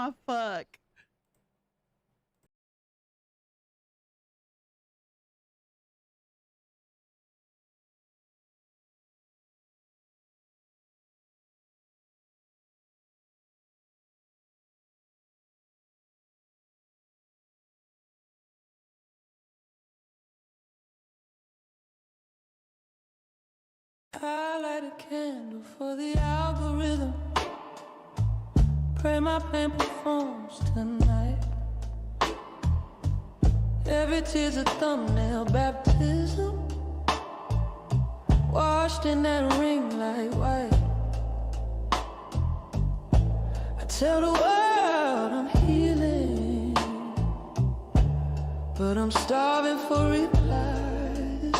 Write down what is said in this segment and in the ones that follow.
my fuck. I light a candle for the algorithm. Pray my plan performs tonight. Every tear's a thumbnail baptism, washed in that ring like white. I tell the world I'm healing, but I'm starving for replies.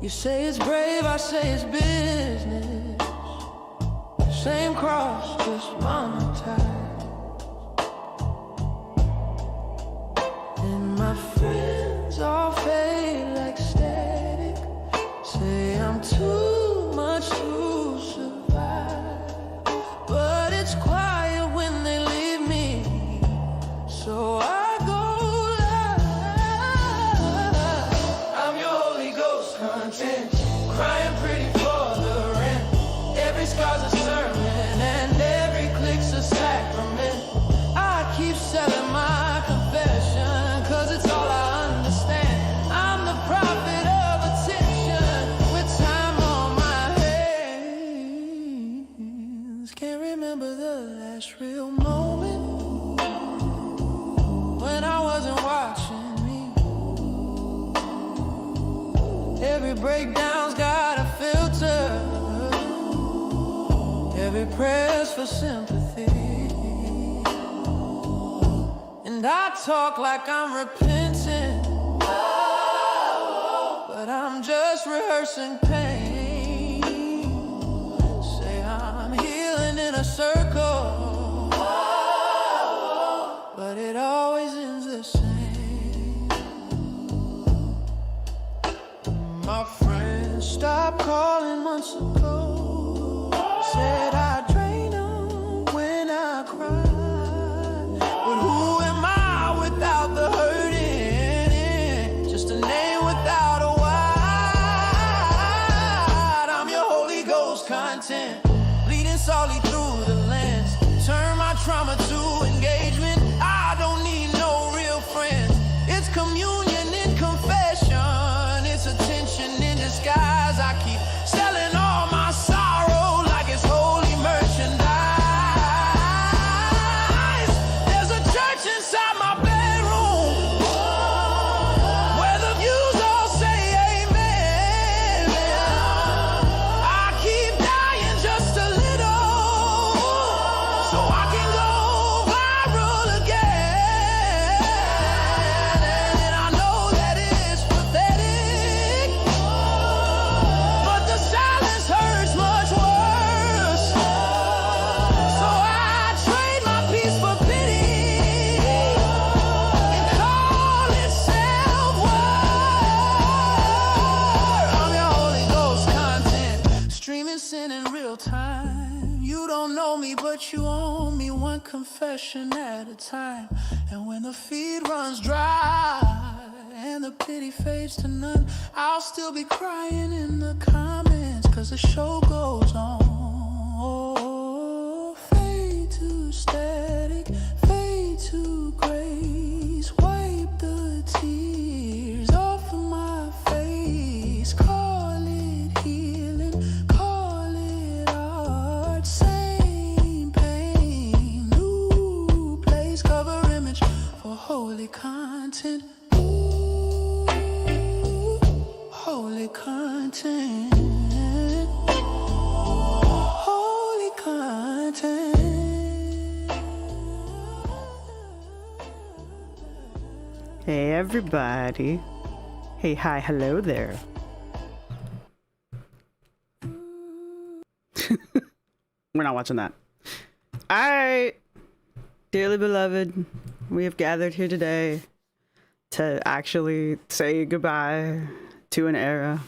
You say it's brave, I say it's business. Same cross, just monetized. And my friends all fade like static. Say I'm too much to survive, but it's quiet when they leave me, so I go live. I'm your Holy Ghost content, crying pretty for the rent. Every scar's a sermon and every click's a sacrament. I keep selling my confession, cause it's all I understand. I'm the prophet of attention, with time on my hands. Can't remember the last real moment when I wasn't watching me. Every breakdown's got a filter, every prayer's for sympathy. And I talk like I'm repenting, but I'm just rehearsing pain. Say I'm healing in a circle, but it always ends the same. My friend stopped calling months ago, said I drain them when I cry. But who am I without the hurting? Just a name without a why. I'm your Holy Ghost content, bleeding salty through the lens. Turn my trauma to engagement. I don't need no real friends. It's communion in confession. It's attention in disguise. I keep selling all my sorrow like it's holy merchandise. There's a church inside my bedroom where the views all say amen. I keep dying just a little so I can go viral again. And I know that it's pathetic, but the silence hurts much worse. So I trade my peace for pity and call it self-worth. I'm your Holy Ghost content, streaming sin in real time. You don't know me, but you owe me one confession at a time. And when the feed runs dry and the pity fades to none, I'll still be crying in the comments, cause the show goes on. Oh, fade to static, fade to grace. Wipe the tears off of my face. Call it healing, call it art. Same pain, new place. Cover image for holy content. Ooh, holy content. Holy content. Hey everybody. Hey, hi, hello there. We're not watching that. Alright, dearly beloved, we have gathered here today to actually say goodbye to an era.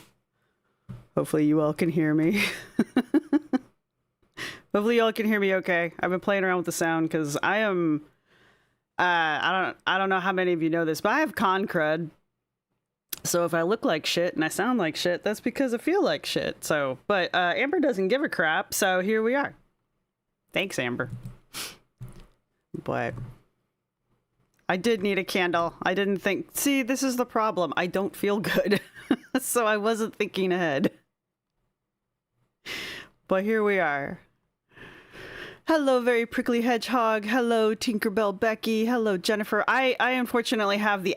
Hopefully you all can hear me. Hopefully y'all can hear me okay. I've been playing around with the sound because I am I don't know how many of you know this, but I have con crud. So if I look like shit and I sound like shit, that's because I feel like shit. So, but Amber doesn't give a crap, so here we are. Thanks, Amber. But I did need a candle. I didn't think, see, this is the problem. I don't feel good. So I wasn't thinking ahead. But here we are. Hello, very prickly hedgehog. Hello, Tinkerbell Becky. Hello, Jennifer. I unfortunately have the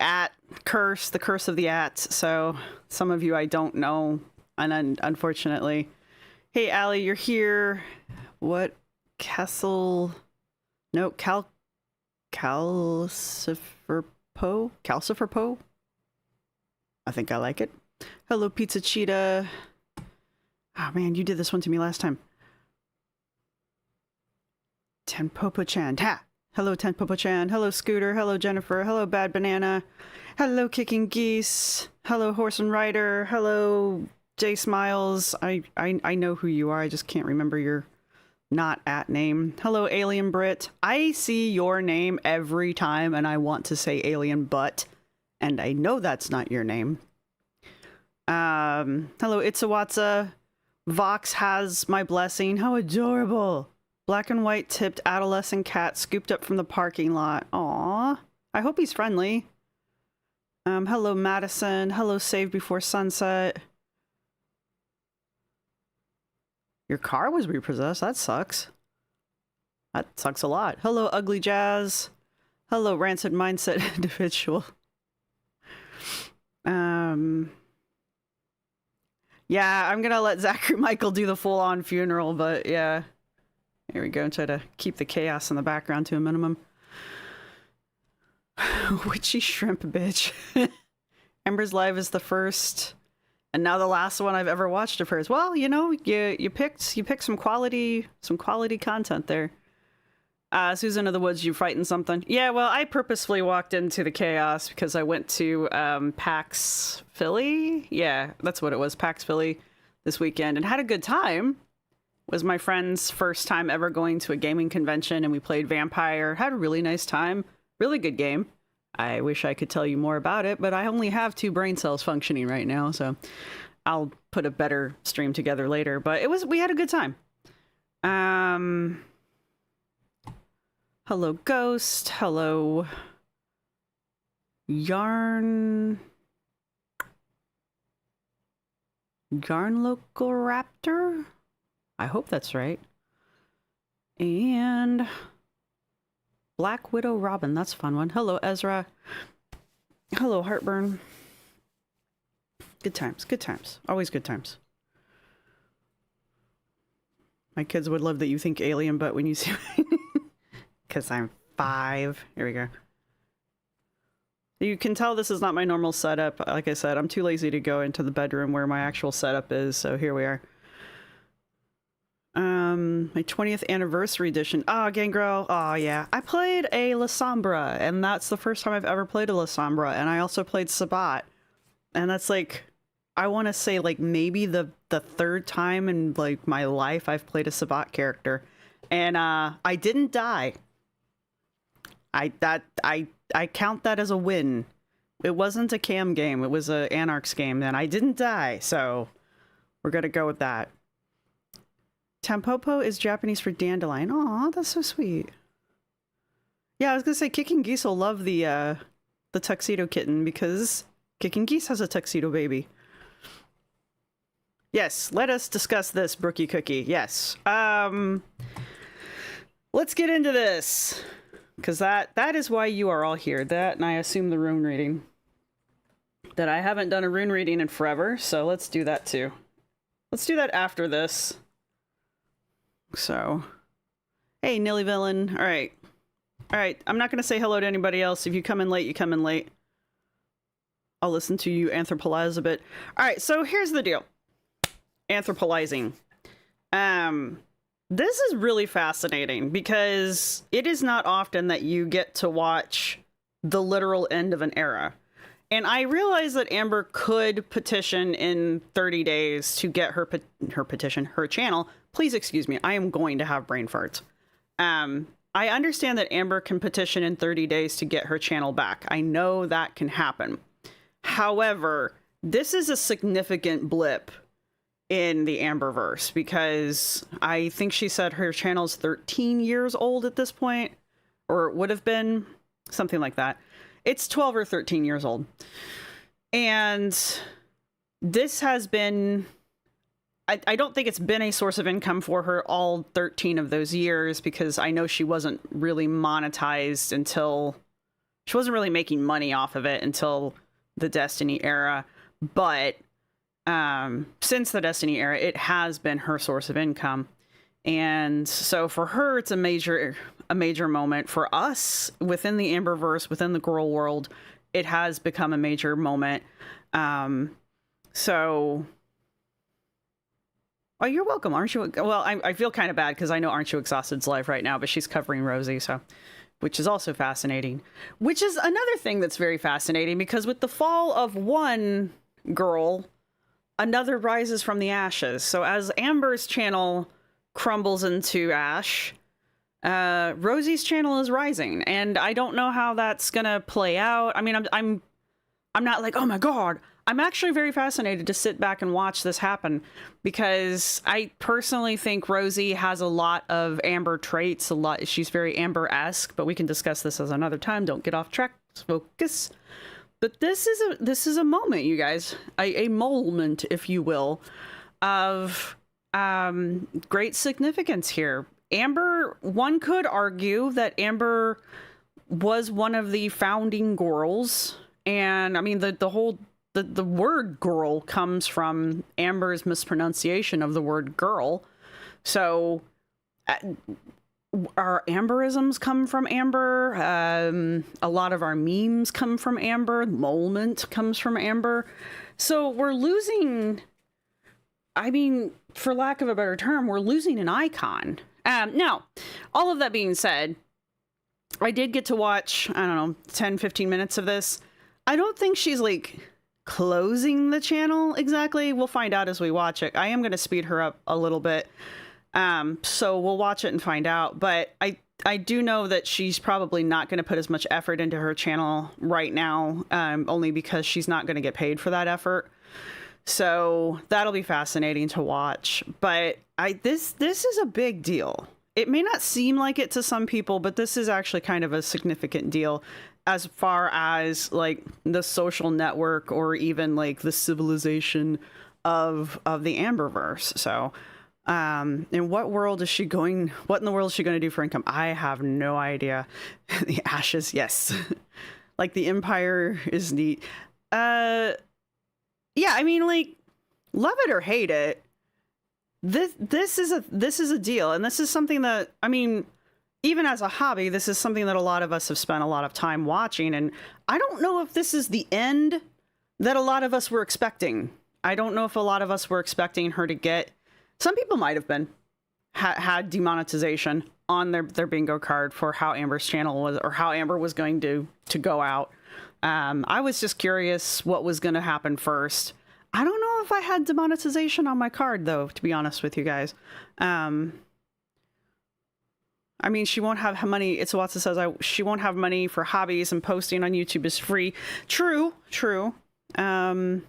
curse, the curse of the ats. So some of you I don't know, and unfortunately. Hey, Allie, you're here. What? Castle? No, Calciferpo? Calciferpo? I think I like it. Hello, Pizza Cheetah. Oh man, you did this one to me last time. Tenpopo-chan. Ha! Hello, Tenpopo-chan. Hello, Scooter. Hello, Jennifer. Hello, Bad Banana. Hello, Kicking Geese. Hello, Horse and Rider. Hello, J Smiles. I know who you are. I just can't remember your not at name. Hello, Alien Brit. I see your name every time and I want to say Alien Butt, and I know that's not your name. Hello, Itsawatsa. Vox has my blessing. How adorable. Black and white tipped adolescent cat scooped up from the parking lot. Aww. I hope he's friendly. Hello, Madison. Hello, Save Before Sunset. Your car was repossessed. That sucks. That sucks a lot. Hello, Ugly Jazz. Hello, Rancid Mindset Individual. Yeah, I'm gonna let Zachary Michael do the full-on funeral, but yeah. Here we go, try to keep the chaos in the background to a minimum. Witchy shrimp bitch. Ember's Live is the first and now the last one I've ever watched of hers. Well, you know, you picked some quality content there. Susan of the Woods, you fighting something? Yeah, well, I purposefully walked into the chaos because I went to PAX Philly. Yeah, that's what it was, PAX Philly this weekend, and had a good time. Was my friend's first time ever going to a gaming convention, and we played Vampire. Had a really nice time. Really good game. I wish I could tell you more about it, but I only have 2 brain cells functioning right now, so I'll put a better stream together later. But we had a good time. Hello, Ghost. Hello, Yarn Local Raptor. I hope that's right. And Black Widow Robin, that's a fun one. Hello, Ezra. Hello, Heartburn. Good times, good times. Always good times. My kids would love that you think alien, but when you see because I'm 5. Here we go. You can tell this is not my normal setup. Like I said, I'm too lazy to go into the bedroom where my actual setup is, so here we are. My 20th anniversary edition. Oh, Gangrel. Oh, yeah. I played a La Sombra, and that's the first time I've ever played a La Sombra, and I also played Sabat. And that's like, I want to say like maybe the 3rd time in like my life I've played a Sabat character. And I didn't die. I count that as a win. It wasn't a cam game, it was a Anarchs game, and I didn't die, so we're gonna go with that. Tampopo is Japanese for dandelion. Aw, that's so sweet. Yeah, I was gonna say Kicking Geese will love the tuxedo kitten because Kicking Geese has a tuxedo baby. Yes, let us discuss this, Brookie Cookie. Yes. Let's get into this. Because that is why you are all here. That, and I assume the rune reading. That I haven't done a rune reading in forever, so let's do that too. Let's do that after this. So, hey, Nilly Villain. All right. I'm not going to say hello to anybody else. If you come in late, you come in late. I'll listen to you anthropolize a bit. All right, so here's the deal. Anthropolizing. This is really fascinating because it is not often that you get to watch the literal end of an era. And I realize that Amber could petition in 30 days to get her channel please excuse me. I am going to have brain farts. I understand that Amber can petition in 30 days to get her channel back. I know that can happen. However, this is a significant blip in the Amberverse because I think she said her channel's 13 years old at this point, or it would have been something like that. It's 12 or 13 years old. And this has been, I don't think it's been a source of income for her all 13 of those years, because I know she wasn't really monetized until, she wasn't really making money off of it until the Destiny era. But since the Destiny era, it has been her source of income. And so for her, it's a major moment. For us, within the Amberverse, within the girl world, it has become a major moment. So... Oh, you're welcome. Aren't you? Well, I feel kind of bad because I know Aren't You Exhausted's live right now, but she's covering Rosie, so, which is also fascinating. Which is another thing that's very fascinating, because with the fall of one girl, another rises from the ashes. So as Amber's channel crumbles into ash, Rosie's channel is rising, and I don't know how that's gonna play out. I mean, I'm not like, oh my god. I'm actually very fascinated to sit back and watch this happen, because I personally think Rosie has a lot of Amber traits. She's very Amber-esque, but we can discuss this as another time. Don't get off track. Focus. But this is a moment, you guys, a moment, if you will, of great significance here. Amber, one could argue that Amber was one of the founding girls, and I mean the word girl comes from Amber's mispronunciation of the word girl. So our Amberisms come from Amber. A lot of our memes come from Amber. Moment comes from Amber. So we're losing, I mean, for lack of a better term, we're losing an icon. Now, all of that being said, I did get to watch, I don't know, 10, 15 minutes of this. I don't think she's like closing the channel exactly. We'll find out as we watch it. I am going to speed her up a little bit. So we'll watch it and find out. But I do know that she's probably not going to put as much effort into her channel right now, only because she's not going to get paid for that effort. So that'll be fascinating to watch. But this is a big deal. It may not seem like it to some people, but this is actually kind of a significant deal as far as like the social network, or even like the civilization of the Amberverse. So, in what world is she going? What in the world is she going to do for income? I have no idea. The ashes, yes. Like the Empire is neat. Yeah, I mean, like, love it or hate it, this is a deal, and this is something that, I mean, even as a hobby, this is something that a lot of us have spent a lot of time watching, and I don't know if this is the end that a lot of us were expecting. I don't know if a lot of us were expecting her to get, some people might have been, had demonetization on their bingo card for how Amber's channel was, or how Amber was going to go out. I was just curious what was going to happen first. I don't know if I had demonetization on my card, though, to be honest with you guys. I mean, she won't have money. Itzawatsa says she won't have money for hobbies, and posting on YouTube is free. True. Annetta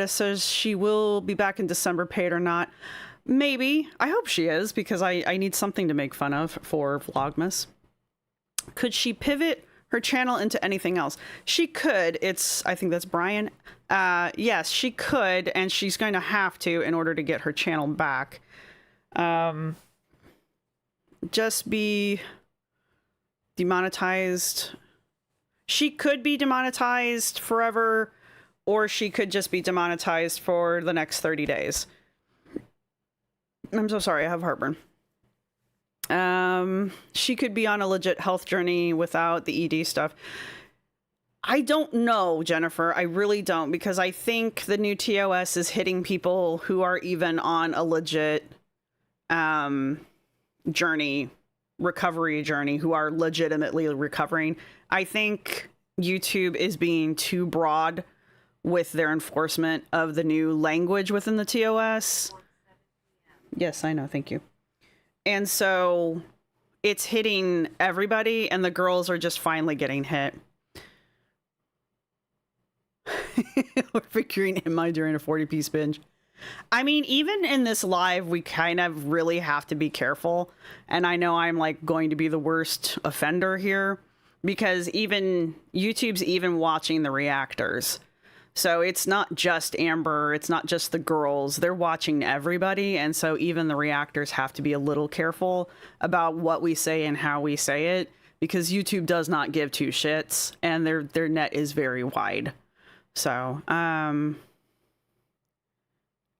says she will be back in December, paid or not. Maybe. I hope she is, because I need something to make fun of for Vlogmas. Could she pivot her channel into anything else? She could. I think that's Brian. Yes, she could, and she's going to have to in order to get her channel back. Just be demonetized. She could be demonetized forever, or she could just be demonetized for the next 30 days. I'm so sorry, I have heartburn. She could be on a legit health journey without the ED stuff. I don't know, Jennifer. I really don't, because I think the new TOS is hitting people who are even on a legit recovery journey, who are legitimately recovering. I think YouTube is being too broad with their enforcement of the new language within the TOS. Yes, I know. Thank you. And so it's hitting everybody, and the girls are just finally getting hit. We're figuring, am I during a 40-piece binge? I mean, even in this live, we kind of really have to be careful. And I know I'm like going to be the worst offender here because even YouTube's even watching the reactors. So it's not just Amber, it's not just the girls, they're watching everybody. And so even the reactors have to be a little careful about what we say and how we say it, because YouTube does not give two shits and their net is very wide. So,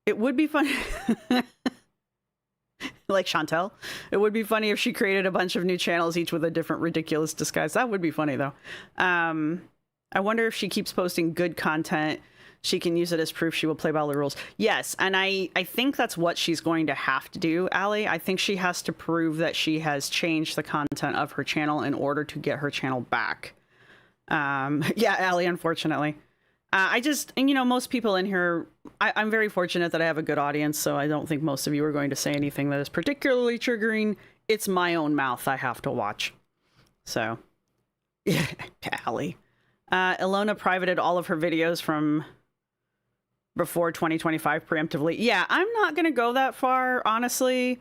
it would be funny, like Chantel, it would be funny if she created a bunch of new channels, each with a different ridiculous disguise. That would be funny though. I wonder if she keeps posting good content, she can use it as proof she will play by all the rules. Yes, and I think that's what she's going to have to do, Allie. I think she has to prove that she has changed the content of her channel in order to get her channel back. Yeah, Allie, unfortunately. I just, and you know, most people in here, I'm very fortunate that I have a good audience, so I don't think most of you are going to say anything that is particularly triggering. It's my own mouth I have to watch. So, yeah, Allie. Ilona privated all of her videos from before 2025 preemptively. Yeah, I'm not going to go that far, honestly.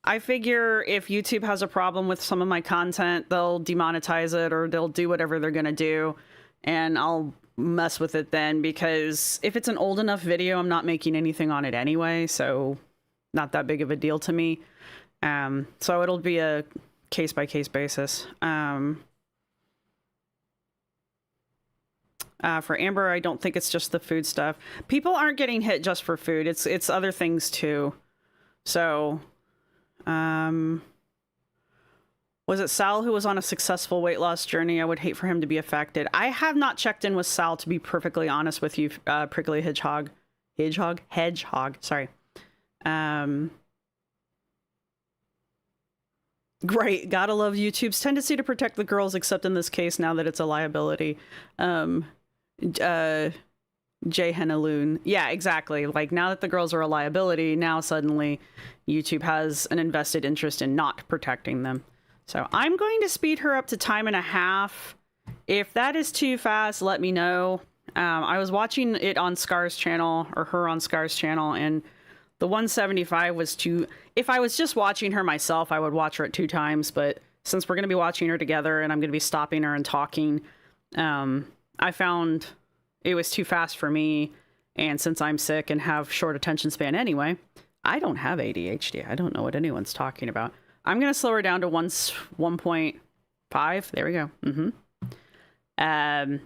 I figure if YouTube has a problem with some of my content, they'll demonetize it or they'll do whatever they're going to do. And I'll mess with it then, because if it's an old enough video, I'm not making anything on it anyway. So not that big of a deal to me. So it'll be a case by case basis. For Amber, I don't think it's just the food stuff. People aren't getting hit just for food. It's other things too. So, was it Sal who was on a successful weight loss journey? I would hate for him to be affected. I have not checked in with Sal, to be perfectly honest with you, Prickly Hedgehog. Hedgehog, sorry. Great, gotta love YouTube's tendency to protect the girls, except in this case, now that it's a liability. Jay Henaloon. Yeah, exactly. Like, now that the girls are a liability, now suddenly YouTube has an invested interest in not protecting them. So I'm going to speed her up to 1.5 times. If that is too fast, let me know. I was watching it on Scar's channel, or her on Scar's channel, and the 175 was too... If I was just watching her myself, I would watch her at 2 times, but since we're going to be watching her together and I'm going to be stopping her and talking, I found it was too fast for me, and since I'm sick and have short attention span anyway, I don't have ADHD. I don't know what anyone's talking about. I'm going to slow her down to 1.5. There we go. I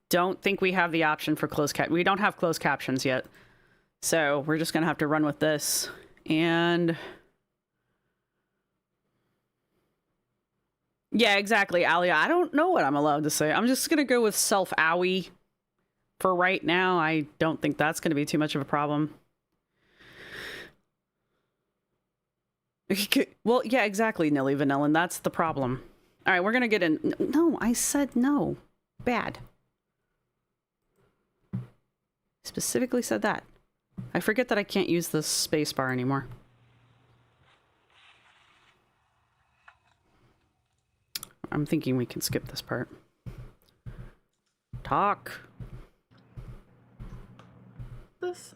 don't think we have the option for closed cap. We don't have closed captions yet. So we're just going to have to run with this. And yeah, exactly, Alia. I don't know what I'm allowed to say. I'm just going to go with self-owie for right now. I don't think that's going to be too much of a problem. Well, yeah, exactly, Nilly Vanillin. That's the problem. All right, we're going to get in. No, I said no. Bad. Specifically said that. I forget that I can't use the space bar anymore. I'm thinking we can skip this part. Talk. This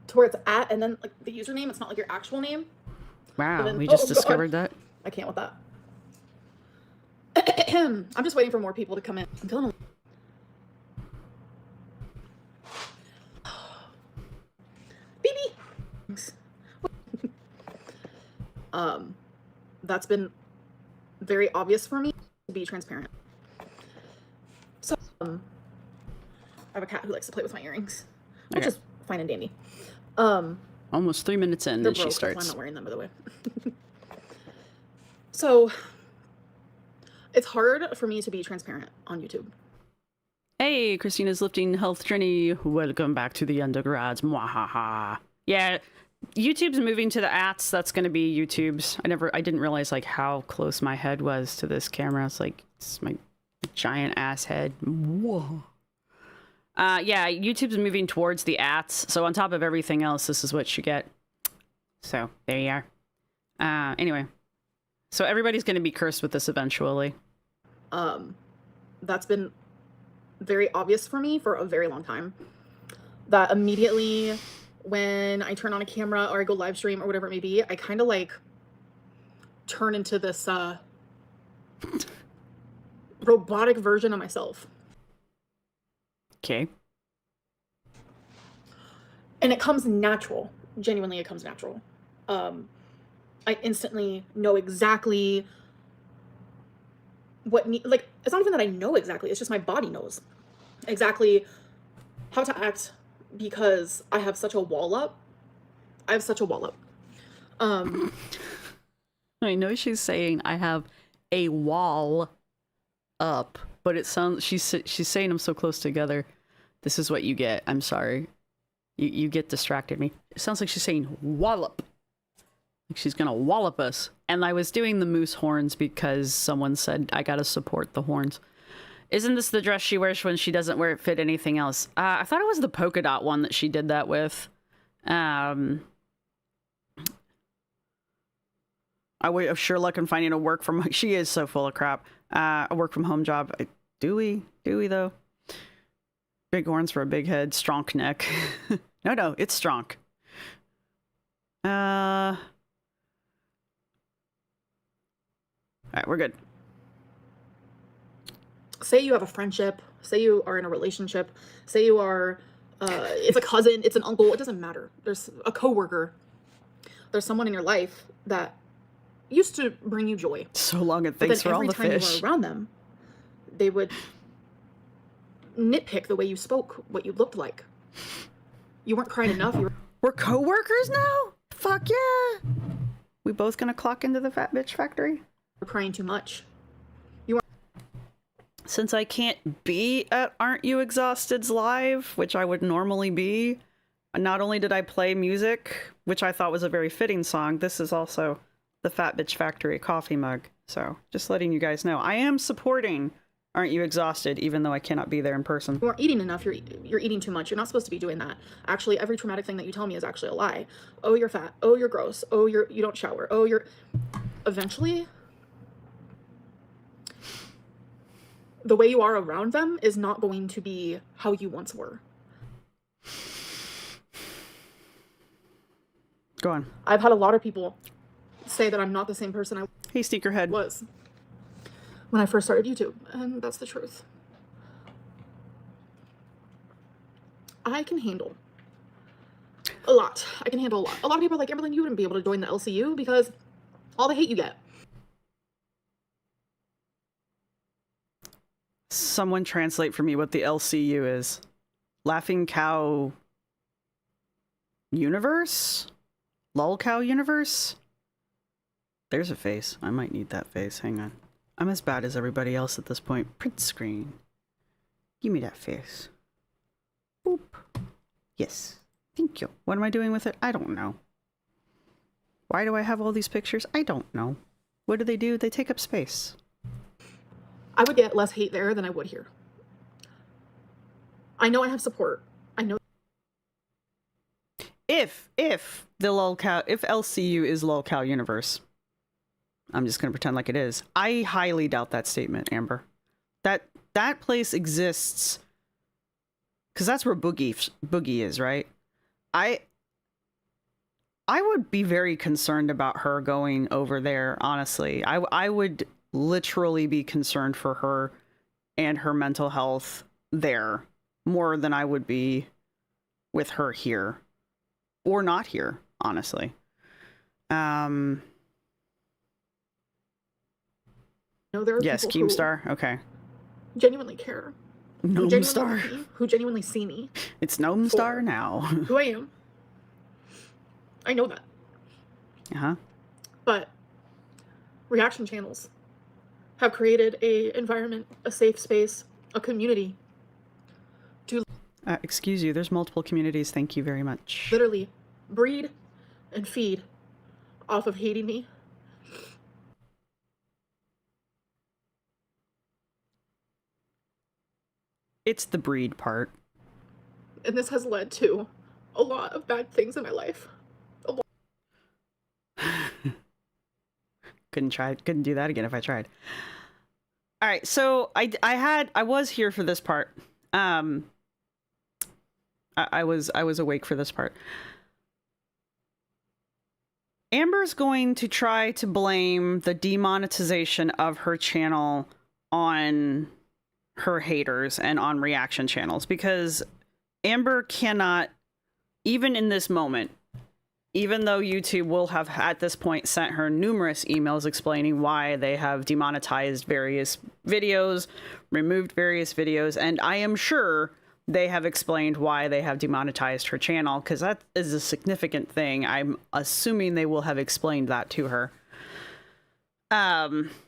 to where it's at, and then like the username, it's not like your actual name. Wow, then, we just discovered that. I can't with that. I'm just waiting for more people to come in. I'm feeling BB. That's been very obvious for me to be transparent. So, I have a cat who likes to play with my earrings, which is fine and dandy. Almost 3 minutes in, and she starts. I'm not wearing them, by the way. So, it's hard for me to be transparent on YouTube. Hey, Christina's lifting health journey. Welcome back to the undergrads. Mwahaha. Yeah, YouTube's moving to the ats. That's going to be YouTube's. I didn't realize like how close my head was to this camera. It's like, it's my giant ass head. Whoa. Yeah, YouTube's moving towards the ats, so on top of everything else, this is what you get. So, there you are. Anyway. So everybody's going to be cursed with this eventually. That's been very obvious for me for a very long time. That immediately when I turn on a camera or I go live stream or whatever it may be, I kind of like turn into this robotic version of myself. Okay. And it comes natural. Genuinely, it comes natural. I instantly know exactly like, it's not even that I know exactly, it's just my body knows exactly how to act because I have such a wall up. I know she's saying I have a wall up, but it sounds she's saying them so close together. This is what you get. I'm sorry. You get distracted me. It sounds like she's saying wallop. Like she's gonna wallop us. And I was doing the moose horns because someone said I gotta support the horns. Isn't this the dress she wears when she doesn't wear it fit anything else? I thought it was the polka dot one that she did that with. I wish sure luck in finding a work from. She is so full of crap. A work from home job. Do we though? Big horns for a big head, strong neck. No, it's strong. All right, we're good. Say you have a friendship, say you are in a relationship, say you are, it's a cousin, it's an uncle, it doesn't matter. There's a coworker. There's someone in your life that used to bring you joy. So long and thanks for all the fish. Every time you were around them, they would nitpick the way you spoke, what you looked like. You weren't crying enough. We're co-workers now? Fuck yeah! We both gonna clock into the fat bitch factory? You were crying too much. Since I can't be at Aren't You Exhausted's live, which I would normally be, not only did I play music, which I thought was a very fitting song, this is also the Fat Bitch Factory coffee mug. So, just letting you guys know. I am supporting Aren't You Exhausted, even though I cannot be there in person. You aren't eating enough, you're eating too much. You're not supposed to be doing that. Actually, every traumatic thing that you tell me is actually a lie. Oh, you're fat. Oh, you're gross. Oh, you don't shower. Oh, you're... Eventually... the way you are around them is not going to be how you once were. Go on. I've had a lot of people say that I'm not the same person I Hey, sneakerhead. was when I first started YouTube, and that's the truth. I can handle a lot. I can handle a lot. A lot of people are like, Emberlyn, you wouldn't be able to join the LCU because all the hate you get. Someone translate for me what the LCU is. Laughing Cow Universe? Lol Cow Universe? There's a face. I might need that face. Hang on. I'm as bad as everybody else at this point. Print screen. Give me that face. Boop. Yes. Thank you. What am I doing with it? I don't know. Why do I have all these pictures? I don't know. What do? They take up space. I would get less hate there than I would here. I know I have support. I know. If the lolcow, if LCU is lolcow universe, I'm just gonna pretend like it is. I highly doubt that statement, Amber. That place exists because that's where Boogie is, right? I would be very concerned about her going over there. Honestly, I would literally be concerned for her and her mental health there more than I would be with her here or not here, honestly. No, there are yes, people Keemstar. Okay. Genuinely care. Gnome Star. Who genuinely see me. It's Gnome Star now. Who I am. I know that. Uh-huh. But reaction channels have created a environment, a safe space, a community to excuse you, there's multiple communities. Thank you very much. literally breed and feed off of hating me. It's the breed part. And this has led to a lot of bad things in my life. Couldn't do that again if I tried. All right, so I was here for this part. I was awake for this part. Amber's going to try to blame the demonetization of her channel on her haters and on reaction channels, because Amber cannot, even in this moment, even though YouTube will have at this point sent her numerous emails explaining why they have demonetized various videos, removed various videos, and I am sure they have explained why they have demonetized her channel, because that is a significant thing. I'm assuming they will have explained that to her.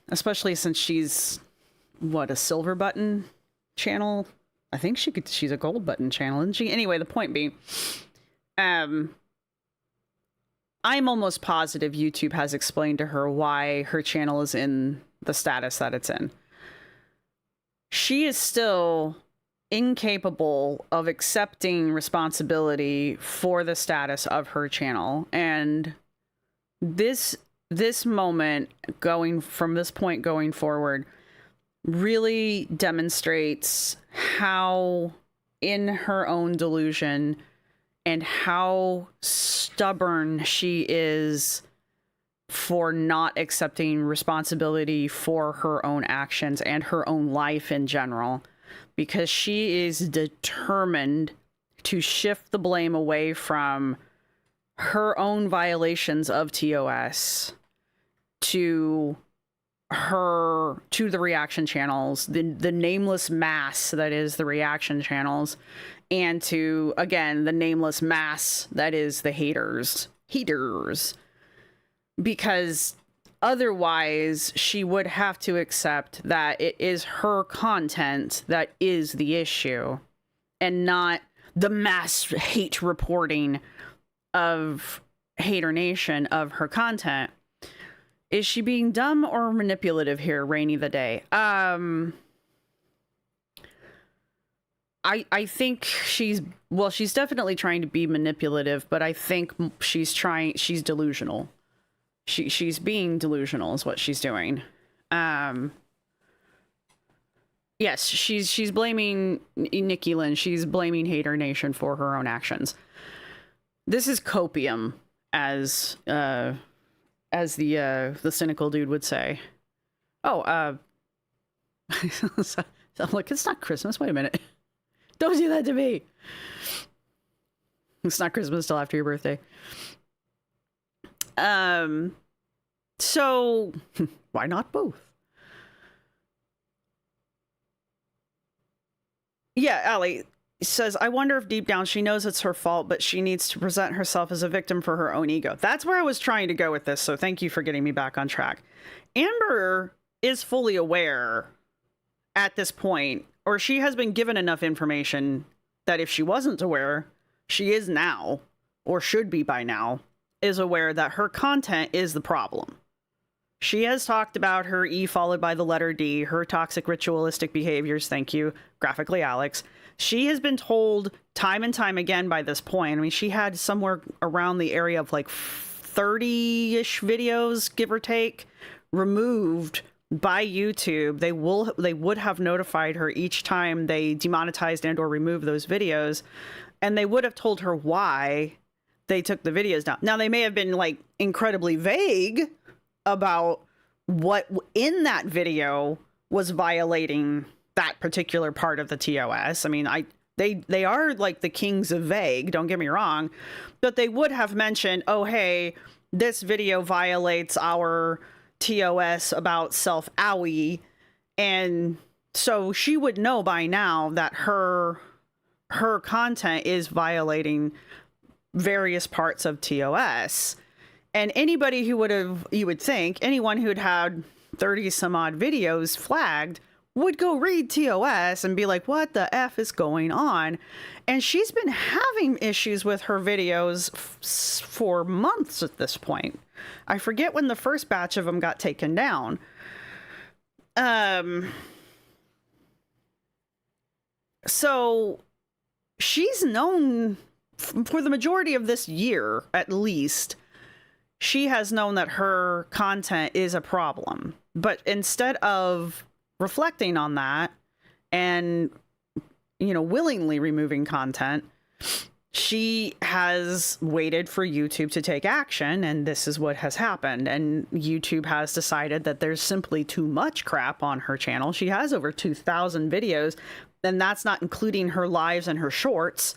Especially since she's, what, a silver button channel? I think she's a gold button channel, isn't she? Anyway, the point being, I'm almost positive YouTube has explained to her why her channel is in the status that it's in. She is still incapable of accepting responsibility for the status of her channel, and this moment, going from this point going forward, really demonstrates how in her own delusion and how stubborn she is for not accepting responsibility for her own actions and her own life in general, because she is determined to shift the blame away from her own violations of TOS to the reaction channels, the nameless mass that is the reaction channels, and to, again, the nameless mass that is the haters, because otherwise she would have to accept that it is her content that is the issue and not the mass hate reporting of Hater Nation of her content. Is she being dumb or manipulative here, Rainy the Day? I think she's definitely trying to be manipulative, but I think she's delusional. She's being delusional is what she's doing. Yes, she's blaming Nikki Lynn. She's blaming Hater Nation for her own actions. This is copium, as the cynical dude would say. Oh, I'm like, it's not Christmas. Wait a minute. Don't do that to me. It's not Christmas till after your birthday. So why not both? Yeah, Allie says, I wonder if deep down she knows it's her fault, but she needs to present herself as a victim for her own ego. That's where I was trying to go with this, so thank you for getting me back on track. Amber is fully aware at this point, or she has been given enough information that if she wasn't aware, she is now, or should be by now, is aware that her content is the problem. She has talked about her E followed by the letter D, her toxic ritualistic behaviors, thank you, graphically Alex. She has been told time and time again by this point. I mean, she had somewhere around the area of like 30-ish videos, give or take, removed by YouTube. They would have notified her each time they demonetized and or removed those videos, and they would have told her why they took the videos down. Now, they may have been like incredibly vague about what in that video was violating that particular part of the TOS. I mean, they are like the kings of vague, don't get me wrong, but they would have mentioned, oh, hey, this video violates our TOS about self-owie, and so she would know by now that her content is violating various parts of TOS. And anybody who you would think, anyone who'd had 30 some odd videos flagged would go read TOS and be like, what the F is going on? And she's been having issues with her videos for months at this point. I forget when the first batch of them got taken down. So she's known for the majority of this year, at least, she has known that her content is a problem. But instead of reflecting on that and, willingly removing content, she has waited for YouTube to take action, and this is what has happened. And YouTube has decided that there's simply too much crap on her channel. She has over 2,000 videos, and that's not including her lives and her shorts.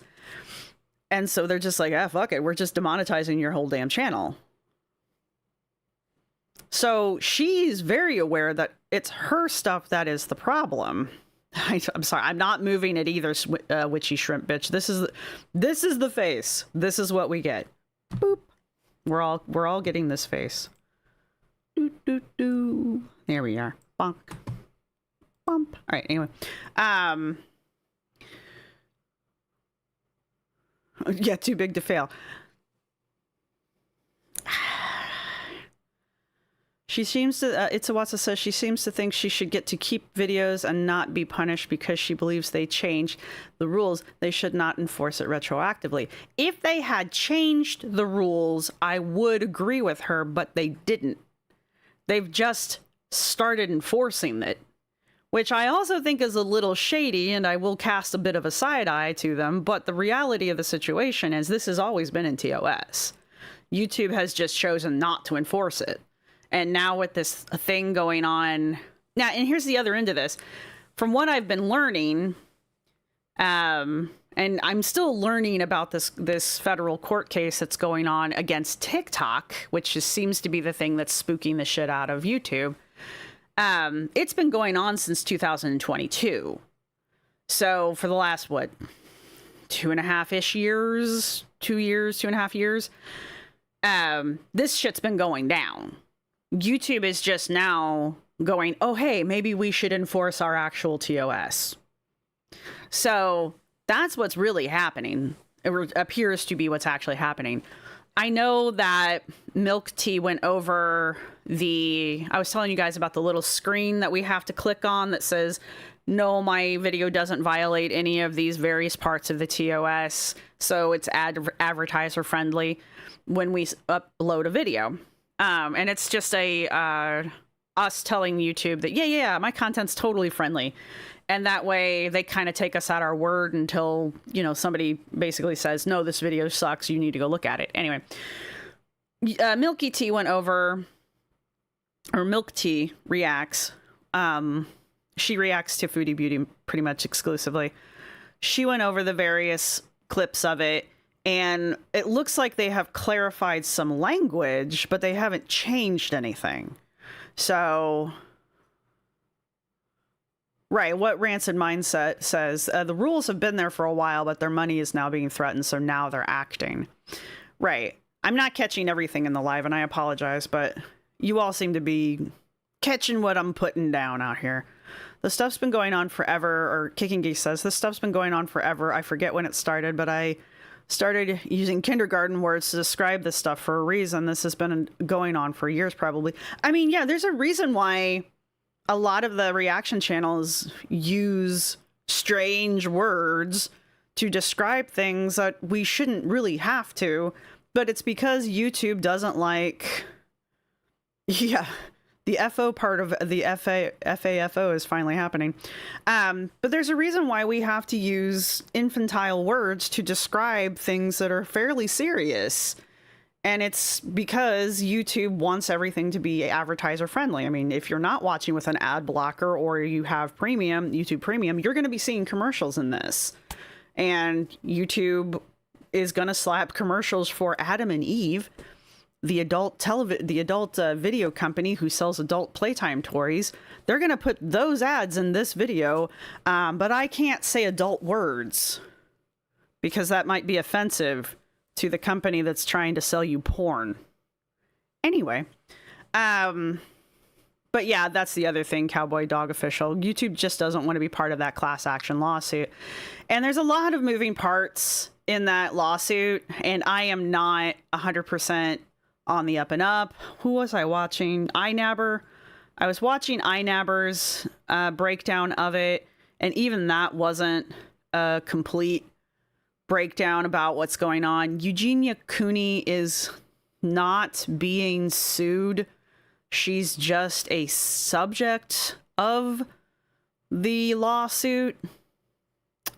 And so they're just like, fuck it, we're just demonetizing your whole damn channel. So she's very aware that it's her stuff that is the problem. I'm sorry, I'm not moving it either, witchy shrimp bitch. This is the face. This is what we get. Boop. We're all getting this face. Doo doo doo. There we are. Bonk. Bump. All right. Anyway, yeah, too big to fail. She seems to, Itzawatsa says she seems to think she should get to keep videos and not be punished because she believes they changed the rules. They should not enforce it retroactively. If they had changed the rules, I would agree with her, but they didn't. They've just started enforcing it, which I also think is a little shady, and I will cast a bit of a side eye to them. But the reality of the situation is this has always been in TOS. YouTube has just chosen not to enforce it. And now with this thing going on now, and here's the other end of this. From what I've been learning, and I'm still learning about this federal court case that's going on against TikTok, which seems to be the thing that's spooking the shit out of YouTube. It's been going on since 2022. So for the last, 2.5-ish years, 2.5 years, this shit's been going down. YouTube is just now going, oh, hey, maybe we should enforce our actual TOS. So that's what's really happening. It appears to be what's actually happening. I know that Milk Tea went over I was telling you guys about the little screen that we have to click on that says, no, my video doesn't violate any of these various parts of the TOS. So it's advertiser friendly when we upload a video. And it's just us telling YouTube that, yeah, my content's totally friendly. And that way they kind of take us at our word until, somebody basically says, no, this video sucks. You need to go look at it. Anyway, Milky Tea went over, or Milk Tea reacts. She reacts to Foodie Beauty pretty much exclusively. She went over the various clips of it. And it looks like they have clarified some language, but they haven't changed anything. So, right, what Rancid Mindset says, the rules have been there for a while, but their money is now being threatened, so now they're acting. Right. I'm not catching everything in the live, and I apologize, but you all seem to be catching what I'm putting down out here. The stuff's been going on forever, or Kicking Geese says, this stuff's been going on forever. I forget when it started, but I started using kindergarten words to describe this stuff for a reason. This has been going on for years, probably. I mean, yeah, there's a reason why a lot of the reaction channels use strange words to describe things that we shouldn't really have to, but it's because YouTube doesn't like, the FO part of the FAFO is finally happening. But there's a reason why we have to use infantile words to describe things that are fairly serious. And it's because YouTube wants everything to be advertiser friendly. I mean, if you're not watching with an ad blocker or you have premium, YouTube Premium, you're going to be seeing commercials in this. And YouTube is going to slap commercials for Adam and Eve, the adult video company who sells adult playtime toys. They're going to put those ads in this video, but I can't say adult words because that might be offensive to the company that's trying to sell you porn. Anyway, but yeah, that's the other thing, Cowboy Dog Official. YouTube just doesn't want to be part of that class action lawsuit. And there's a lot of moving parts in that lawsuit, and I am not 100% on the up and up. Who was I watching? iNabber. I was watching iNabber's breakdown of it, and even that wasn't a complete breakdown about what's going on. Eugenia Cooney is not being sued. She's just a subject of the lawsuit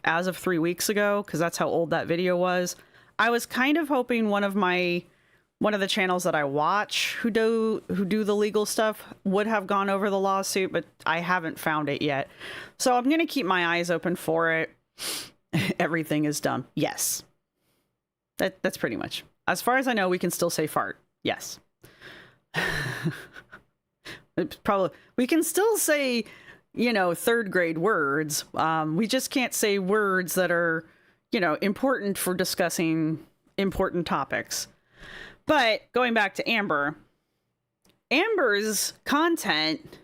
as of 3 weeks ago, because that's how old that video was. I was kind of hoping one of the channels that I watch who do the legal stuff would have gone over the lawsuit, but I haven't found it yet. So I'm going to keep my eyes open for it. Everything is dumb. Yes. That's pretty much. As far as I know, we can still say fart. Yes. It's probably, we can still say, you know, third grade words. We just can't say words that are, you know, important for discussing important topics. But going back to Amber's content,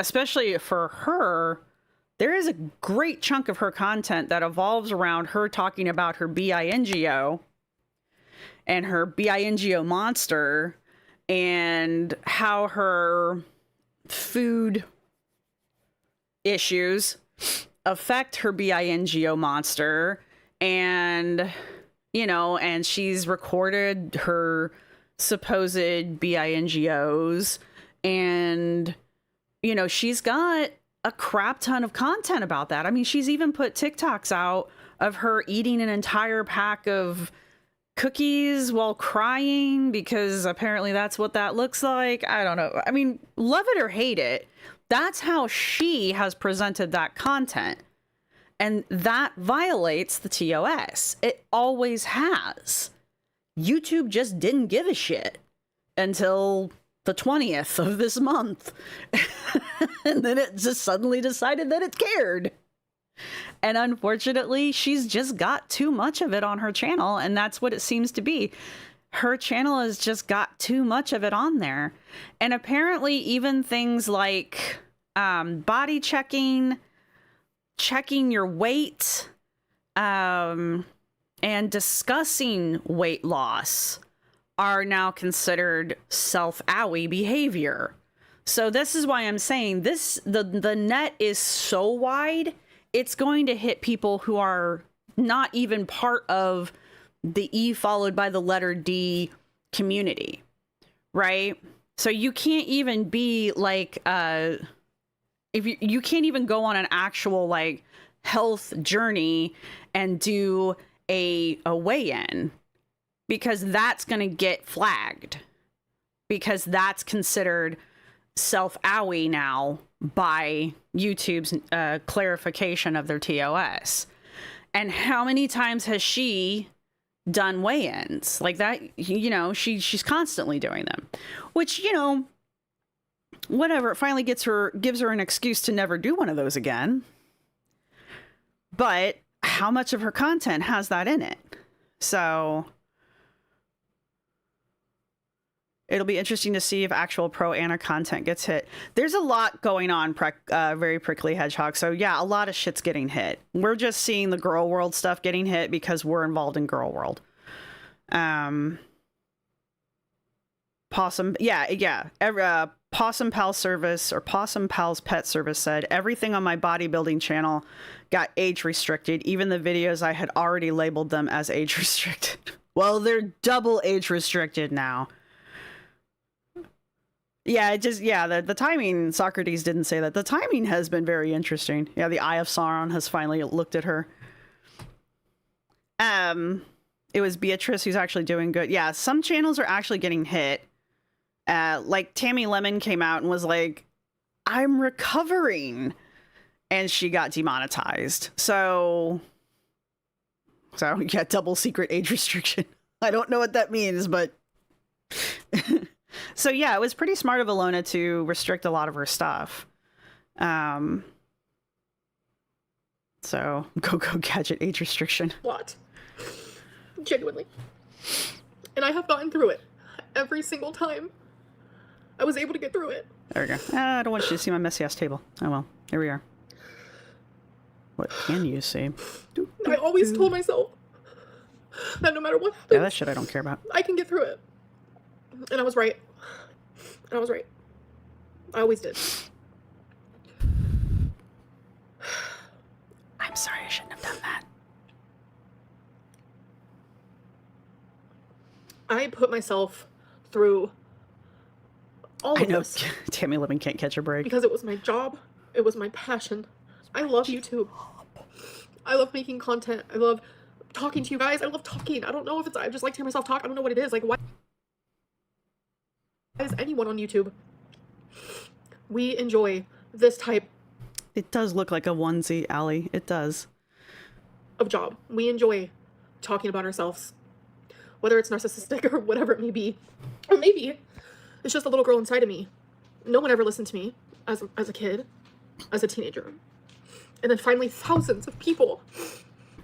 especially for her, there is a great chunk of her content that evolves around her talking about her BINGO and her BINGO monster and how her food issues affect her BINGO monster. And, you know, and she's recorded her supposed BINGOs, and, you know, she's got a crap ton of content about that. I mean, she's even put TikToks out of her eating an entire pack of cookies while crying, because apparently that's what that looks like. I don't know. I mean, love it or hate it, that's how she has presented that content. And that violates the TOS. It always has. YouTube just didn't give a shit until the 20th of this month. And then it just suddenly decided that it cared. And unfortunately, she's just got too much of it on her channel, and that's what it seems to be. Her channel has just got too much of it on there. And apparently even things like body checking your weight, and discussing weight loss are now considered self-owie behavior. So this is why I'm saying this, the net is so wide, it's going to hit people who are not even part of the E followed by the letter D community, right? So you can't even be like, if you can't even go on an actual like health journey and do a weigh-in, because that's going to get flagged, because that's considered self-owie now by YouTube's clarification of their TOS. And how many times has she done weigh-ins like that? You know, she's constantly doing them, which, you know, whatever, it finally gives her an excuse to never do one of those again. But how much of her content has that in it? So it'll be interesting to see if actual pro Anna content gets hit. There's a lot going on, very prickly hedgehog. So yeah, a lot of shit's getting hit. We're just seeing the girl world stuff getting hit because we're involved in girl world. Possum, yeah. Possum Pal Service, or Possum Pal's Pet Service, said everything on my bodybuilding channel got age restricted, even the videos I had already labeled them as age restricted. Well, they're double age restricted now. Yeah, the timing, Socrates didn't say that. The timing has been very interesting. Yeah, the Eye of Sauron has finally looked at her. It was Beatrice who's actually doing good. Yeah, some channels are actually getting hit. Like Tammy Lemon came out and was like, I'm recovering, and she got demonetized. So yeah, double secret age restriction. I don't know what that means, but so yeah, it was pretty smart of Alona to restrict a lot of her stuff. So go gadget age restriction. What? Genuinely. And I have gotten through it every single time. I was able to get through it. There we go. I don't want you to see my messy ass table. Oh well, here we are. What can you see? I always told myself that no matter what happens, yeah, that shit I don't care about. I can get through it. And I was right. I was right. I always did. I'm sorry, I shouldn't have done that. I put myself through all I of know this Tammy Living can't catch a break. because it was my job. It was my passion. I love YouTube. I love making content. I love talking to you guys. I love talking. I don't know if it's, I just like to hear myself talk. I don't know what it is. Like, why is anyone on YouTube? We enjoy this type It does look like a onesie, Allie. It does. of job. We enjoy talking about ourselves, whether it's narcissistic or whatever it may be. Or maybe it's just a little girl inside of me. No one ever listened to me as a kid, as a teenager. And then finally thousands of people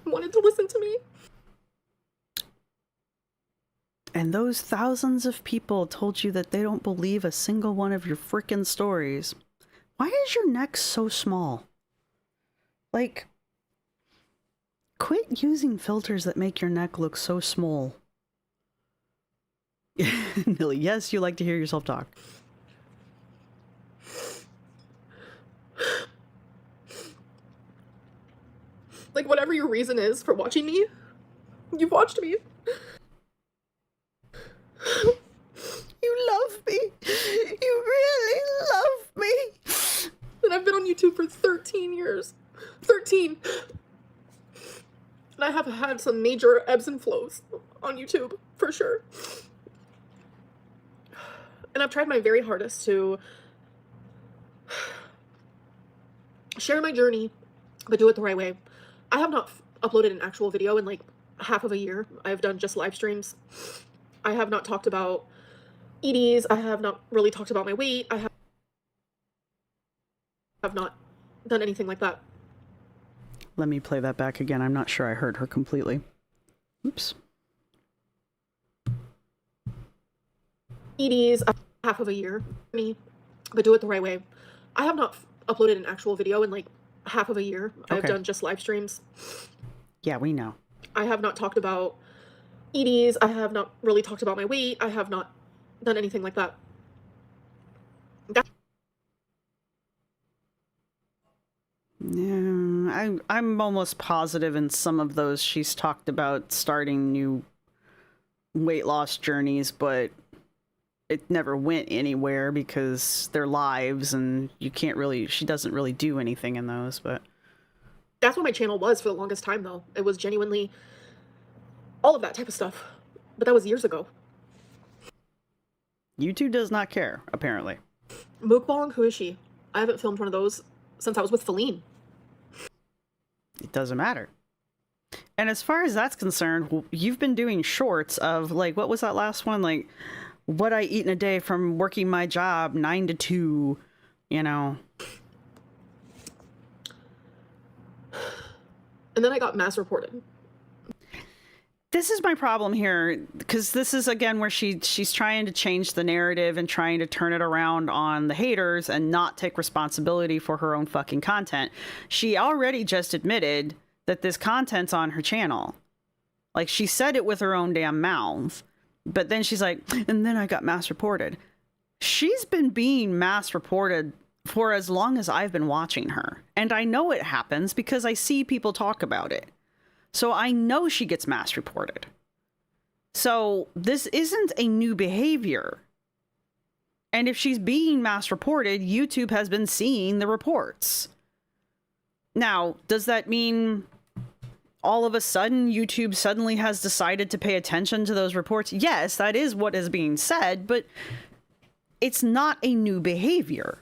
wanted to listen to me. And those thousands of people told you that they don't believe a single one of your freaking stories. Why is your neck so small? Like, quit using filters that make your neck look so small. Nilly, yes, you like to hear yourself talk. Like, whatever your reason is for watching me, you've watched me. You love me. You really love me. And I've been on YouTube for 13 years. 13. And I have had some major ebbs and flows on YouTube, for sure. And I've tried my very hardest to share my journey, but do it the right way. I have not uploaded an actual video in like half of a year. I've done just live streams. I have not talked about EDs. I have not really talked about my weight. I have not done anything like that. Let me play that back again. I'm not sure I heard her completely. Oops. EDs, half of a year, but do it the right way. I have not uploaded an actual video in like half of a year. I've Okay. done just live streams. Yeah, we know. I have not talked about EDs. I have not really talked about my weight. I have not done anything like that. Yeah, I'm almost positive in some of those she's talked about starting new weight loss journeys, but it never went anywhere because they're lives and you can't really, she doesn't really do anything in those, but That's what my channel was for the longest time, though. It was genuinely all of that type of stuff. But that was years ago. YouTube does not care, apparently. Mukbang, who is she? I haven't filmed one of those since I was with Feline. It doesn't matter. And as far as that's concerned, you've been doing shorts of, like, what was that last one? Like, what I eat in a day from working my job 9 to 2, you know. And then I got mass reported. This is my problem here, because this is, again, where she's trying to change the narrative and trying to turn it around on the haters and not take responsibility for her own fucking content. She already just admitted that this content's on her channel. Like, she said it with her own damn mouth. But then she's like, and then I got mass reported. She's been being mass reported for as long as I've been watching her. And I know it happens because I see people talk about it. So I know she gets mass reported. So this isn't a new behavior. And if she's being mass reported, YouTube has been seeing the reports. Now, does that mean all of a sudden YouTube suddenly has decided to pay attention to those reports? Yes, that is what is being said, but it's not a new behavior.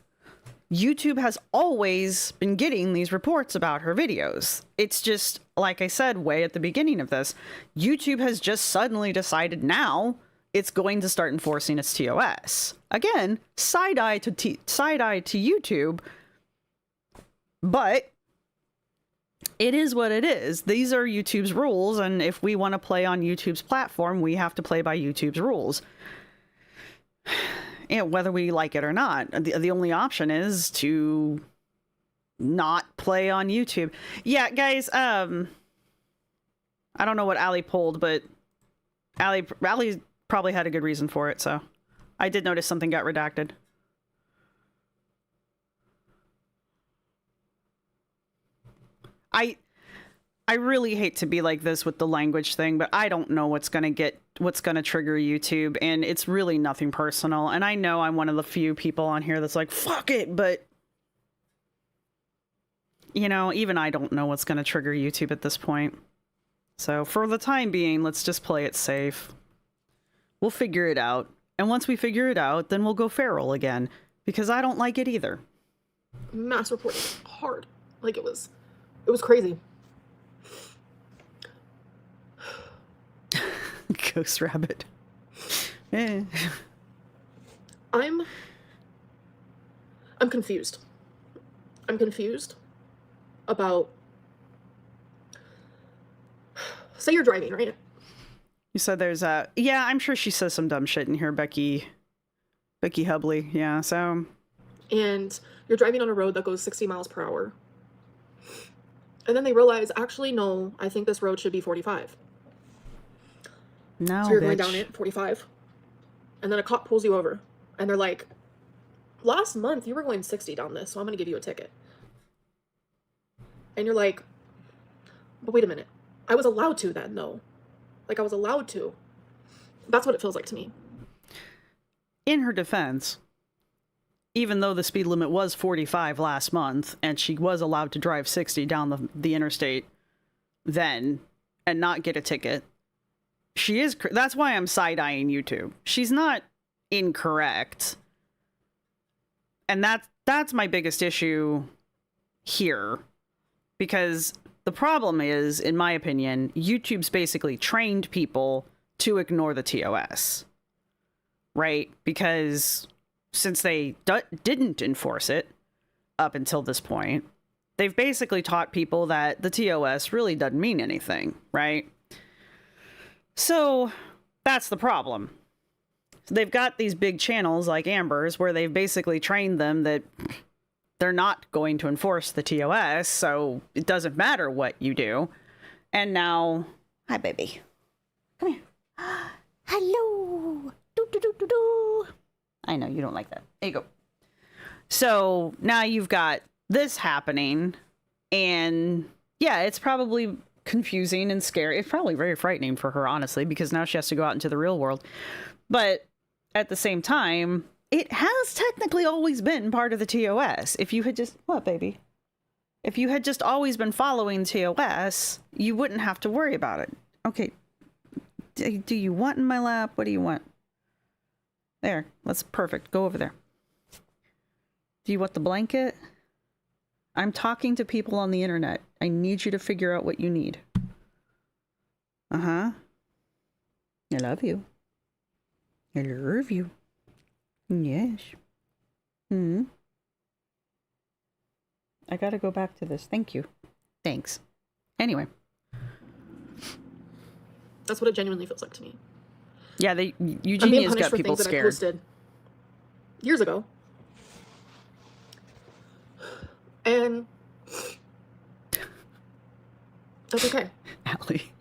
YouTube has always been getting these reports about her videos. It's just, like I said, way at the beginning of this, YouTube has just suddenly decided now it's going to start enforcing its TOS. Again, side-eye to YouTube, but it is what it is. These are YouTube's rules, and if we want to play on YouTube's platform, we have to play by YouTube's rules. And whether we like it or not, the only option is to not play on YouTube. Yeah, guys, I don't know what Allie pulled, but Allie probably had a good reason for it, so I did notice something got redacted. I really hate to be like this with the language thing, but I don't know what's going to get what's going to trigger YouTube, and it's really nothing personal. And I know I'm one of the few people on here that's like, fuck it, but you know, even I don't know what's going to trigger YouTube at this point. So for the time being, let's just play it safe. We'll figure it out. And once we figure it out, then we'll go feral again, because I don't like it either. Mass reporting hard. Like it was crazy. Ghost rabbit. Eh. I'm confused. I'm confused about, say you're driving, right? You said there's a, yeah, I'm sure she says some dumb shit in here, Becky Hubley. Yeah, so. And you're driving on a road that goes 60 miles per hour. And then they realize, actually, no, I think this road should be 45. No, so you're bitch. going down it, 45. And then a cop pulls you over. And they're like, last month you were going 60 down this, so I'm going to give you a ticket. And you're like, but wait a minute. I was allowed to then, though. Like, I was allowed to. That's what it feels like to me. In her defense, even though the speed limit was 45 last month, and she was allowed to drive 60 down the interstate then and not get a ticket, she is, that's why I'm side-eyeing YouTube. She's not incorrect. And that's my biggest issue here. Because the problem is, in my opinion, YouTube's basically trained people to ignore the TOS. Right? Because since they didn't enforce it up until this point, they've basically taught people that the TOS really doesn't mean anything, right? So that's the problem. They've got these big channels like Amber's where they've basically trained them that they're not going to enforce the TOS, so it doesn't matter what you do. And now, hi, baby. Come here. Hello. Do, do, do, do, do. I know you don't like that. There you go. So now you've got this happening, and yeah, it's probably confusing and scary. It's probably very frightening for her, honestly, because now she has to go out into the real world. But at the same time, it has technically always been part of the TOS. If you had just, what, baby? If you had just always been following TOS, you wouldn't have to worry about it. Okay. Do you want in my lap? What do you want? There. That's perfect. Go over there. Do you want the blanket? I'm talking to people on the internet. I need you to figure out what you need. Uh-huh. I love you. I love you. Yes. Hmm. I gotta go back to this. Thank you. Thanks. Anyway. That's what it genuinely feels like to me. Yeah, Eugenia's I'm being punished got for people things that I scared. posted years ago. And that's okay. Allie.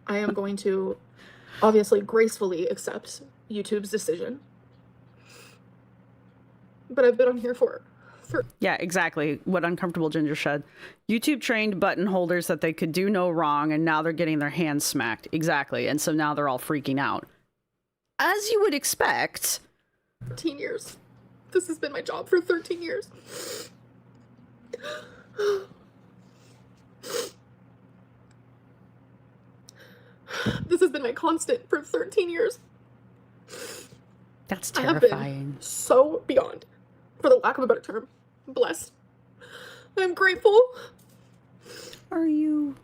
I am going to obviously gracefully accept YouTube's decision. But I've been on here for Yeah, exactly. What Uncomfortable Ginger said. YouTube trained button holders that they could do no wrong, and now they're getting their hands smacked. Exactly. And so now they're all freaking out. As you would expect. 13 years. This has been my job for 13 years. This has been my constant for 13 years. That's I have terrifying. been so beyond, for the lack of a better term, blessed. I'm grateful. Are you?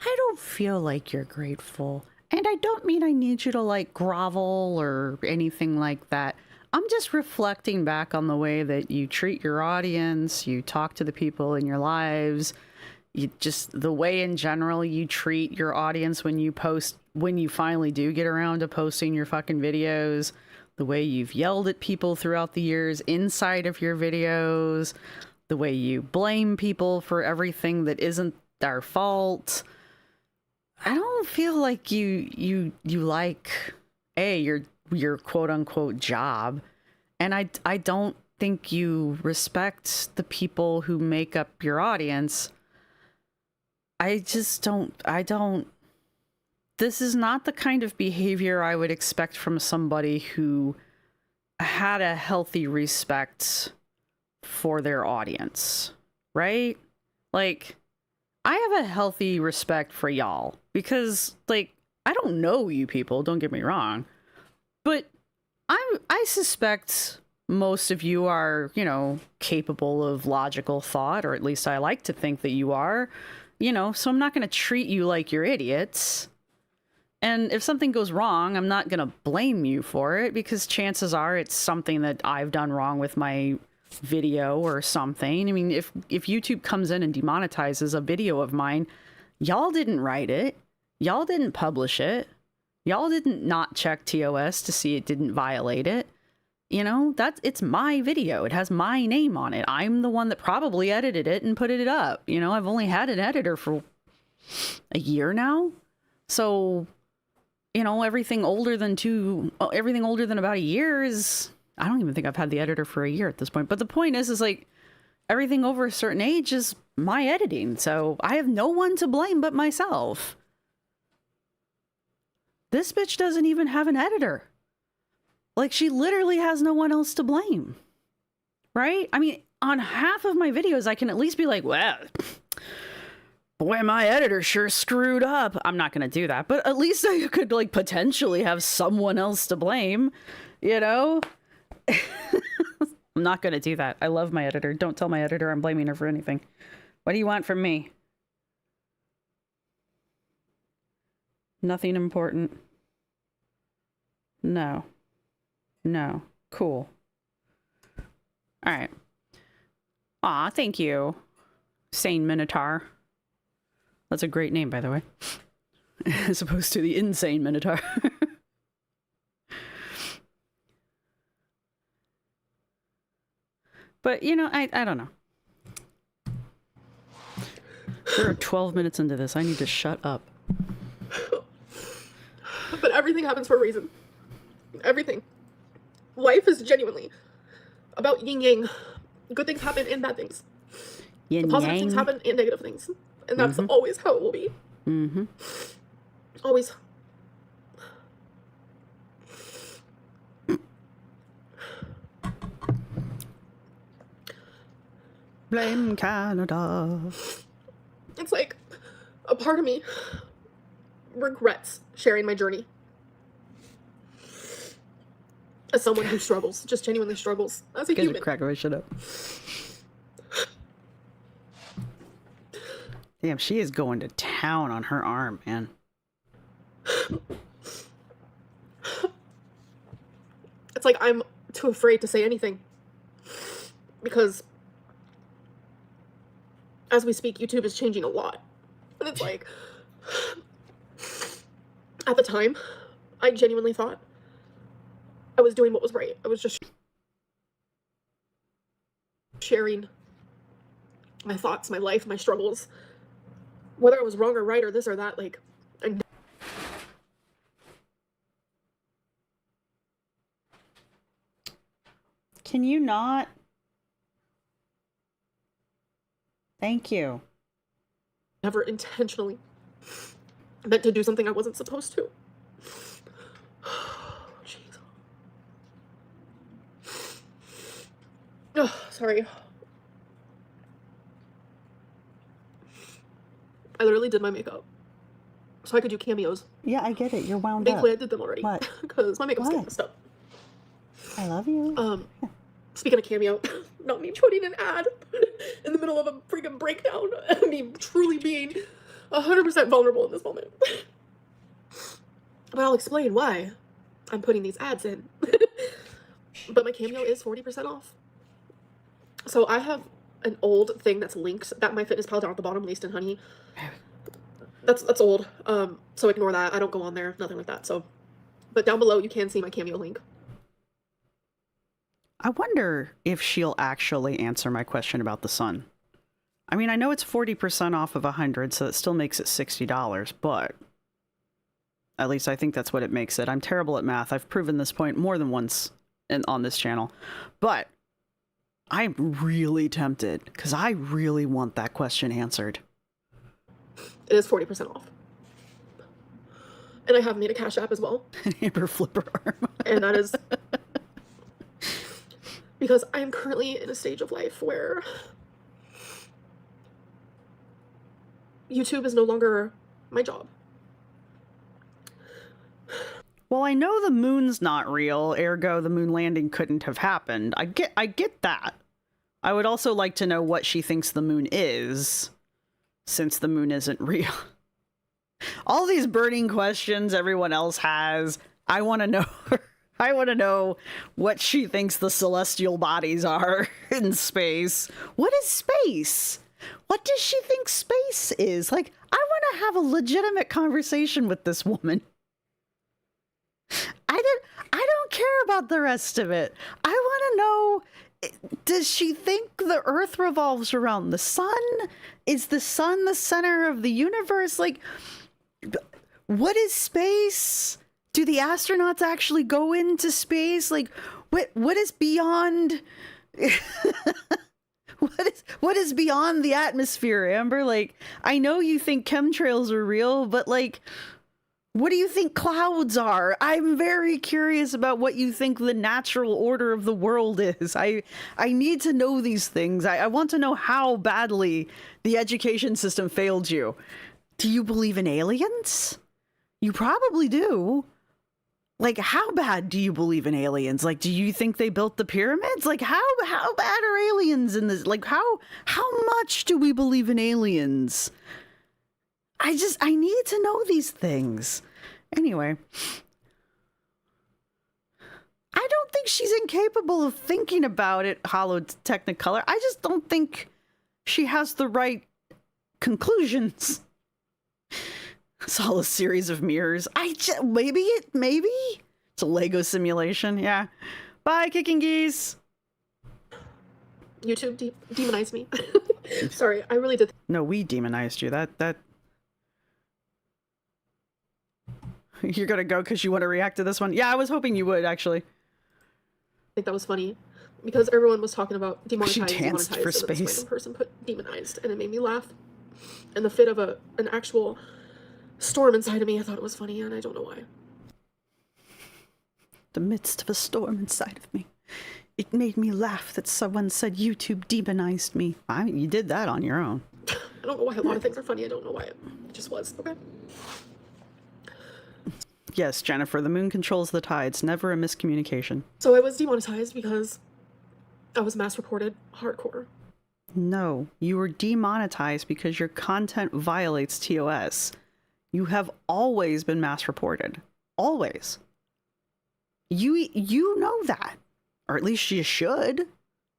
I don't feel like you're grateful. And I don't mean I need you to like grovel or anything like that. I'm just reflecting back on the way that you treat your audience, you talk to the people in your lives, you just the way in general you treat your audience when you post, when you finally do get around to posting your fucking videos, the way you've yelled at people throughout the years inside of your videos, the way you blame people for everything that isn't their fault. I don't feel like you like your quote unquote job. And I don't think you respect the people who make up your audience. I don't this is not the kind of behavior I would expect from somebody who had a healthy respect for their audience, right? Like, I have a healthy respect for y'all because, like, I don't know you people, don't get me wrong, but I suspect most of you are, you know, capable of logical thought, or at least I like to think that you are, you know, so I'm not going to treat you like you're idiots. And if something goes wrong, I'm not going to blame you for it because chances are it's something that I've done wrong with my video or something. I mean, if YouTube comes in and demonetizes a video of mine, y'all didn't write it. Y'all didn't publish it. Y'all didn't not check TOS to see it didn't violate it. You know, it's my video. It has my name on it. I'm the one that probably edited it and put it up. You know, I've only had an editor for a year now. So, you know, everything older than about a year is, I don't even think I've had the editor for a year at this point. But the point is like, everything over a certain age is my editing. So I have no one to blame but myself. This bitch doesn't even have an editor. Like, she literally has no one else to blame. Right? I mean, on half of my videos, I can at least be like, well, boy, my editor sure screwed up. I'm not going to do that. But at least I could, like, potentially have someone else to blame. You know? I'm not going to do that. I love my editor. Don't tell my editor I'm blaming her for anything. What do you want from me? Nothing important. No. No. Cool. All right. Aw, thank you. Sane Minotaur. That's a great name, by the way. As opposed to the Insane Minotaur. But, you know, I don't know. We're 12 minutes into this. I need to shut up. But everything happens for a reason. Everything. Life is genuinely about yin yang. Good things happen and bad things. Yin positive yang. things happen and negative things. And that's always how it will be. Mm-hmm. Always. Blame Canada. It's like a part of me regrets sharing my journey as someone who struggles, just genuinely struggles as a human. Cracking my shit up. Damn, she is going to town on her arm, man. It's like I'm too afraid to say anything because as we speak, YouTube is changing a lot. And it's like, at the time, I genuinely thought I was doing what was right. I was just sharing my thoughts, my life, my struggles. Whether it was wrong or right or this or that, like, Can you not? Thank you. never intentionally meant to do something I wasn't supposed to. Jeez. Oh, sorry. I literally did my makeup so I could do cameos. Yeah, I get it. You're wound Thankfully, up. I did them already. What? Because my makeup's getting What? messed up. I love you. Speaking of cameo, not me putting an ad in the middle of a freaking breakdown. Me truly being 100% vulnerable in this moment. But I'll explain why I'm putting these ads in. But my cameo is 40% off. So I have an old thing that's linked that MyFitnessPal down at the bottom, Laced in Honey. That's old. So ignore that. I don't go on there, nothing like that. So, but down below you can see my cameo link. I wonder if she'll actually answer my question about the sun. I mean, I know it's 40% off of 100, so it still makes it $60, but at least I think that's what it makes it. I'm terrible at math. I've proven this point more than once on this channel, but I'm really tempted because I really want that question answered. It is 40% off. And I have made a Cash App as well. Amber flipper arm. And that is because I am currently in a stage of life where YouTube is no longer my job. Well, I know the moon's not real, ergo the moon landing couldn't have happened. I get that. I would also like to know what she thinks the moon is, since the moon isn't real. All these burning questions everyone else has, I want to know. I want to know what she thinks the celestial bodies are in space. What is space? What does she think space is? Like, I want to have a legitimate conversation with this woman. I don't care about the rest of it. I want to know, does she think the Earth revolves around the sun? Is the sun the center of the universe? Like, what is space? Do the astronauts actually go into space? Like, what is beyond what is beyond the atmosphere, Amber? Like, I know you think chemtrails are real, but like, what do you think clouds are? I'm very curious about what you think the natural order of the world is. I need to know these things. I want to know how badly the education system failed you. Do you believe in aliens? You probably do. Like, how bad do you believe in aliens? Like, do you think they built the pyramids? Like, how bad are aliens in this? Like, how much do we believe in aliens? I need to know these things. Anyway, I don't think she's incapable of thinking about it, Hollow Technicolor. I just don't think she has the right conclusions. It's all a series of mirrors. Maybe it's a Lego simulation. Yeah. Bye, kicking geese. YouTube demonized me. Sorry, I really did. No, we demonized you. That you're gonna go because you want to react to this one? Yeah, I was hoping you would, actually. I think that was funny because everyone was talking about She danced for and then this space. random person put demonized, and it made me laugh. In the fit of an actual storm inside of me, I thought it was funny, and I don't know why. The midst of a storm inside of me. It made me laugh that someone said YouTube demonized me. I mean, you did that on your own. I don't know why a lot of things are funny. I don't know why it just was. Okay. Yes, Jennifer, the moon controls the tides. Never a miscommunication. So I was demonetized because I was mass reported hardcore. No, you were demonetized because your content violates TOS. You have always been mass reported. Always. You know that. Or at least you should.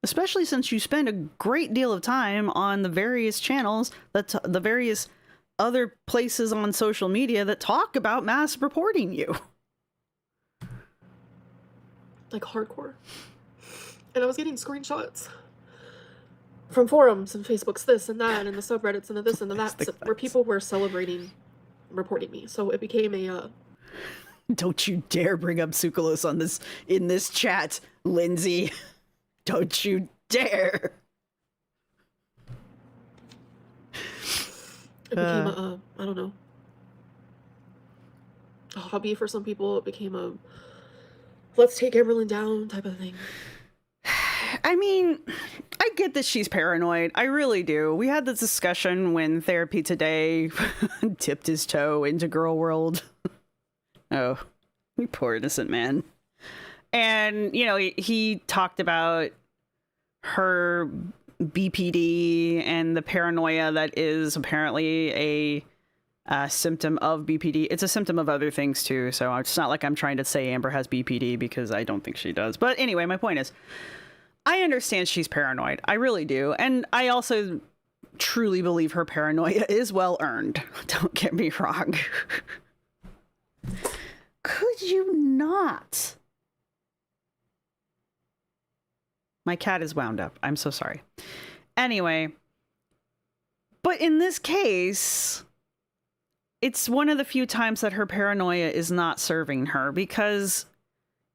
Especially since you spend a great deal of time on the various channels, the various other places on social media that talk about mass reporting you. Like hardcore. And I was getting screenshots from forums and Facebooks, this and that, and the subreddits and the this and the that, where people were celebrating reporting me. So it became a Don't you dare bring up Sukalos on this in this chat, Lindsay. Don't you dare. It became a I don't know, a hobby for some people. It became a let's take Everlyn down type of thing. I mean, I get that she's paranoid. I really do. We had this discussion when Therapy Today tipped his toe into Girl World. Oh, we poor innocent man. And, you know, he talked about her BPD and the paranoia that is apparently a symptom of BPD. It's a symptom of other things too, so it's not like I'm trying to say Amber has BPD because I don't think she does. But anyway, my point is, I understand she's paranoid. I really do. And I also truly believe her paranoia is well earned. Don't get me wrong. Could you not? My cat is wound up. I'm so sorry. Anyway, but in this case, it's one of the few times that her paranoia is not serving her because,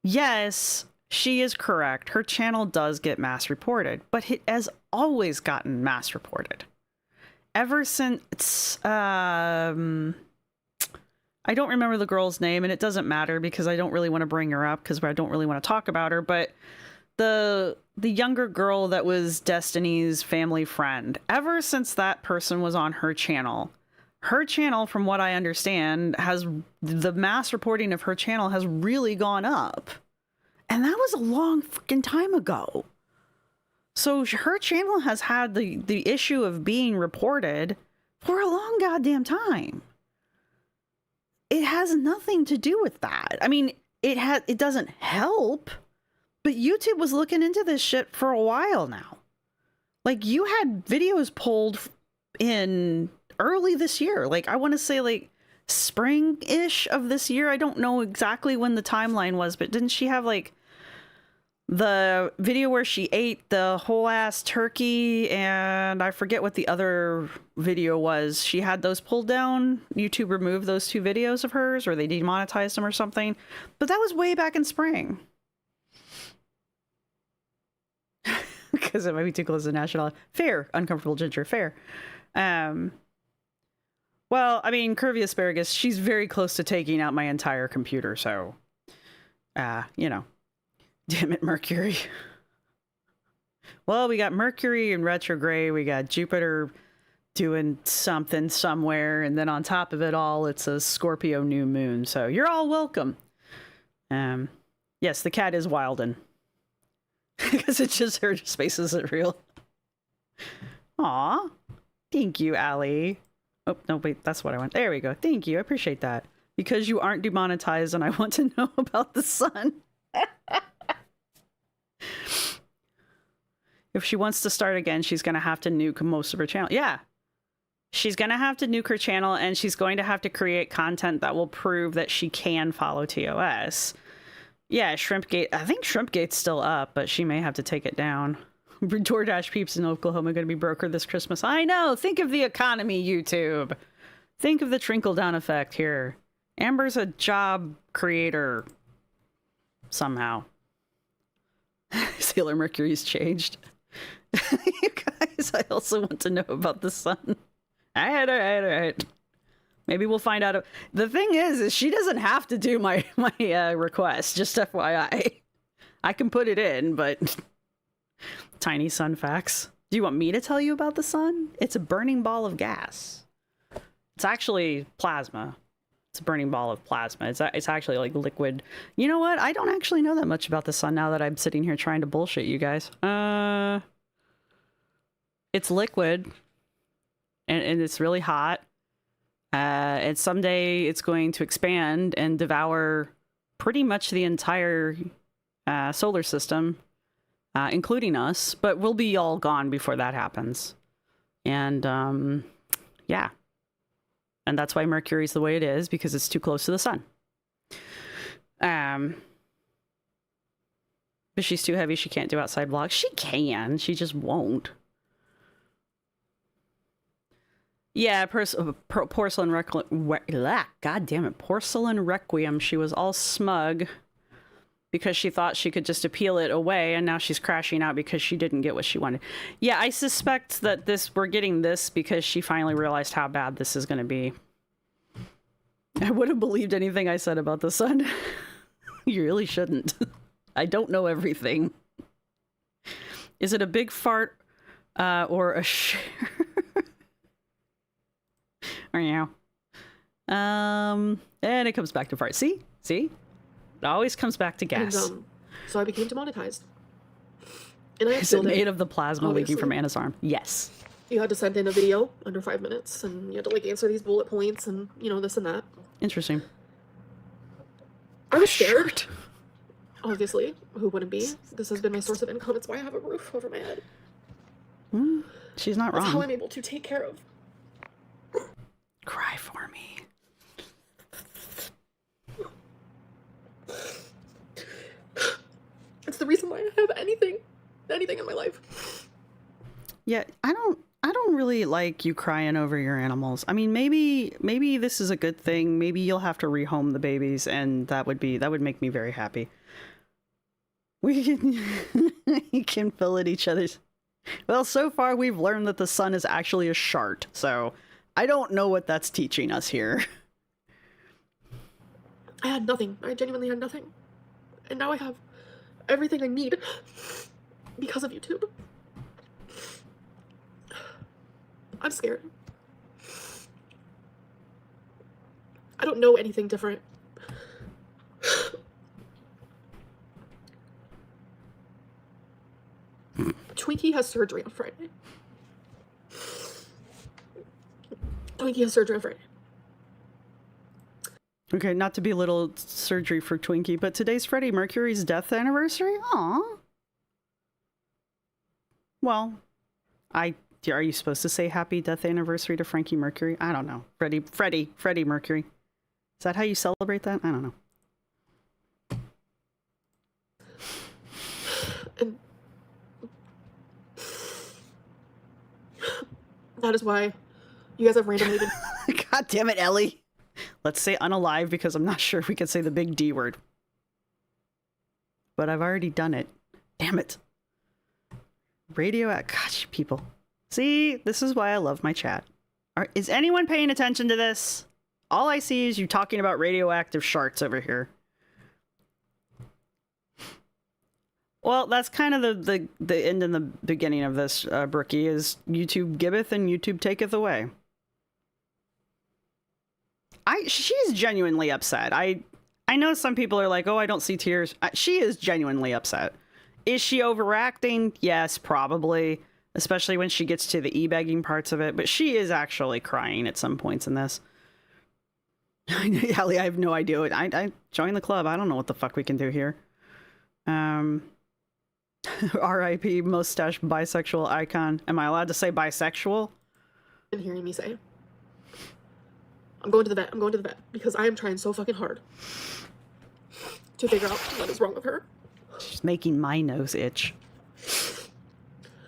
yes, she is correct. Her channel does get mass reported, but it has always gotten mass reported. Ever since, I I don't remember the girl's name, and it doesn't matter because I don't really want to bring her up because I don't really want to talk about her, but the younger girl that was Destiny's family friend, ever since that person was on her channel, from what I understand, has the mass reporting of her channel has really gone up. And that was a long freaking time ago. So her channel has had the issue of being reported for a long goddamn time. It has nothing to do with that. I mean, it doesn't help, but YouTube was looking into this shit for a while now. Like, you had videos pulled in early this year. Like, I want to say like spring-ish of this year. I don't know exactly when the timeline was, but didn't she have like the video where she ate the whole ass turkey, and I forget what the other video was. She had those pulled down. YouTube removed those 2 videos of hers, or they demonetized them or something. But that was way back in spring. Because it might be too close to national. Fair, uncomfortable ginger, fair. Well, I mean, Curvy Asparagus, she's very close to taking out my entire computer, so, you know. Damn it, Mercury. Well, we got Mercury in retrograde. We got Jupiter doing something somewhere. And then on top of it all, it's a Scorpio new moon. So you're all welcome. Yes, the cat is wildin'. Because it just heard space isn't real. Aw. Thank you, Allie. Oh, no, wait, that's what I want. There we go. Thank you. I appreciate that. Because you aren't demonetized and I want to know about the sun. If she wants to start again, she's going to have to nuke most of her channel. Yeah. She's going to have to nuke her channel, and she's going to have to create content that will prove that she can follow TOS. Yeah, Shrimpgate. I think Shrimpgate's still up, but she may have to take it down. DoorDash peeps in Oklahoma going to be brokered this Christmas. I know. Think of the economy, YouTube. Think of the trickle-down effect here. Amber's a job creator. Somehow. Sailor Mercury's changed. You guys, I also want to know about the sun. All right. Maybe we'll find out. The thing is she doesn't have to do my request. Just FYI. I can put it in, but tiny sun facts. Do you want me to tell you about the sun? It's a burning ball of gas. It's actually plasma. It's a burning ball of plasma. It's actually like liquid. You know what? I don't actually know that much about the sun now that I'm sitting here trying to bullshit you guys. It's liquid, and it's really hot. And someday it's going to expand and devour pretty much the entire solar system, including us. But we'll be all gone before that happens. And yeah. And that's why Mercury's the way it is, because it's too close to the sun. But she's too heavy. She can't do outside vlogs. She can. She just won't. Yeah, Porcelain Requiem. God damn it. Porcelain Requiem. She was all smug because she thought she could just appeal it away, and now she's crashing out because she didn't get what she wanted. Yeah, I suspect that we're getting this because she finally realized how bad this is going to be. I would have believed anything I said about the sun. You really shouldn't. I don't know everything. Is it a big fart or a share? Or yeah. And it comes back to fart. See? It always comes back to gas. And, so I became demonetized. And I Is it made of the plasma obviously leaking from Anna's arm? Yes. You had to send in a video under 5 minutes, and you had to like answer these bullet points, and you know, this and that. Interesting. I was scared. Obviously, who wouldn't be? This has been my source of income. It's why I have a roof over my head. She's not wrong. That's how I'm able to take care of. Cry for me. It's the reason why I have anything in my life. Yeah, I don't really like you crying over your animals. I mean, maybe this is a good thing. Maybe you'll have to rehome the babies, and that would make me very happy. We can fill at each other's. Well, so far we've learned that the sun is actually a shart, so I don't know what that's teaching us here. I had nothing. I genuinely had nothing. And now I have everything I need because of YouTube. I'm scared. I don't know anything different. Twinkie has surgery on Friday. Twinkie has surgery on Friday. Okay, not to belittle surgery for Twinkie, but today's Freddie Mercury's death anniversary? Aw. Well, are you supposed to say happy death anniversary to Frankie Mercury? I don't know. Freddie Mercury. Is that how you celebrate that? I don't know. And that is why you guys have randomly been... God damn it, Ellie. Let's say unalive because I'm not sure if we can say the big D word. But I've already done it. Damn it. Gosh, people. See, this is why I love my chat. Is anyone paying attention to this? All I see is you talking about radioactive sharks over here. Well, that's kind of the end and the beginning of this, Brookie, is YouTube giveth and YouTube taketh away. She's genuinely upset. I know some people are like, oh, I don't see tears. She is genuinely upset. Is she overacting? Yes, probably. Especially when she gets to the e-begging parts of it. But she is actually crying at some points in this. Ellie, I have no idea. I joined the club. I don't know what the fuck we can do here. R.I.P. mustache bisexual icon. Am I allowed to say bisexual? been hearing me say. I'm going to the vet. I'm going to the vet because I am trying so fucking hard to figure out what is wrong with her. She's making my nose itch.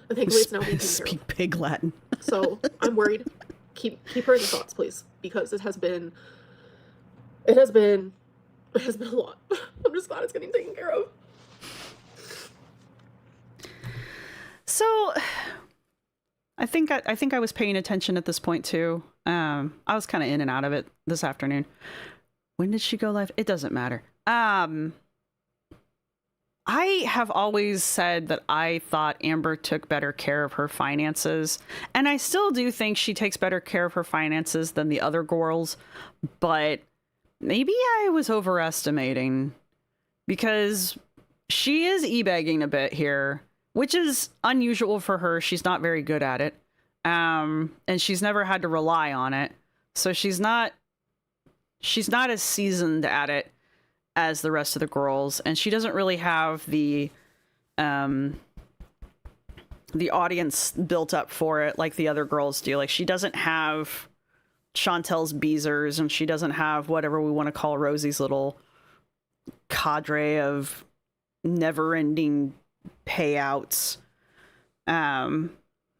And thankfully it's now being taken care Speak of. pig Latin. So I'm worried. Keep her in your thoughts, please, because it has been a lot. I'm just glad it's getting taken care of. So I think I was paying attention at this point too. I was kind of in and out of it this afternoon. When did she go live? It doesn't matter. I have always said that I thought Amber took better care of her finances, and I still do think she takes better care of her finances than the other girls, but maybe I was overestimating because she is e-begging a bit here, which is unusual for her. She's not very good at it. And she's never had to rely on it. So she's not as seasoned at it as the rest of the girls, and she doesn't really have the audience built up for it like the other girls do. Like, she doesn't have Chantel's Beezers, and she doesn't have whatever we want to call Rosie's little cadre of never-ending payouts.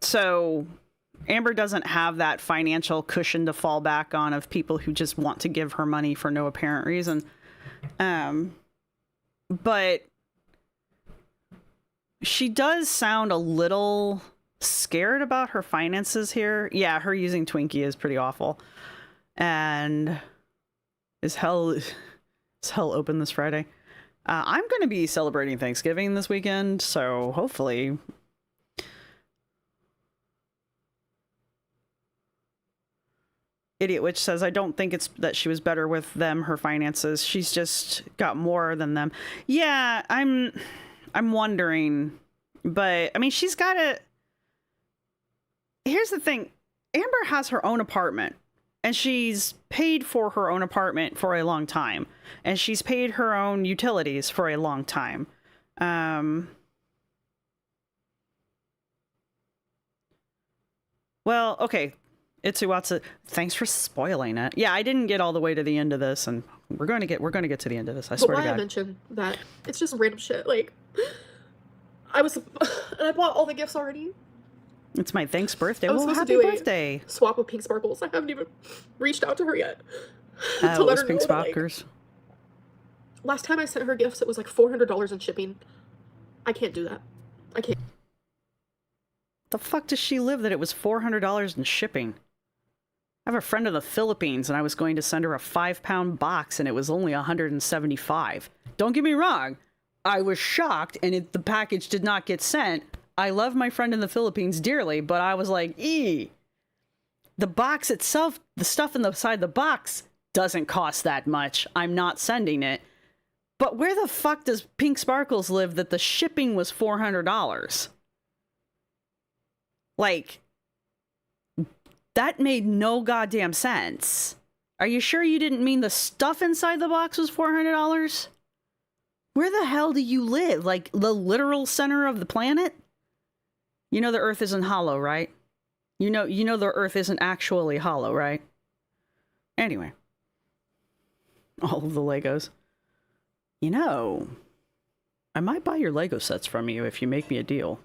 So Amber doesn't have that financial cushion to fall back on of people who just want to give her money for no apparent reason. But she does sound a little scared about her finances here. Yeah, her using Twinkie is pretty awful. And is hell open this Friday. I'm going to be celebrating Thanksgiving this weekend, so hopefully... Idiot Witch says, I don't think it's that she was better with them, her finances. She's just got more than them. Yeah, I'm wondering. But, I mean, she's got a... Here's the thing. Amber has her own apartment. And she's paid for her own apartment for a long time. And she's paid her own utilities for a long time. Well, okay. Itsuwatsu, thanks for spoiling it. Yeah, I didn't get all the way to the end of this, and we're going to get to the end of this. I swear to God. I mentioned that it's just random shit. Like, and I bought all the gifts already. It's my thanks birthday. I was Well, supposed happy to do birthday. A swap with Pink Sparkles. I haven't even reached out to her yet. To let her Pink Sparkles. Last time I sent her gifts, it was like $400 in shipping. I can't do that. I can't. The fuck does she live that it was $400 in shipping? I have a friend in the Philippines, and I was going to send her a 5-pound box, and it was only 175. Don't get me wrong. I was shocked, and the package did not get sent. I love my friend in the Philippines dearly, but I was like, the box itself, the stuff inside the box doesn't cost that much. I'm not sending it. But where the fuck does Pink Sparkles live that the shipping was $400? Like, that made no goddamn sense. Are you sure you didn't mean the stuff inside the box was $400? Where the hell do you live? Like, the literal center of the planet? You know the Earth isn't hollow, right? You know the Earth isn't actually hollow, right? Anyway. All of the Legos. You know, I might buy your Lego sets from you if you make me a deal.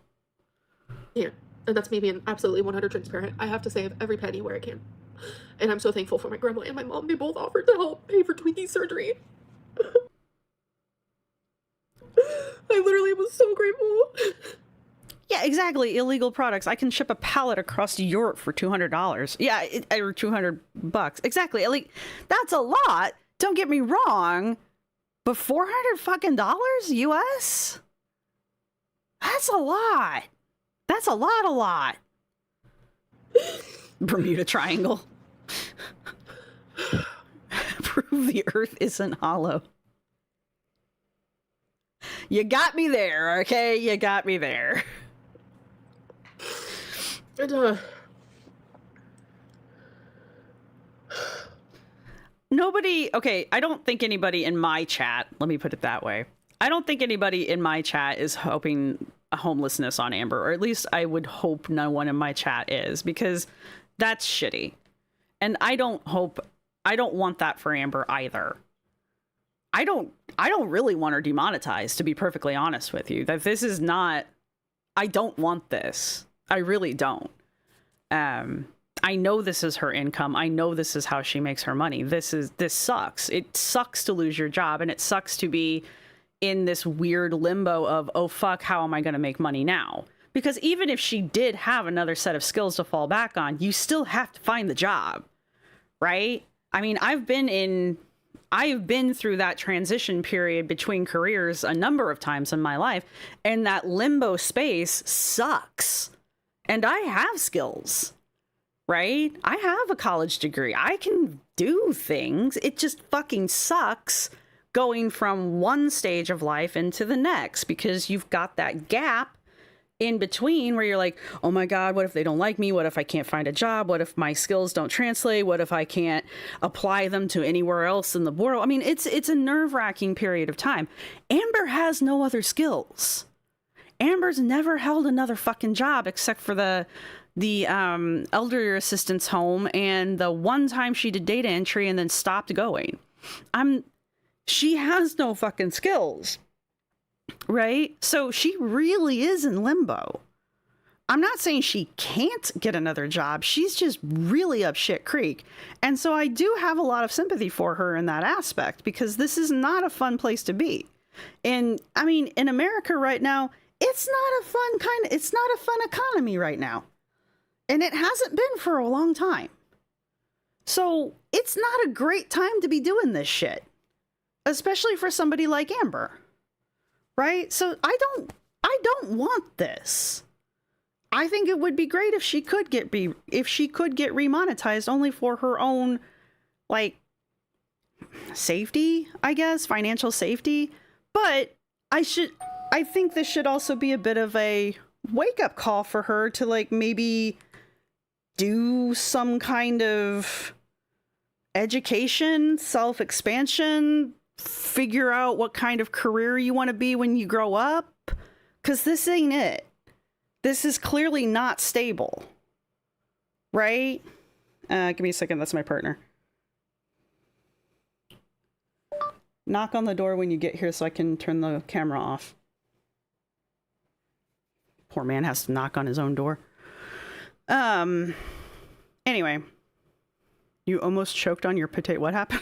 Here, and that's me being absolutely 100 transparent. I have to save every penny where I can. And I'm so thankful for my grandma and my mom. They both offered to help pay for Twinkie surgery. I literally was so grateful. Yeah, exactly. Illegal products. I can ship a pallet across Europe for $200. Yeah, or $200. Exactly. Like, that's a lot. Don't get me wrong. But $400 fucking dollars US? That's a lot. That's a lot. Bermuda Triangle. Prove the Earth isn't hollow. You got me there, okay? You got me there. And, Nobody, okay, I don't think anybody in my chat, let me put it that way. I don't think anybody in my chat is hoping a homelessness on Amber, or at least I would hope no one in my chat is, because that's shitty. And I don't want that for Amber either. I don't really want her demonetized, to be perfectly honest with you. That this is not, I don't want this. I really don't. I know this is her income. I know this is how she makes her money. This sucks. It sucks to lose your job, and it sucks to be in this weird limbo of, oh fuck, how am I going to make money now? Because even if she did have another set of skills to fall back on, you still have to find the job, right? I mean, I've been through that transition period between careers a number of times in my life, and that limbo space sucks. And I have skills. Right? I have a college degree. I can do things. It just fucking sucks going from one stage of life into the next, because you've got that gap in between where you're like, oh my God, what if they don't like me? What if I can't find a job? What if my skills don't translate? What if I can't apply them to anywhere else in the world? I mean, it's a nerve-wracking period of time. Amber has no other skills. Amber's never held another fucking job except for the elder assistant's home, and the one time she did data entry and then stopped going. She has no fucking skills, right? So she really is in limbo. I'm not saying she can't get another job. She's just really up shit creek. And so I do have a lot of sympathy for her in that aspect, because this is not a fun place to be. And I mean, in America right now, it's not a fun economy right now. And it hasn't been for a long time. So it's not a great time to be doing this shit. Especially for somebody like Amber. Right? So I don't want this. I think it would be great if she could get remonetized, only for her own, like, safety, I guess, financial safety. But I think this should also be a bit of a wake-up call for her to, like, maybe do some kind of education, self-expansion, figure out what kind of career you want to be when you grow up. Because this ain't it. This is clearly not stable. Right? Give me a second. That's my partner. Knock on the door when you get here so I can turn the camera off. Poor man has to knock on his own door. Anyway. You almost choked on your potato. What happened?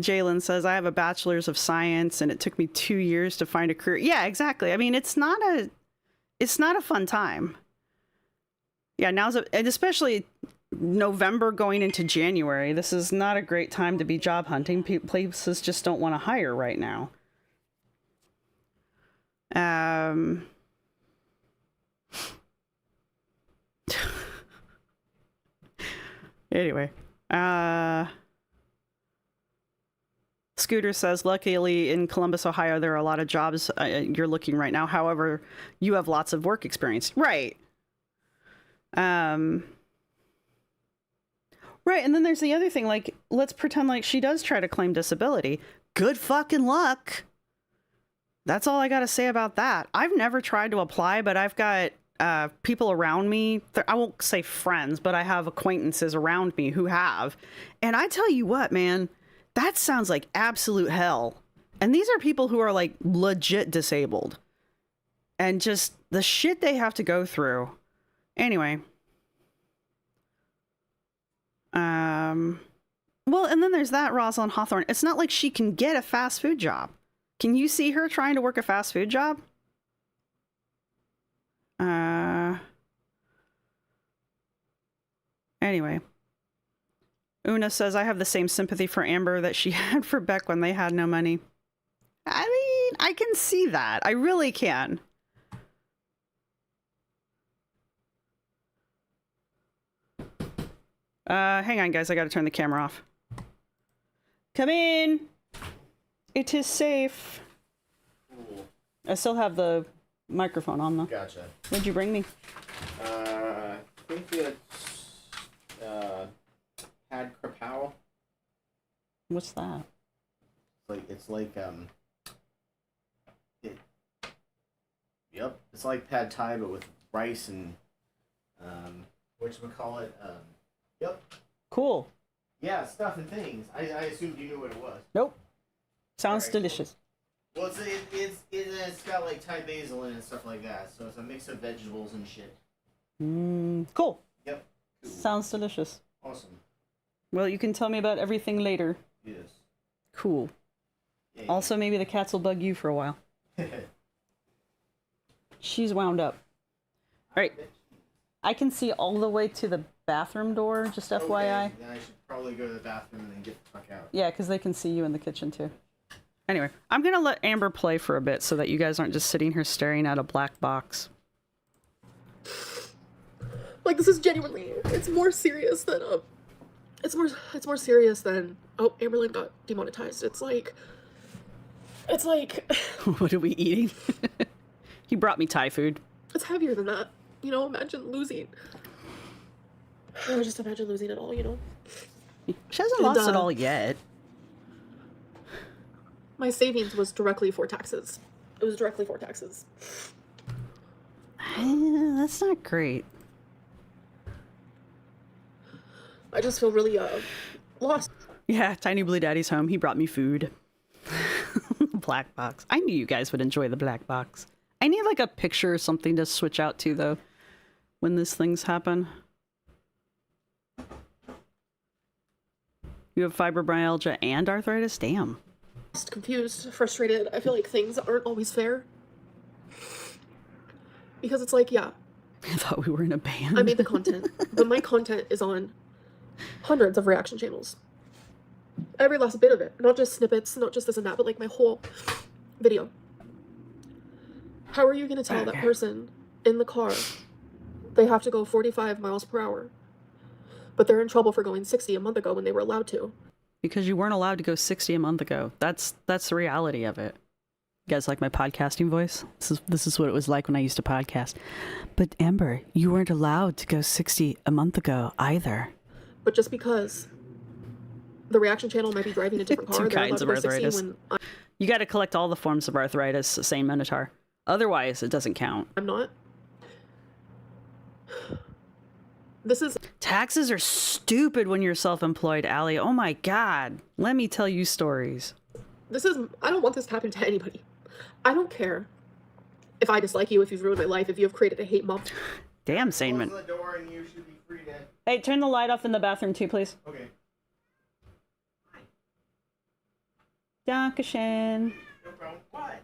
Jalen says, I have a bachelor's of science and it took me 2 years to find a career. Yeah, exactly. I mean, it's not a fun time. Yeah, and especially November going into January, this is not a great time to be job hunting. Places just don't want to hire right now. Anyway, Scooter says, luckily in Columbus, Ohio, there are a lot of jobs you're looking right now. However, you have lots of work experience. Right. Right, and then there's the other thing, like, let's pretend like she does try to claim disability. Good fucking luck. That's all I gotta say about that. I've never tried to apply, but I've got people around me. I won't say friends, but I have acquaintances around me who have. And I tell you what, man, that sounds like absolute hell. And these are people who are like legit disabled. And just the shit they have to go through. Anyway. Well, and then there's that Rosalind Hawthorne. It's not like she can get a fast food job. Can you see her trying to work a fast food job? Anyway. Una says, I have the same sympathy for Amber that she had for Beck when they had no money. I mean, I can see that. I really can. Hang on, guys. I gotta turn the camera off. Come in. It is safe. Cool. I still have the microphone on, though. Gotcha. What'd you bring me? I think it's Pad Krapow. What's that? It's like it's like Pad Thai but with rice and whatchamacallit, yep. Cool. Yeah, stuff and things. I assumed you knew what it was. Nope. Sounds Alright, delicious. Cool. Well, it's got like Thai basil in it and stuff like that, so it's a mix of vegetables and shit. Cool. Yep. Cool. Sounds delicious. Awesome. Well, you can tell me about everything later. Yes. Cool. Yeah, Also, maybe the cats will bug you for a while. She's wound up. Right. I can see all the way to the bathroom door, just FYI. Okay, then I should probably go to the bathroom and then get the fuck out. Yeah, because they can see you in the kitchen, too. Anyway, I'm going to let Amber play for a bit so that you guys aren't just sitting here staring at a black box. Like, this is genuinely, it's more serious than, it's more serious than, oh, Amberlynn got demonetized. It's like, What are we eating? He brought me Thai food. it's heavier than that. You know, imagine losing. Just imagine losing it all, you know? She hasn't lost it all yet. My savings was directly for taxes. It was directly for taxes. That's not great. I just feel really, lost. Yeah, Tiny Blue Daddy's home. He brought me food. Black box. I knew you guys would enjoy the black box. I need like a picture or something to switch out to, though, when these things happen. You have fibromyalgia and arthritis? Damn. Confused, frustrated. I feel like things aren't always fair. Because it's like, yeah, I thought we were in a band. I made the content, but my content is on hundreds of reaction channels. Every last bit of it. Not just snippets, not just this and that, but like my whole video. How are you going to tell that person in the car they have to go 45 miles per hour, but they're in trouble for going 60 a month ago when they were allowed to? Because you weren't allowed to go 60 a month ago. That's the reality of it. You guys like my podcasting voice? This is what it was like when I used to podcast. But Amber, you weren't allowed to go 60 a month ago either. But just because the reaction channel might be driving a different car, Two they're allowed kinds to of go 60 arthritis. when You got to collect all the forms of arthritis, same Minotaur. Otherwise, it doesn't count. I'm not. This is... Taxes are stupid when you're self-employed, Allie. Oh my God. Let me tell you stories. This is... I don't want this to happen to anybody. I don't care if I dislike you, if you've ruined my life, if you have created a hate mob. Damn, Saneman. Close the door and you should be free to... Hey, turn the light off in the bathroom too, please. Okay. Dankeschön. No problem. What?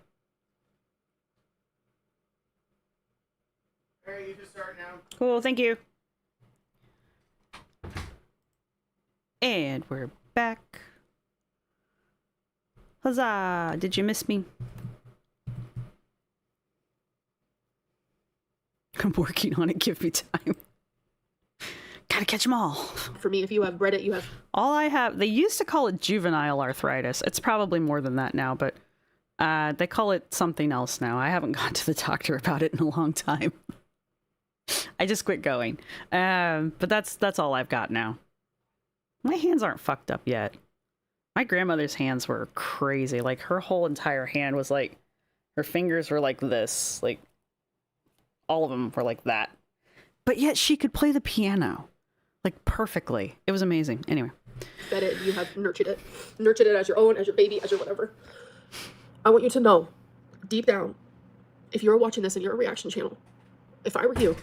Alright, you can start now. Cool, thank you. And we're back. Huzzah! Did you miss me? I'm working on it. Give me time. Gotta catch them all. For me, if you have Reddit, you have... All I have... They used to call it juvenile arthritis. It's probably more than that now, but they call it something else now. I haven't gone to the doctor about it in a long time. I just quit going. But that's all I've got now. My hands aren't fucked up yet. My grandmother's hands were crazy. Like, her whole entire hand was like... Her fingers were like this. Like, all of them were like that. But yet she could play the piano. Like, perfectly. It was amazing. Anyway. Fed it, you have nurtured it. Nurtured it as your own, as your baby, as your whatever. I want you to know, deep down, if you're watching this and you're a reaction channel, if I were you,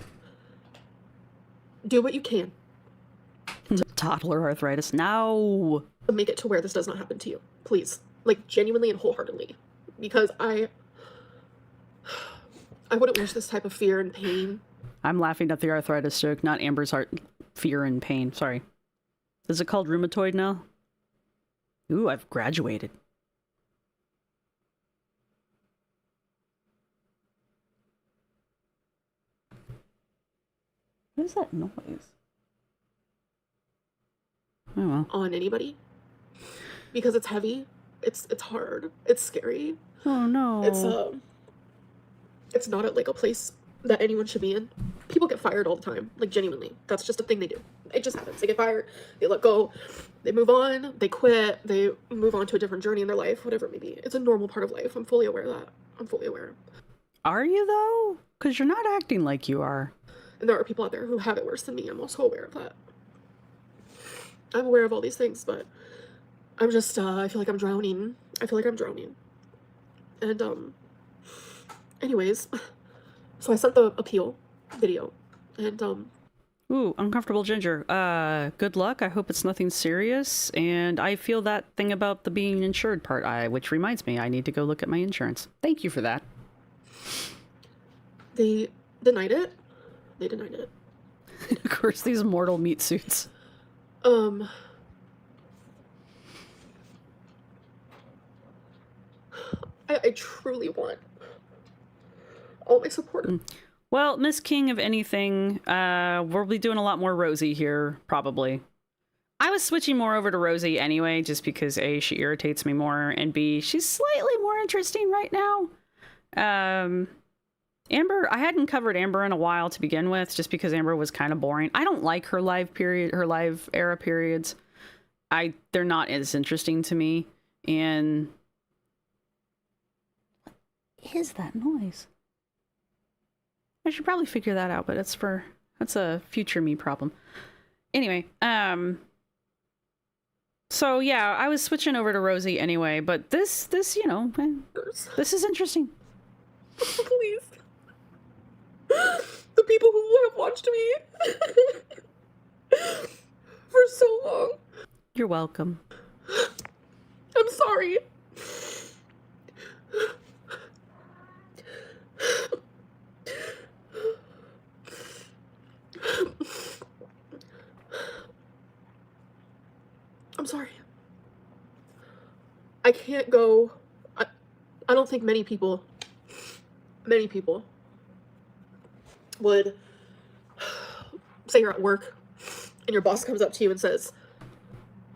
do what you can Toddler arthritis. No. to make it to where this does not happen to you. Please. Like, genuinely and wholeheartedly. Because I wouldn't wish this type of fear and pain. I'm laughing at the arthritis joke, not Amber's fear and pain. Sorry. Is it called rheumatoid now? Ooh, I've graduated. What is that noise? Oh well. On anybody. Because it's heavy. It's hard. It's scary. Oh no. It's not like a place that anyone should be in. People get fired all the time. Like, genuinely. That's just a thing they do. It just happens. They get fired, they let go, they move on, they quit, they move on to a different journey in their life, whatever it may be. It's a normal part of life. I'm fully aware of that. I'm fully aware. Are you though? Because you're not acting like you are. And there are people out there who have it worse than me. I'm also aware of that. I'm aware of all these things, but I'm just, I feel like I'm drowning. And, anyways, so I sent the appeal video, and, Ooh, uncomfortable ginger. Good luck. I hope it's nothing serious. And I feel that thing about the being insured part, which reminds me, I need to go look at my insurance. Thank you for that. they denied it. They denied it. Of course, these mortal meat suits. I truly want all my support. Well, Miss King of anything, we'll be doing a lot more Rosie here, probably. I was switching more over to Rosie anyway, just because A, she irritates me more, and B, she's slightly more interesting right now. Amber, I hadn't covered Amber in a while to begin with, just because Amber was kind of boring. I don't like her live era periods. They're not as interesting to me, and... What is that noise? I should probably figure that out, but that's a future me problem. Anyway, so yeah, I was switching over to Rosie anyway, but this, you know, this is interesting. Please. The people who have watched me for so long. You're welcome. I'm sorry. I'm sorry. I can't go. I don't think many people would say you're at work and your boss comes up to you and says,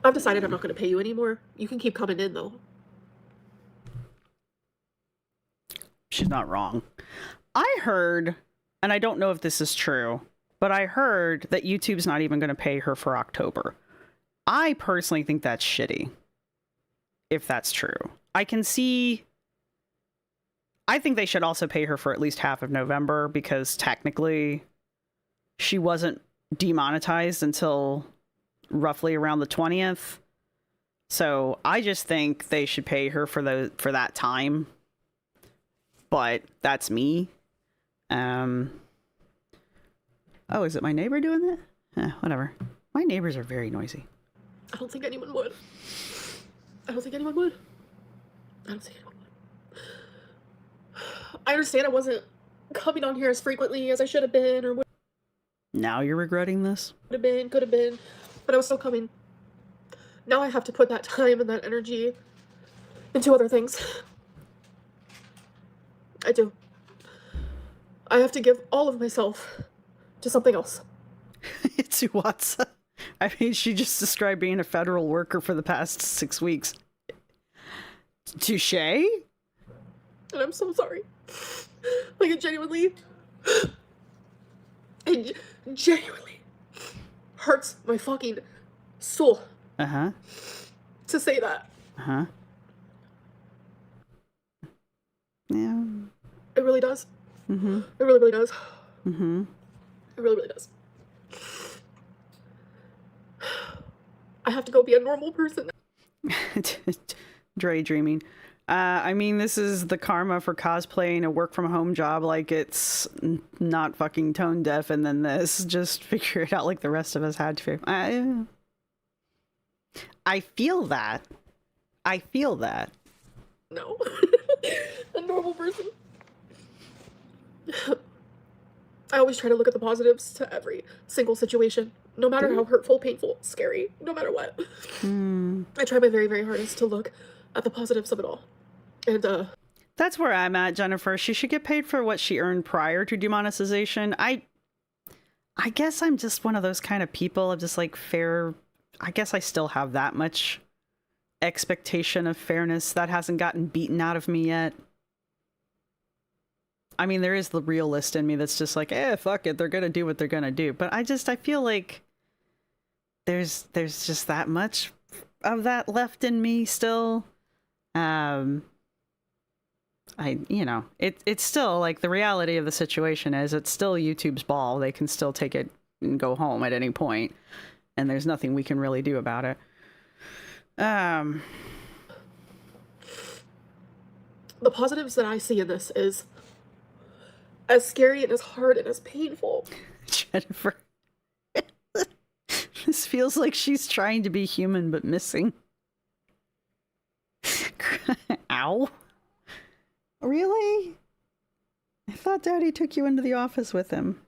I've decided I'm not going to pay you anymore. You can keep coming in though. She's not wrong. I heard, and I don't know if this is true, but I heard that YouTube's not even going to pay her for October. I personally think that's shitty. If that's true. I think they should also pay her for at least half of November, because technically she wasn't demonetized until roughly around the 20th. So I just think they should pay her for that time. But that's me. Oh, is it my neighbor doing that? Whatever. My neighbors are very noisy. I don't think anyone would. I understand I wasn't coming on here as frequently as I should have been, or would Now you're regretting this? have been, could have been, but I was still coming. Now I have to put that time and that energy into other things. I do. I have to give all of myself to something else. It's Uwatsa. I mean, she just described being a federal worker for the past 6 weeks. Touche? And I'm so sorry. Like, it genuinely hurts my fucking soul Uh-huh. to say that. Uh-huh. Yeah. It really does. Mm-hmm. It really, really does. Mm-hmm. It really, really does. I have to go be a normal person. Dre dreaming. I mean, this is the karma for cosplaying a work from home job. Like, it's not fucking tone deaf, and then this. Just figure it out like the rest of us had to. I feel that. I feel that. No. A normal person. I always try to look at the positives to every single situation. No matter how hurtful, painful, scary, no matter what. I try my very, very hardest to look at the positives of it all. And, That's where I'm at, Jennifer. She should get paid for what she earned prior to demonetization. I guess I'm just one of those kind of people of just like fair. I guess I still have that much expectation of fairness that hasn't gotten beaten out of me yet. I mean, there is the realist in me that's just like, fuck it, they're gonna do what they're gonna do. But I feel like there's just that much of that left in me still. It's still like the reality of the situation is it's still YouTube's ball. They can still take it and go home at any point, and there's nothing we can really do about it. the positives that I see in this is, as scary and as hard and as painful. Jennifer, this feels like she's trying to be human but missing. Ow. Really? I thought Daddy took you into the office with him.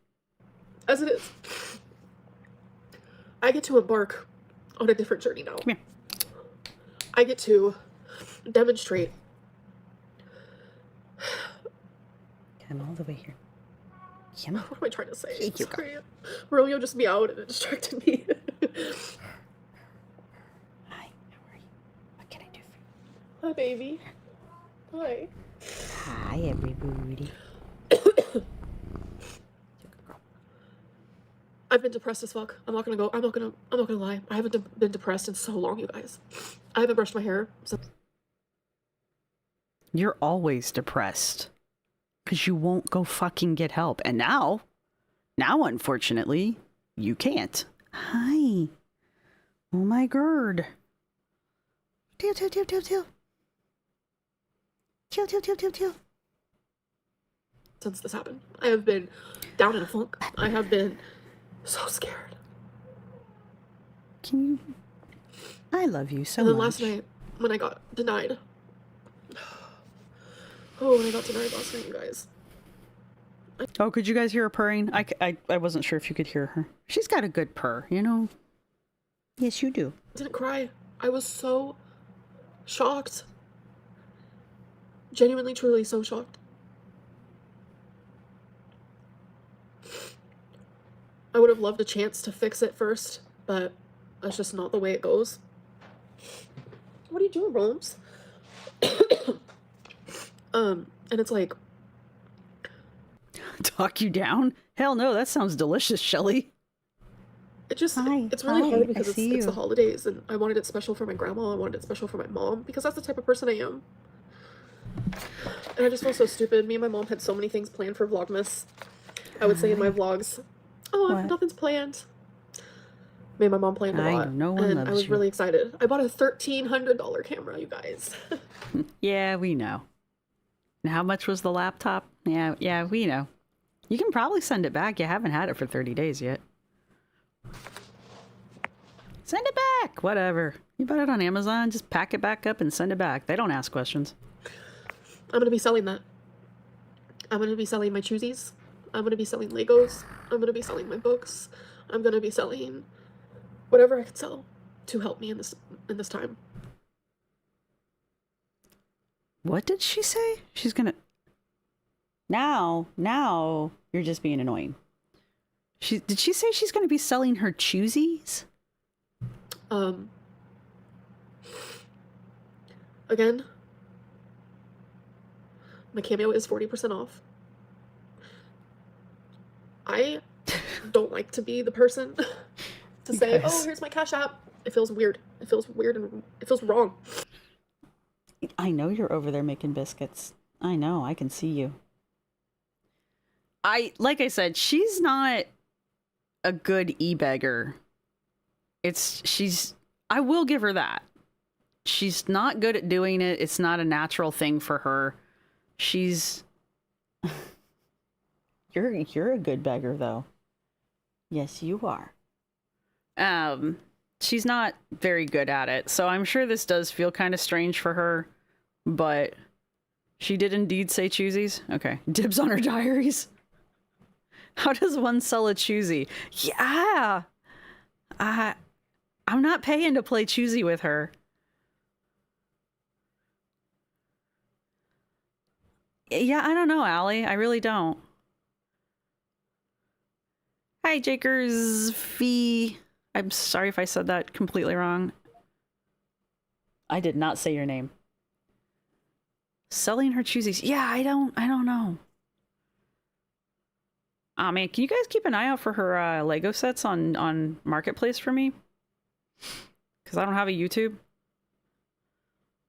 As it is, I get to embark on a different journey now. Come here. I get to demonstrate. Come all the way here. Come on. What am I trying to say? Here you go. Sorry. Romeo just meowed and it distracted me. Hi, how are you? What can I do for you? Hi, baby. Hi. Hi, everybody. I've been depressed as fuck. I'm not gonna lie. I haven't been depressed in so long, you guys. I haven't brushed my hair since. You're always depressed. Because you won't go fucking get help. And now, unfortunately, you can't. Hi. Oh my god. Teal. Teal. Since this happened. I have been down in a funk. I have been so scared. Can you... I love you so And then much. last night, when I got denied. Oh, when I got denied last night, you guys. Oh, could you guys hear her purring? I wasn't sure if you could hear her. She's got a good purr, you know? Yes, you do. I didn't cry. I was so shocked. Genuinely, truly so shocked. I would have loved a chance to fix it first, but that's just not the way it goes. What are you doing, Rome's? And it's like... Talk you down? Hell no, that sounds delicious, Shelly. It's really hard because it's the holidays, and I wanted it special for my grandma, I wanted it special for my mom, because that's the type of person I am. And I just feel so stupid. Me and my mom had so many things planned for Vlogmas. I would say in my vlogs, nothing's planned. Me and my mom planned a lot, no one and loves I was you. really excited. I bought a $1,300 camera, you guys. Yeah, we know. And how much was the laptop? Yeah, we know. You can probably send it back. You haven't had it for 30 days yet. Send it back! Whatever. You bought it on Amazon, just pack it back up and send it back. They don't ask questions. I'm going to be selling that. I'm going to be selling my choosies. I'm going to be selling Legos. I'm going to be selling my books. I'm going to be selling whatever I can sell. to help me in this time. What did she say? She's gonna... Now you're just being annoying. Did she say she's gonna be selling her choosies? Again, my Cameo is 40% off. I don't like to be the person to say, Yes. oh, here's my Cash App. It feels weird. It feels weird and it feels wrong. I know you're over there making biscuits. I know, I can see you. Like I said, she's not a good e-beggar. I will give her that. She's not good at doing it. It's not a natural thing for her. You're a good beggar though. Yes, you are. She's not very good at it, so I'm sure this does feel kind of strange for her, but she did indeed say choosies. Okay. Dibs on her diaries. How does one sell a choosie? Yeah. I'm not paying to play choosie with her. Yeah, I don't know, Allie. I really don't. Hi, Jakers Fee. I'm sorry if I said that completely wrong. I did not say your name. Selling her choosies. Yeah, I don't know. Oh man, can you guys keep an eye out for her Lego sets on Marketplace for me? Because I don't have a YouTube.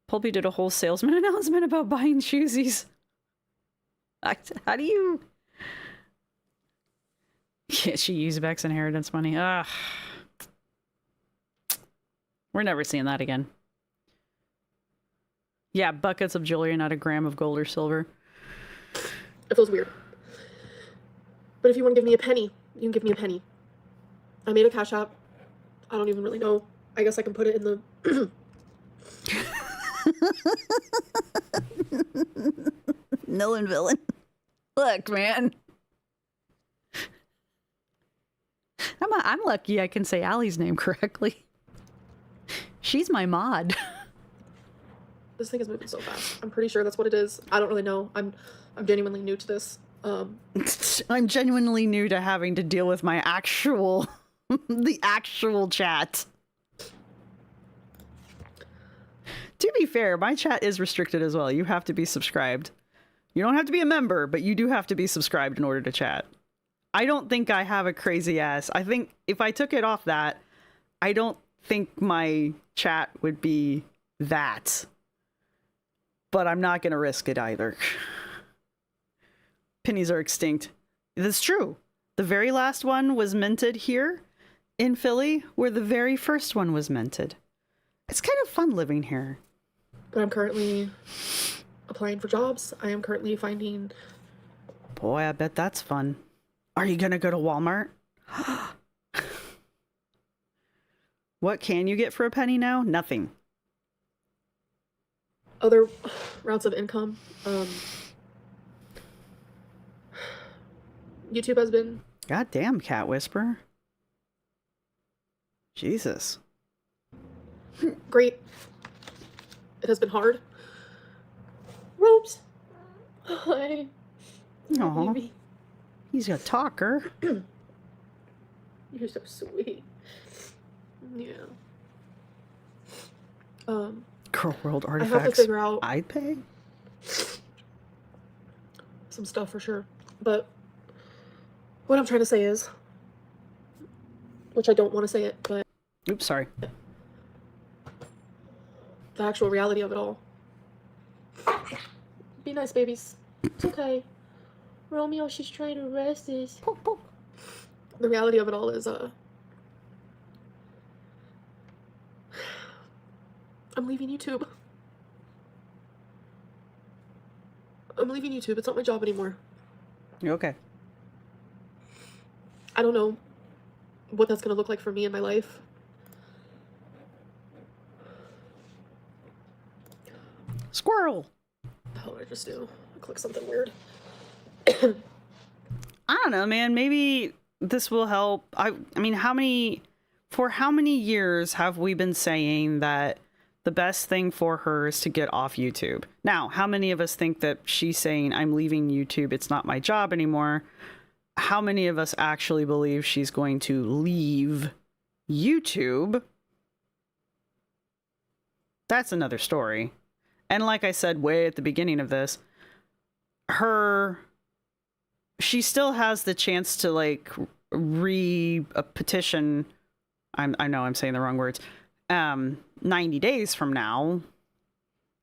Pulpy did a whole salesman announcement about buying choosies. How do you... Yeah, she used Beck's inheritance money. Ugh. We're never seeing that again. Yeah, buckets of jewelry, not a gram of gold or silver. It feels weird. But if you want to give me a penny, you can give me a penny. I made a Cash App. I don't even really know. I guess I can put it in the... Villain villain. Look, man. I'm lucky I can say Allie's name correctly. She's my mod. This thing is moving so fast. I'm pretty sure that's what it is. I don't really know. I'm genuinely new to this. I'm genuinely new to having to deal with my actual... the actual chat. To be fair, my chat is restricted as well. You have to be subscribed. You don't have to be a member, but you do have to be subscribed in order to chat. I don't think I have a crazy ass. I think if I took it off that, I don't think my chat would be that. But I'm not going to risk it either. Pennies are extinct. That's true. The very last one was minted here in Philly, where the very first one was minted. It's kind of fun living here. But I'm currently applying for jobs. I am currently finding... Boy, I bet that's fun. Are you gonna go to Walmart? What can you get for a penny now? Nothing. other routes of income. YouTube has been... God damn, Cat Whisperer. Jesus. great. It has been hard. Ropes. Hi. Aw. He's a talker. You're so sweet. Yeah. Girl World I have to Artifacts. figure out I'd pay. some stuff for sure. But what I'm trying to say is, which I don't want to say it, but Oops, sorry. the actual reality of it all. Be nice, babies. It's okay. Romeo, she's trying to rest us. Poke, poke. The reality of it all is, I'm leaving YouTube. I'm leaving YouTube. It's not my job anymore. You okay? I don't know what that's gonna look like for me in my life. Squirrel! What did I just do? I clicked something weird. I don't know, man. Maybe this will help. I mean, how many for how many years have we been saying that the best thing for her is to get off YouTube? Now, how many of us think that she's saying, I'm leaving YouTube, it's not my job anymore? How many of us actually believe she's going to leave YouTube? That's another story. And like I said way at the beginning of this, she still has the chance to like petition. I know I'm saying the wrong words. 90 days from now.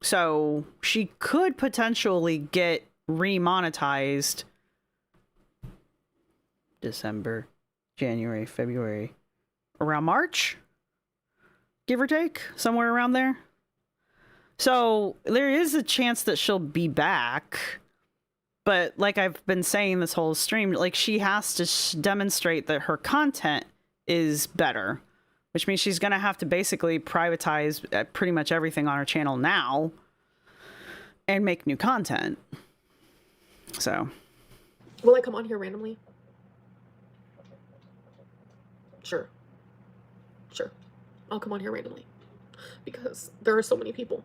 So she could potentially get remonetized December, January, February, around March, give or take, somewhere around there. So there is a chance that she'll be back. But like I've been saying this whole stream, like she has to demonstrate that her content is better, which means she's going to have to basically privatize pretty much everything on her channel now and make new content. So. Will I come on here randomly? Sure. Sure. I'll come on here randomly. Because there are so many people.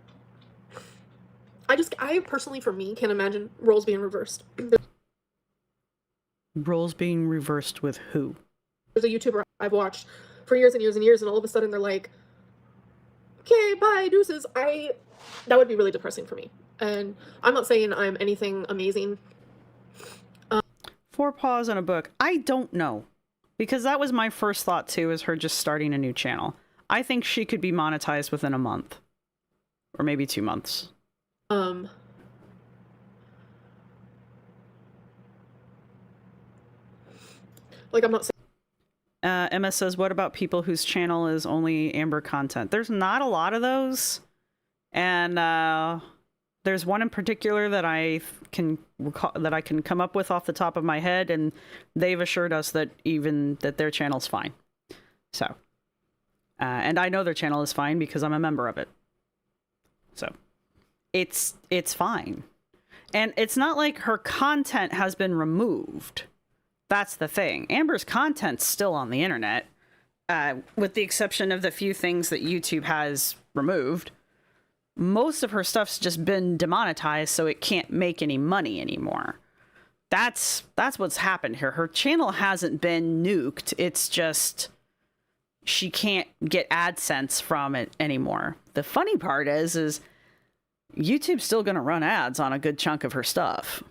I personally, for me, can't imagine roles being reversed. Roles being reversed with who? There's a YouTuber I've watched for years and years and years, and all of a sudden they're like, okay, bye, deuces. That would be really depressing for me. And I'm not saying I'm anything amazing. 4 paws on a book. I don't know. Because that was my first thought too, is her just starting a new channel. I think she could be monetized within a month. Or maybe 2 months. Like, I'm not saying. Emma says, what about people whose channel is only Amber content? There's not a lot of those. And there's one in particular that I can come up with off the top of my head, and they've assured us that their channel's fine. So, and I know their channel is fine because I'm a member of it. So, it's fine. And it's not like her content has been removed. That's the thing. Amber's content's still on the internet, with the exception of the few things that YouTube has removed. Most of her stuff's just been demonetized, so it can't make any money anymore. That's what's happened here. Her channel hasn't been nuked. It's just she can't get AdSense from it anymore. The funny part is YouTube's still going to run ads on a good chunk of her stuff.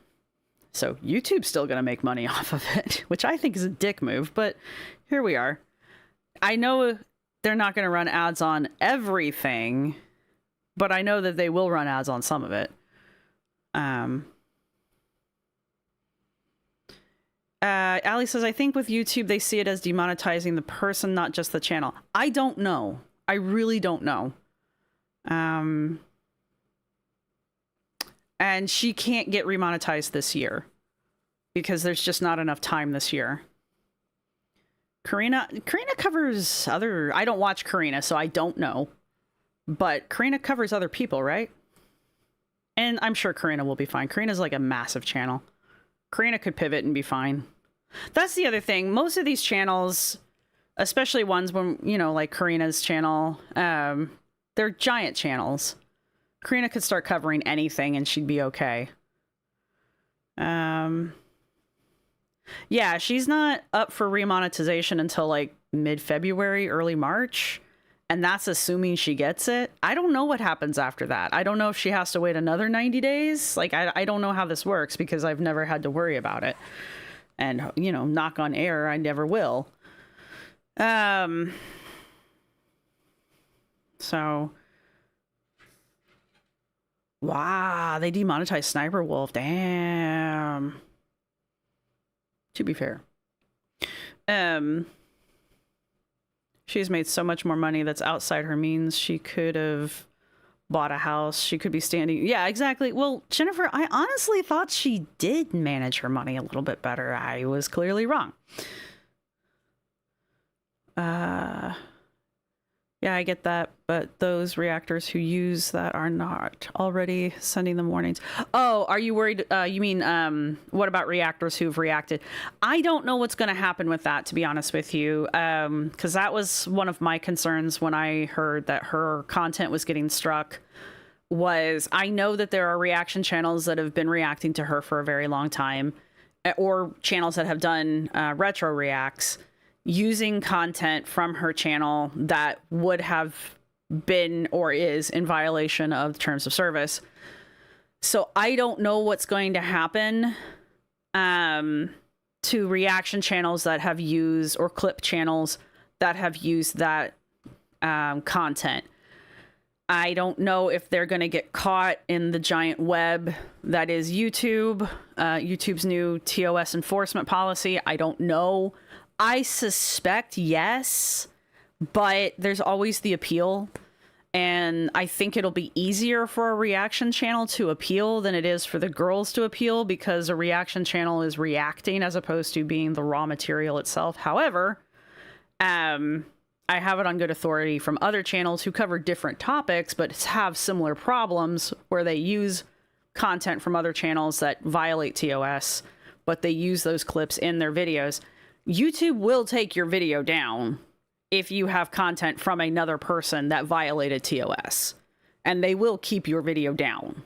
So YouTube's still going to make money off of it, which I think is a dick move, but here we are. I know they're not going to run ads on everything, but I know that they will run ads on some of it. Allie says, I think with YouTube, they see it as demonetizing the person, not just the channel. I don't know. I really don't know. And she can't get remonetized this year because there's just not enough time this year. Karina covers other... I don't watch Karina, so I don't know. But Karina covers other people, right? And I'm sure Karina will be fine. Karina's like a massive channel. Karina could pivot and be fine. That's the other thing. Most of these channels, especially ones when, like Karina's channel, they're giant channels. Karina could start covering anything and she'd be okay. Yeah, she's not up for remonetization until like mid-February, early March. And that's assuming she gets it. I don't know what happens after that. I don't know if she has to wait another 90 days. Like, I don't know how this works because I've never had to worry about it. And, knock on air, I never will. So... Wow, they demonetized Sniper Wolf. Damn. To be fair. She's made so much more money that's outside her means. She could have bought a house. She could be standing... Yeah, exactly. Well, Jennifer, I honestly thought she did manage her money a little bit better. I was clearly wrong. Yeah, I get that, but those reactors who use that are not already sending them warnings. Oh, are you worried? You mean, what about reactors who've reacted? I don't know what's going to happen with that, to be honest with you, because that was one of my concerns when I heard that her content was getting struck. Was I know that there are reaction channels that have been reacting to her for a very long time, or channels that have done retro reacts, using content from her channel that would have been or is in violation of the terms of service. So I don't know what's going to happen to reaction channels that have used, or clip channels that have used that content. I don't know if they're going to get caught in the giant web that is YouTube, YouTube's new TOS enforcement policy. I don't know. I suspect yes, but there's always the appeal. And I think it'll be easier for a reaction channel to appeal than it is for the girls to appeal, because a reaction channel is reacting as opposed to being the raw material itself. However, I have it on good authority from other channels who cover different topics but have similar problems where they use content from other channels that violate TOS, but they use those clips in their videos. YouTube will take your video down if you have content from another person that violated TOS, and they will keep your video down,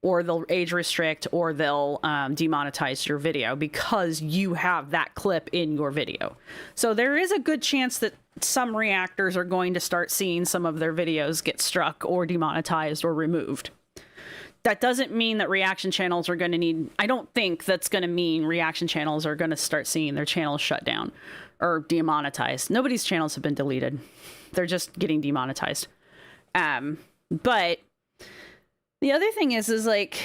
or they'll age restrict, or they'll demonetize your video because you have that clip in your video. So there is a good chance that some reactors are going to start seeing some of their videos get struck or demonetized or removed. That doesn't mean that reaction channels are going to need... I don't think that's going to mean reaction channels are going to start seeing their channels shut down or demonetized. Nobody's channels have been deleted. They're just getting demonetized. But the other thing is like,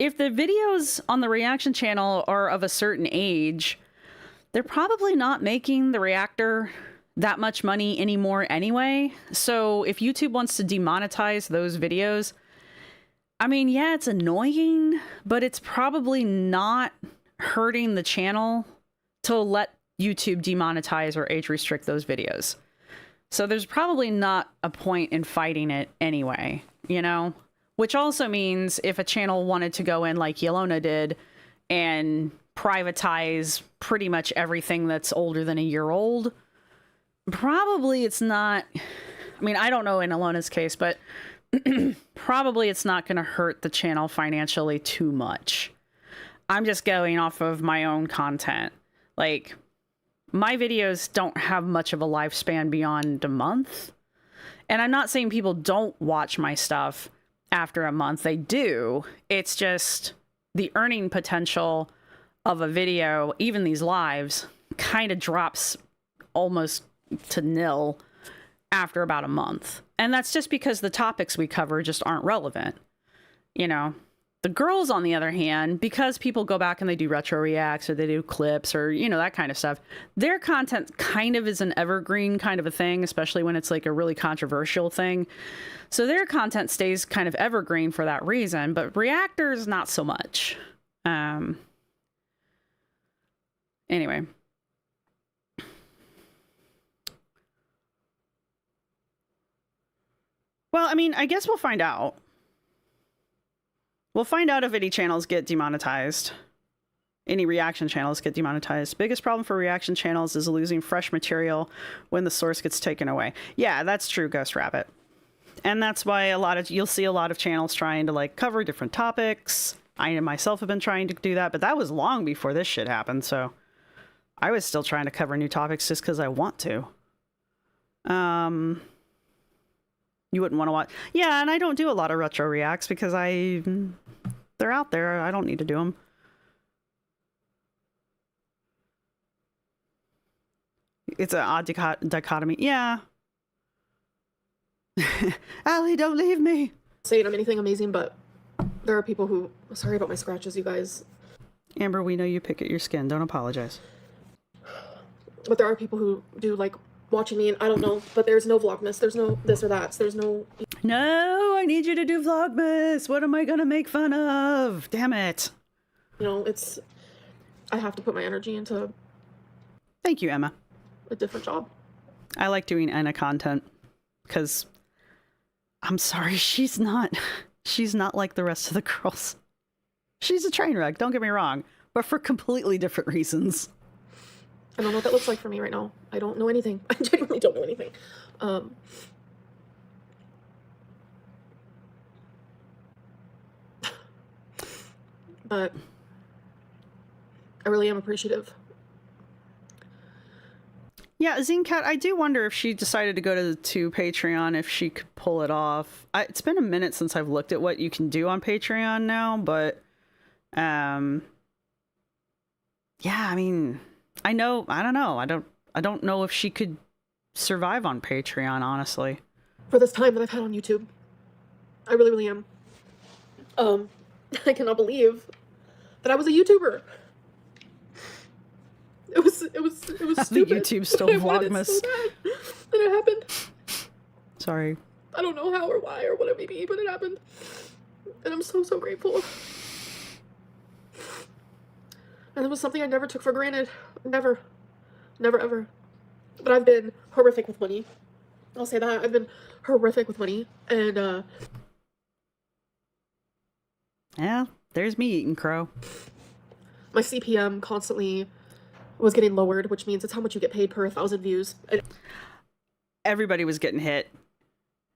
if the videos on the reaction channel are of a certain age, they're probably not making the reactor that much money anymore anyway. So if YouTube wants to demonetize those videos... I mean, yeah, it's annoying, but it's probably not hurting the channel to let YouTube demonetize or age restrict those videos. So there's probably not a point in fighting it anyway, you know? Which also means if a channel wanted to go in like Yelona did and privatize pretty much everything that's older than a year old, probably it's not... I mean, I don't know in Yelona's case, but... probably it's not going to hurt the channel financially too much. I'm just going off of my own content. Like, my videos don't have much of a lifespan beyond a month. And I'm not saying people don't watch my stuff after a month. They do. It's just the earning potential of a video, even these lives, kind of drops almost to nil after about a month. And that's just because the topics we cover just aren't relevant. You know, the girls, on the other hand, because people go back and they do retro reacts or they do clips or, you know, that kind of stuff, their content kind of is an evergreen kind of a thing, especially when it's like a really controversial thing. So their content stays kind of evergreen for that reason, but reactors, not so much. Anyway. Well, I mean, I guess we'll find out. We'll find out if any channels get demonetized. Any reaction channels get demonetized. Biggest problem for reaction channels is losing fresh material when the source gets taken away. Yeah, that's true, Ghost Rabbit. And that's why you'll see a lot of channels trying to like cover different topics. I myself have been trying to do that, but that was long before this shit happened, so I was still trying to cover new topics just because I want to. You wouldn't want to watch. Yeah, and I don't do a lot of retro reacts because they're out there. I don't need to do them. It's an odd dichotomy. Yeah. Allie, don't leave me. Saying I'm anything amazing, but there are people who... Sorry about my scratches, you guys. Amber, we know you pick at your skin. Don't apologize. But there are people who do like watching me, and I don't know, but there's no Vlogmas, there's no this or that, so there's no... No, I need you to do Vlogmas. What am I gonna make fun of? Damn it. You know, it's... I have to put my energy into... Thank you, Emma. A different job. I like doing Anna content. because I'm sorry, she's not like the rest of the girls. She's a train wreck, don't get me wrong, but for completely different reasons. I don't know what that looks like for me right now. I don't know anything. I genuinely don't know anything. But I really am appreciative. Yeah, Zincat, I do wonder if she decided to go to Patreon, if she could pull it off. It's been a minute since I've looked at what you can do on Patreon now, but yeah, I mean, I don't know if she could survive on Patreon, honestly. For this time that I've had on YouTube. I really, really am. I cannot believe that I was a YouTuber. It was The stupid. YouTube still I wanted it Vlogmas. so bad. And it happened. Sorry. I don't know how or why or what it may be, but it happened. And I'm so, so grateful. And it was something I never took for granted. Never. Never, ever. But I've been horrific with money. I'll say that. I've been horrific with money. And, Yeah, there's me eating crow. my CPM constantly was getting lowered, which means it's how much you get paid per 1,000 views. And Everybody was getting hit.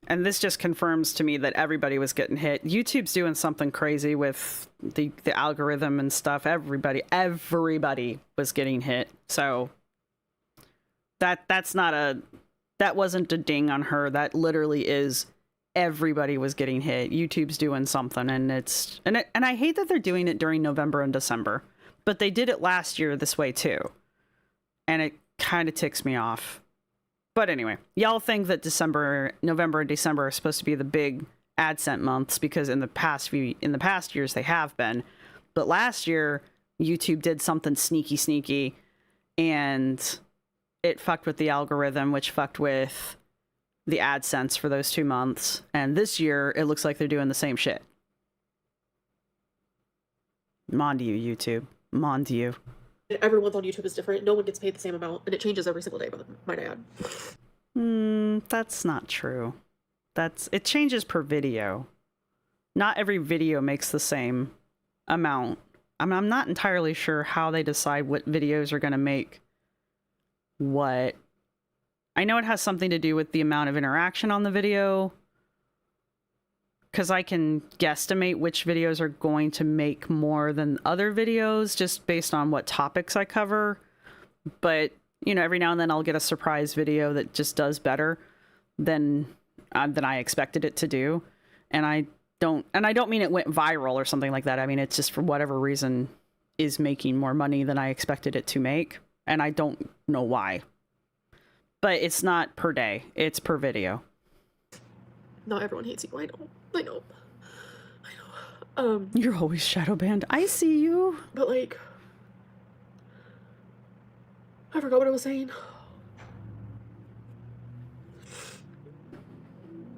And this just confirms to me that everybody was getting hit. YouTube's doing something crazy with the algorithm and stuff. Everybody was getting hit. So that wasn't a ding on her. That literally is everybody was getting hit. YouTube's doing something, and I hate that they're doing it during November and December. But they did it last year this way too. And it kind of ticks me off. But anyway, y'all think that November and December are supposed to be the big AdSense months because in the past years they have been. But last year YouTube did something sneaky and it fucked with the algorithm, which fucked with the AdSense for those 2 months. And this year it looks like they're doing the same shit. Mon to you, YouTube. Mon to you. everyone's on YouTube is different. No one gets paid the same amount, and it changes every single day, but might I add. That's not true. It changes per video. Not every video makes the same amount. I'm not entirely sure how they decide what videos are going to make what. I know it has something to do with the amount of interaction on the video, because I can guesstimate which videos are going to make more than other videos just based on what topics I cover. But, you know, every now and then I'll get a surprise video that just does better than I expected it to do. And I don't mean it went viral or something like that. I mean, it's just for whatever reason is making more money than I expected it to make. And I don't know why. But it's not per day. It's per video. Not everyone hates you. I know. You're always shadow banned. I see you. But like, I forgot what I was saying.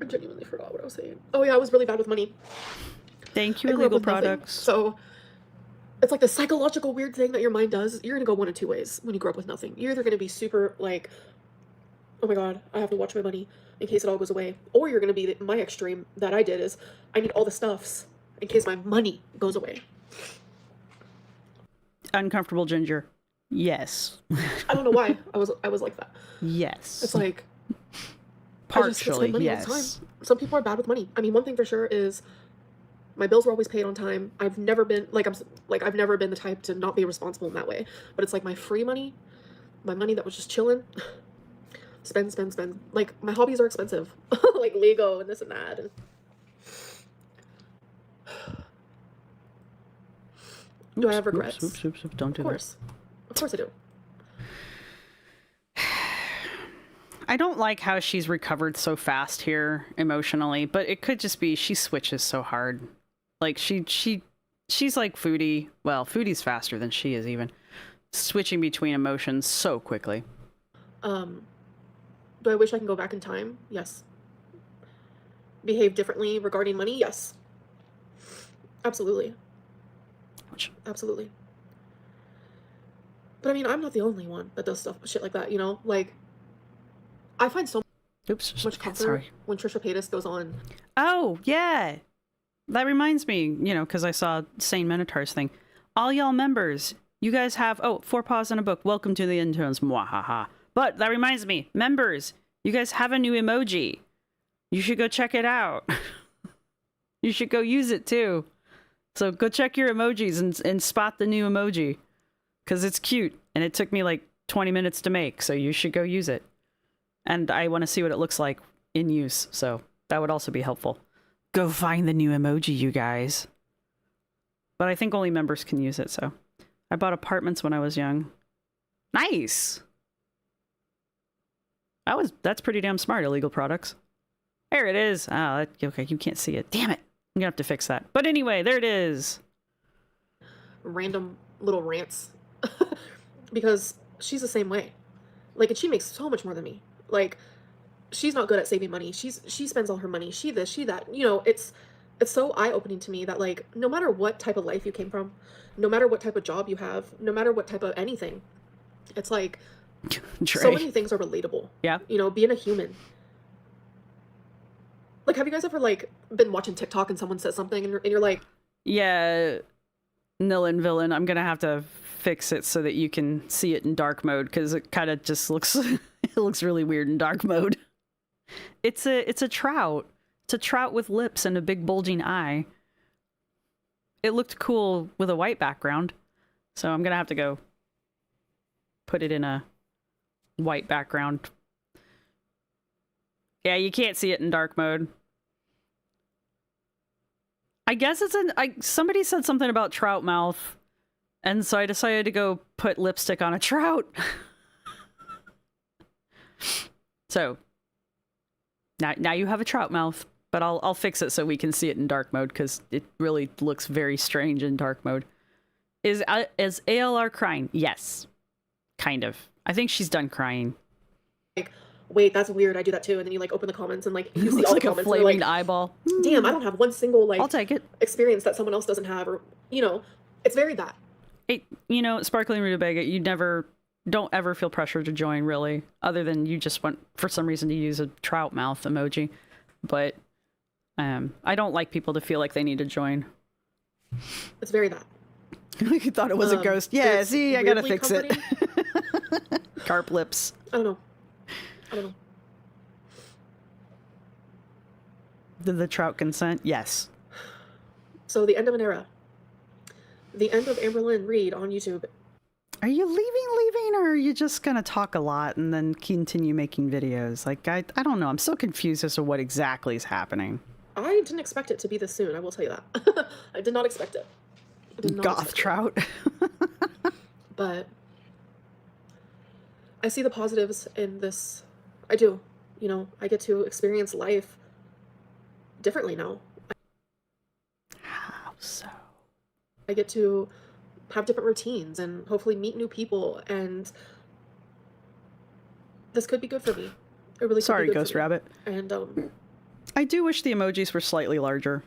I genuinely forgot what I was saying. Oh yeah, I was really bad with money. Thank you, I grew up illegal with nothing. products. So it's like the psychological weird thing that your mind does. You're gonna go one of two ways when you grow up with nothing. You're either gonna be super like, oh my god, I have to watch my money in case it all goes away. Or you're gonna be my extreme that I did is I need all the stuffs in case my money goes away. Uncomfortable ginger. Yes. I don't know why I was like that. Yes. It's like I just spend Partially, money all the yes. time. Some people are bad with money. I mean, one thing for sure is my bills were always paid on time. I've never been I've never been the type to not be responsible in that way. But it's like my free money, my money that was just chilling. Spend. Like my hobbies are expensive, like Lego and this and that. And do I have regrets? Oops. Don't do that. Of course I do. I don't like how she's recovered so fast here emotionally, but it could just be she switches so hard. Like she's like Foodie. Well, Foodie's faster than she is even. Switching between emotions so quickly. Do I wish I can go back in time? Yes. Behave differently regarding money? Yes. Absolutely. Absolutely. But I mean, I'm not the only one that does shit like that, you know? Like, I find so Oops. Much comfort Sorry. when Trisha Paytas goes on. Oh, yeah. That reminds me, you know, because I saw Sane Minotaur's thing. All y'all members, you guys have, 4 paws in a book. Welcome to the interns. Mwahaha. But that reminds me, members, you guys have a new emoji. You should go check it out. You should go use it too. So go check your emojis and spot the new emoji. Because it's cute. And it took me like 20 minutes to make. So you should go use it. And I want to see what it looks like in use. So that would also be helpful. Go find the new emoji, you guys. But I think only members can use it, so. I bought apartments when I was young. Nice! That's pretty damn smart, illegal products. There it is. Oh, okay, you can't see it. Damn it. I'm gonna have to fix that. But anyway, there it is. Random little rants. Because she's the same way. Like, and she makes so much more than me. Like, she's not good at saving money. She spends all her money. She this, she that. You know, it's so eye-opening to me that, like, no matter what type of life you came from, no matter what type of job you have, no matter what type of anything, it's like so many things are relatable. Yeah. You know, being a human. Like, have you guys ever, like, been watching TikTok and someone says something and you're like... Yeah, Nil and Villain, I'm gonna have to fix it so that you can see it in dark mode, because it kind of just looks... it looks really weird in dark mode. It's a trout. It's a trout with lips and a big bulging eye. It looked cool with a white background, so I'm gonna have to go put it in a white background. Yeah, you can't see it in dark mode. I guess it's somebody said something about trout mouth, and so I decided to go put lipstick on a trout. So now you have a trout mouth, but I'll fix it so we can see it in dark mode, because it really looks very strange in dark mode. Is ALR crying? Yes, kind of. I think she's done crying. Like, wait, that's weird. I do that too. And then you like open the comments and like you see Looks all like the a comments. flaming Like, eyeball. damn, I don't have one single like I'll take it. experience that someone else doesn't have, or you know, it's very that. Hey, you know, Sparkling Rutabaga, you don't ever feel pressure to join, really, other than you just want for some reason to use a trout mouth emoji. But I don't like people to feel like they need to join. It's very that. You thought it was a ghost. Yeah, there's see, I gotta weirdly fix it. Carp lips. I don't know. Did the trout consent? Yes. So the end of an era. The end of Amberlynn Reed on YouTube. Are you leaving, or are you just gonna talk a lot and then continue making videos? Like, I don't know. I'm so confused as to what exactly is happening. I didn't expect it to be this soon, I will tell you that. I did not expect it. Goth trout. But I see the positives in this. I do. You know, I get to experience life differently now. How so? I get to have different routines and hopefully meet new people, and this could be good for me. It really Sorry, could be good Ghost for me. Rabbit. And I do wish the emojis were slightly larger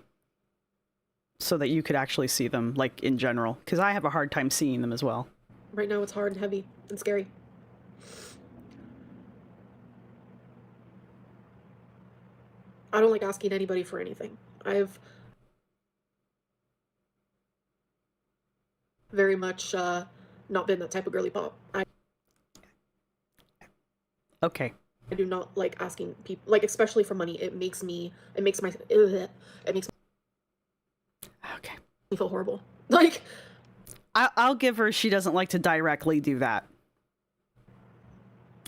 so that you could actually see them, like, in general, because I have a hard time seeing them as well. right now it's hard and heavy and scary. I don't like asking anybody for anything. I've very much not been that type of girly pop. Okay. I do not like asking people, like, especially for money. It makes me Okay. feel horrible. Like, I'll give her, she doesn't like to directly do that.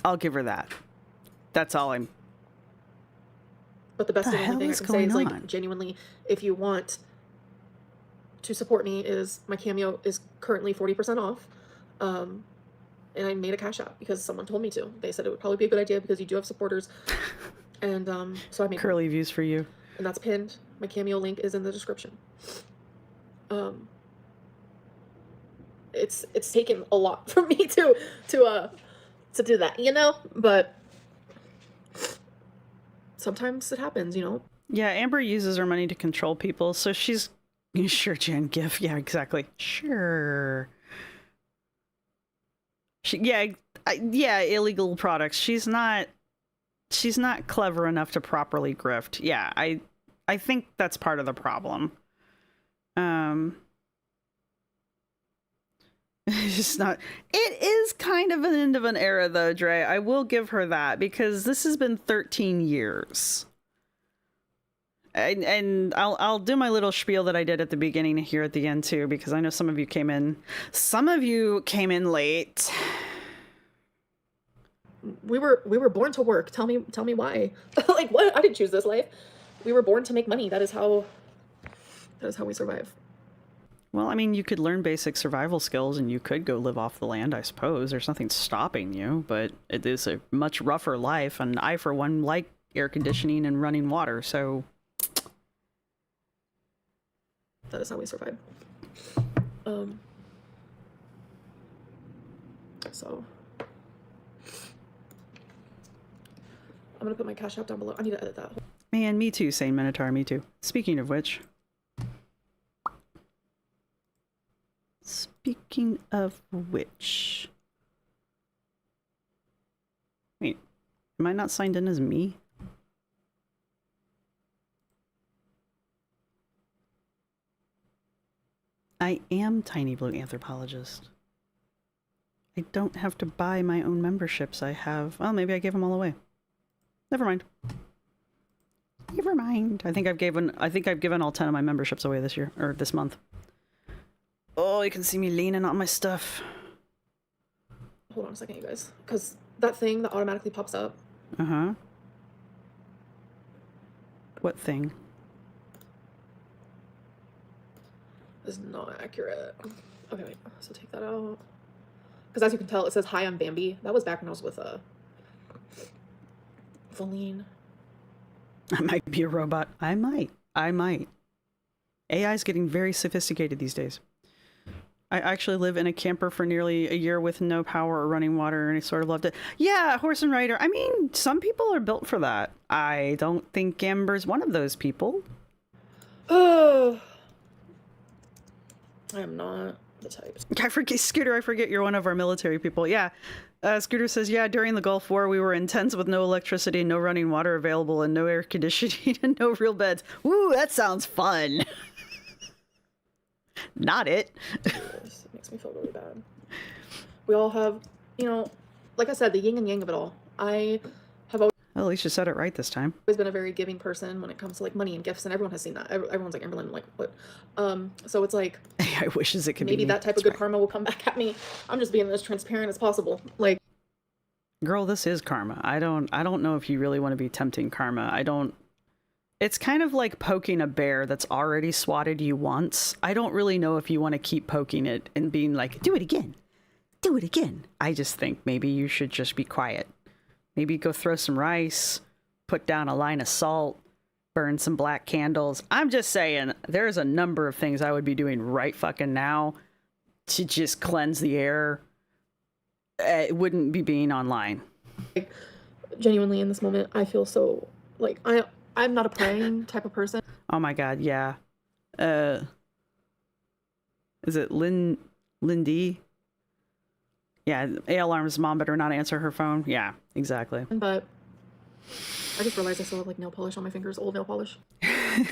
I'll give her that. That's all I'm... but the best The thing hell I can is say going is, like, on? genuinely, if you want to support me, is my Cameo is currently 40% off. And I made a Cash App because someone told me to. They said it would probably be a good idea because you do have supporters. And so I made Curly views for you. and that's pinned. My Cameo link is in the description. It's taken a lot for me to do that, you know? But sometimes it happens, you know? Yeah, Amber uses her money to control people, so she's... Sure, Jen, give. Yeah, exactly. Sure. Yeah, illegal products. She's not she's not clever enough to properly grift. Yeah, I think that's part of the problem. It's just not. It is kind of an end of an era, though, Dre. I will give her that, because this has been 13 years. And I'll do my little spiel that I did at the beginning here at the end too, because I know some of you came in. Some of you came in late. We were born to work. Tell me why. Like, what? I didn't choose this life. We were born to make money. That is how we survive. Well, I mean, you could learn basic survival skills and you could go live off the land, I suppose. There's nothing stopping you, but it is a much rougher life, and I, for one, like air conditioning and running water, so... That is how we survive. So... I'm gonna put my Cash App down below. I need to edit that. Man, me too, Sane Minotaur, me too. Speaking of which... Wait, am I not signed in as me? I am Tiny Blue Anthropologist. I don't have to buy my own memberships. I have... Well, maybe I gave them all away. Never mind. Never mind. I think I've given all 10 of my memberships away this year, or this month. Oh, you can see me leaning on my stuff. Hold on a second, you guys. Because that thing that automatically pops up. Uh-huh. What thing? Is not accurate. Okay, wait. So take that out. Because as you can tell, it says, "Hi, I'm Bambi." That was back when I was with Feline. I might be a robot. I might. AI is getting very sophisticated these days. I actually live in a camper for nearly a year with no power or running water, and I sort of loved it. Yeah, horse and rider. I mean, some people are built for that. I don't think Amber's one of those people. Oh, I am not the type. I forget, Scooter, I forget you're one of our military people. Yeah. Scooter says, yeah, during the Gulf War, we were in tents with no electricity, no running water available, and no air conditioning, and no real beds. Woo, that sounds fun. Not it. It makes me feel really bad. We all have, like I said, the yin and yang of it all. I have always Well, at least you said it right this time. been a very giving person when it comes to like money and gifts, and everyone has seen that. Everyone's like, Amberlynn, like what? So it's like I wishes it could maybe be me. that type That's of good right. karma will come back at me. I'm just being as transparent as possible. Like, Girl, this is karma. I don't know if you really want to be tempting karma. It's kind of like poking a bear that's already swatted you once. I don't really know if you want to keep poking it and being like, do it again. Do it again. I just think maybe you should just be quiet. Maybe go throw some rice, put down a line of salt, burn some black candles. I'm just saying, there's a number of things I would be doing right fucking now to just cleanse the air. It wouldn't be being online. genuinely in this moment, I feel so like I'm not a praying type of person. Oh my god, yeah. Is it Lindy? Yeah, A Alarm's mom better not answer her phone. Yeah, exactly. But I just realized I still have like nail polish on my fingers, old nail polish.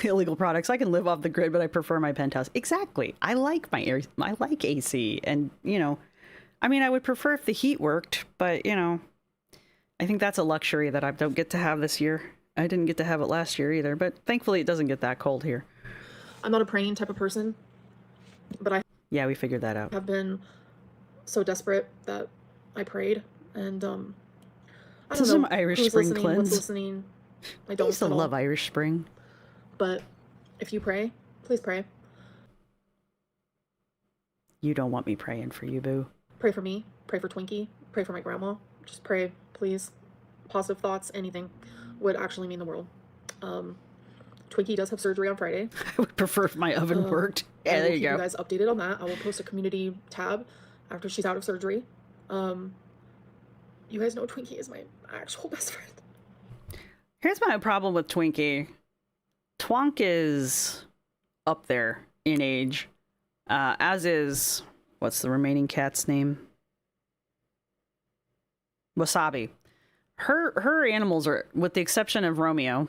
Illegal products. I can live off the grid, but I prefer my penthouse. Exactly. I like my air. I like AC, and I mean, I would prefer if the heat worked, but I think that's a luxury that I don't get to have this year. I didn't get to have it last year either, but thankfully it doesn't get that cold here. I'm not a praying type of person, but Yeah, we figured that out. have been so desperate that I prayed, and I This don't is know some Irish who's Spring listening, cleanse. what's listening. I I don't used to at all. love Irish Spring. But if you pray, please pray. You don't want me praying for you, boo. Pray for me. Pray for Twinkie. Pray for my grandma. Just pray, please. Positive thoughts, anything would actually mean the world. Twinkie does have surgery on Friday. I would prefer if my oven worked. I Yeah, will there you keep go. you guys updated on that. I will post a community tab after she's out of surgery. You guys know Twinkie is my actual best friend. Here's my problem with Twinkie. Twonk is up there in age, as is, what's the remaining cat's name? Wasabi. her animals are, with the exception of Romeo,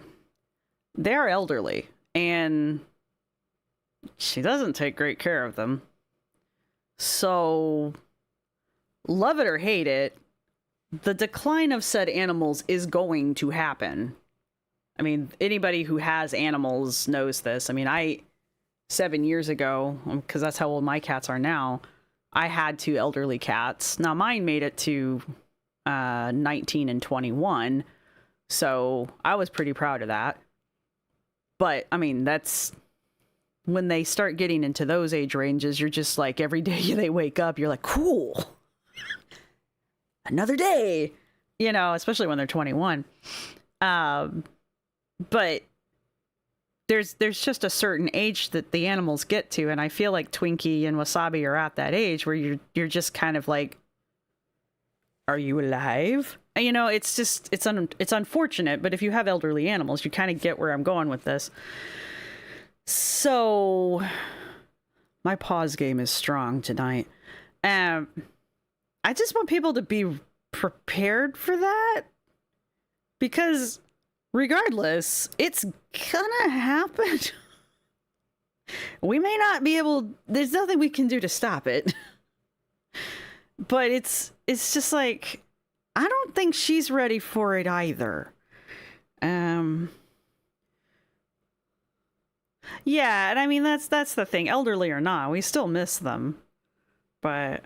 they are elderly, and she doesn't take great care of them. So, love it or hate it, the decline of said animals is going to happen. I mean, anybody who has animals knows this. I mean, 7 years ago, because that's how old my cats are now, I had 2 elderly cats. Now, mine made it to 19 and 21, so I was pretty proud of that. But, I mean, that's... when they start getting into those age ranges, you're just like, every day they wake up, you're like, cool. Another day. You know, especially when they're 21. But there's just a certain age that the animals get to, and I feel like Twinkie and Wasabi are at that age where you're just kind of like, are you alive? And, you know, it's just, it's unfortunate, but if you have elderly animals, you kind of get where I'm going with this. So, my pause game is strong tonight. I just want people to be prepared for that, because regardless, it's gonna happen. We may not be able, there's nothing we can do to stop it. But it's just like, I don't think she's ready for it either. Yeah, and I mean, that's the thing. Elderly or not, we still miss them. But...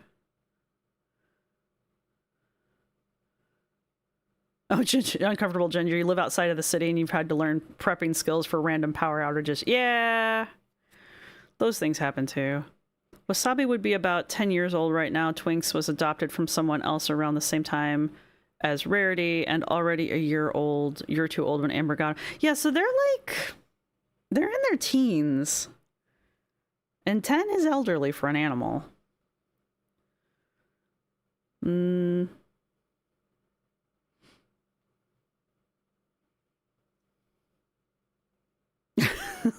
oh, uncomfortable Ginger, you live outside of the city and you've had to learn prepping skills for random power outages. Yeah, those things happen too. Wasabi would be about 10 years old right now. Twinks was adopted from someone else around the same time as Rarity, and already a year too old when Amber got him. Yeah, so they're in their teens. And 10 is elderly for an animal.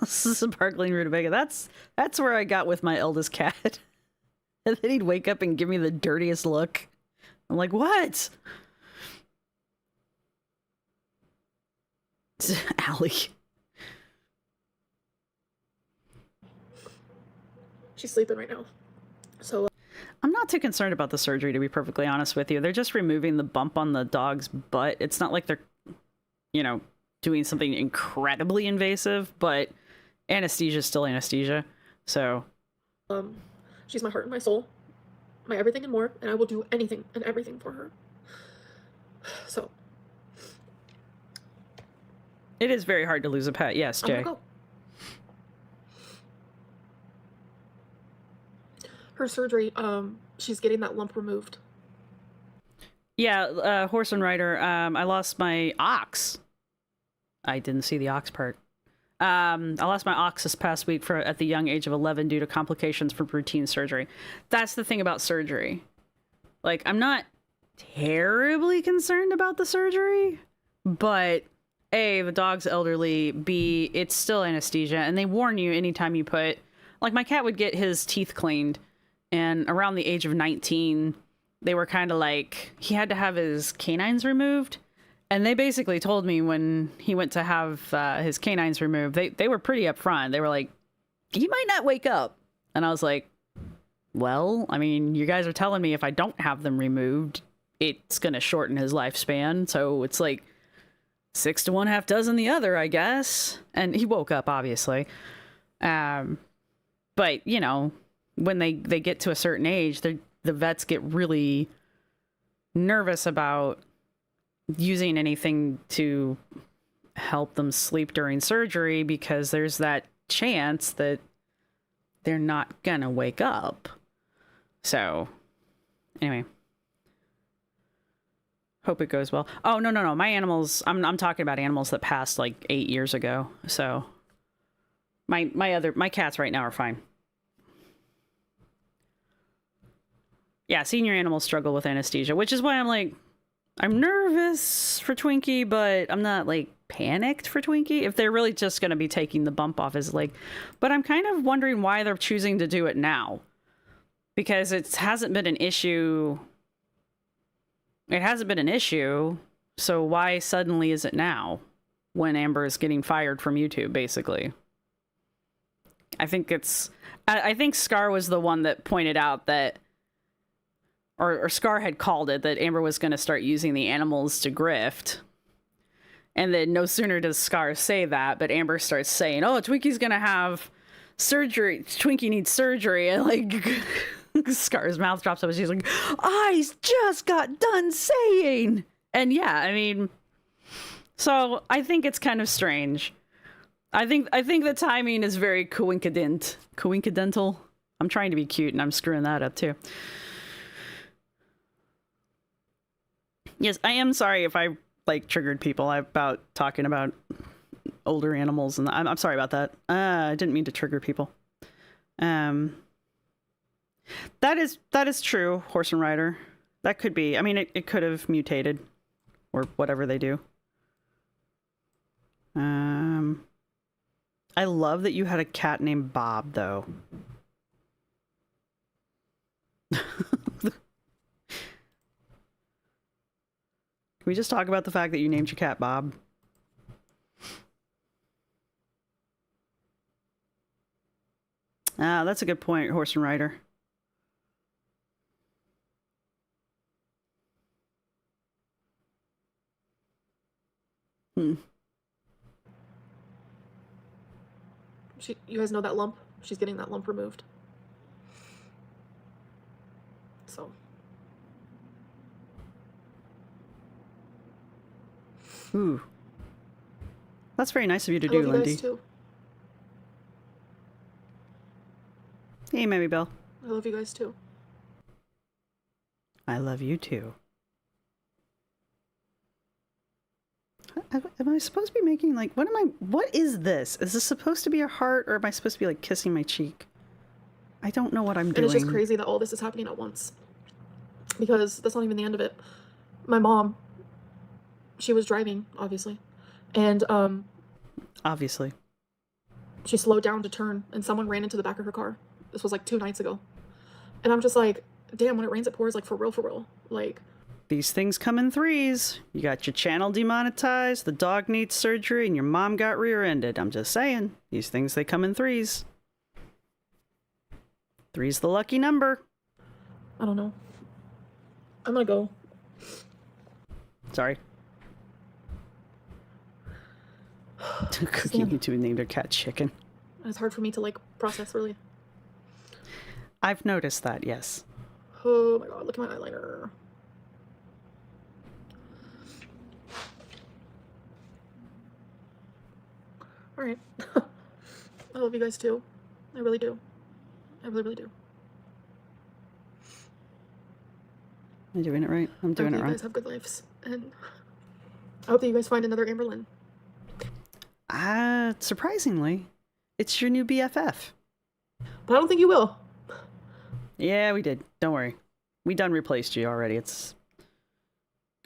This is sparkling rutabaga. That's where I got with my eldest cat. And then he'd wake up and give me the dirtiest look. I'm like, what? Allie. She's sleeping right now. So I'm not too concerned about the surgery, to be perfectly honest with you. They're just removing the bump on the dog's butt. It's not like they're, you know, doing something incredibly invasive, but anesthesia is still anesthesia. So she's my heart and my soul, my everything and more, and I will do anything and everything for her. So it is very hard to lose a pet. Yes, Jay. I'm gonna go. Her surgery, she's getting that lump removed. Yeah, horse and rider. I lost my ox. I didn't see the ox part. I lost my ox this past week at the young age of 11 due to complications from routine surgery. That's the thing about surgery. Like, I'm not terribly concerned about the surgery, but A, the dog's elderly, B, it's still anesthesia, and they warn you anytime you put... like, my cat would get his teeth cleaned, and around the age of 19, they were kind of like, he had to have his canines removed. And they basically told me when he went to have his canines removed, they were pretty upfront. They were like, he might not wake up. And I was like, well, I mean, you guys are telling me if I don't have them removed, it's going to shorten his lifespan. So it's like 6 to 1, half dozen the other, I guess. And he woke up, obviously. But, you know, when they get to a certain age, the vets get really nervous about using anything to help them sleep during surgery, because there's that chance that they're not gonna wake up. So anyway, hope it goes well. Oh, no, my animals, I'm talking about animals that passed like 8 years ago. So my cats right now are fine. Yeah, senior animals struggle with anesthesia, which is why I'm like, I'm nervous for Twinkie, but I'm not, like, panicked for Twinkie. If they're really just going to be taking the bump off his leg. But I'm kind of wondering why they're choosing to do it now. Because it hasn't been an issue. It hasn't been an issue So why suddenly is it now when Amber is getting fired from YouTube, basically? I think Scar was the one that pointed out that, or Scar had called it, that Amber was going to start using the animals to grift. And then no sooner does Scar say that, but Amber starts saying, oh, Twinkie's going to have surgery. Twinkie needs surgery. And like Scar's mouth drops up and she's like, I just got done saying. And yeah, I mean, so I think it's kind of strange. I think the timing is very coincidental. I'm trying to be cute and I'm screwing that up too. Yes, I am sorry if I like triggered people about talking about older animals, and I'm sorry about that. I didn't mean to trigger people. That is true, Horse and Rider. That could be. I mean, it could have mutated, or whatever they do. I love that you had a cat named Bob, though. Can we just talk about the fact that you named your cat Bob? Ah, that's a good point, Horse and Rider. You guys know that lump? She's getting that lump removed. So. Ooh. That's very nice of you to I do, love you Lindy. guys too. Hey, Mammy Belle. I love you guys too. I love you too. Am I supposed to be making like what is this? Is this supposed to be a heart, or am I supposed to be like kissing my cheek? I don't know what I'm doing. And it's just crazy that all this is happening at once. Because that's not even the end of it. My mom, she was driving, obviously. And obviously. She slowed down to turn and someone ran into the back of her car. This was like 2 nights ago. And I'm just like, damn, when it rains it pours, like for real. Like, these things come in threes. You got your channel demonetized, the dog needs surgery, and your mom got rear-ended. I'm just saying. These things, they come in threes. Three's the lucky number. I don't know. I'm gonna go. Sorry. Cookie YouTube named their cat Chicken. It's hard for me to like process, really. I've noticed that, yes. Oh my god, look at my eyeliner. Alright. I love you guys too. I really do. I really do. I'm doing it right. I'm doing it I hope right. you guys have good lives. And I hope that you guys find another Amberlyn. Surprisingly, it's your new BFF. But I don't think you will. Yeah, we did. Don't worry. We done replaced you already. It's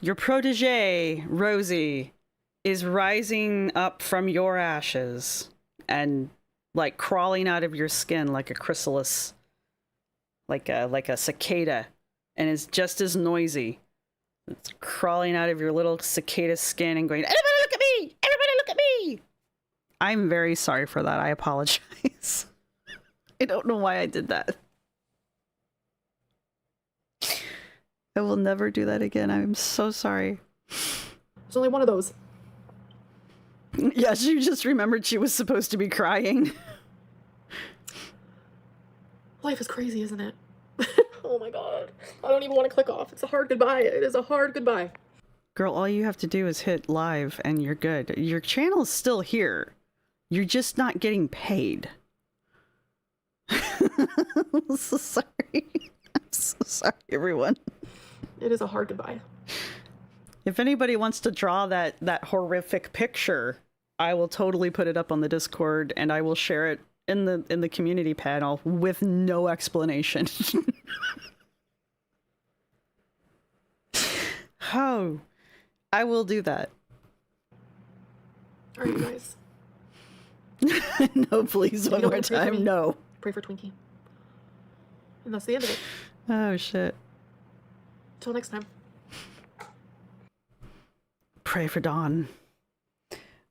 your protege, Rosie, is rising up from your ashes and like crawling out of your skin like a chrysalis, like a cicada, and is just as noisy. It's crawling out of your little cicada skin and going, "Everybody look at me! Everybody look at me!" I'm very sorry for that. I apologize. I don't know why I did that. I will never do that again. I'm so sorry. There's only one of those. Yeah, she just remembered she was supposed to be crying. Life is crazy, isn't it? Oh my god. I don't even want to click off. It's a hard goodbye. It is a hard goodbye. Girl, all you have to do is hit live and you're good. Your channel is still here. You're just not getting paid. I'm so sorry. I'm so sorry, everyone. It is a hard goodbye. If anybody wants to draw that horrific picture, I will totally put it up on the Discord and I will share it in the community panel with no explanation. Oh, I will do that. Alright, you guys. No, please, one You more don't pray for time. me. No. Pray for Twinkie. And that's the end of it. Oh, shit. Till next time. pray for Dawn.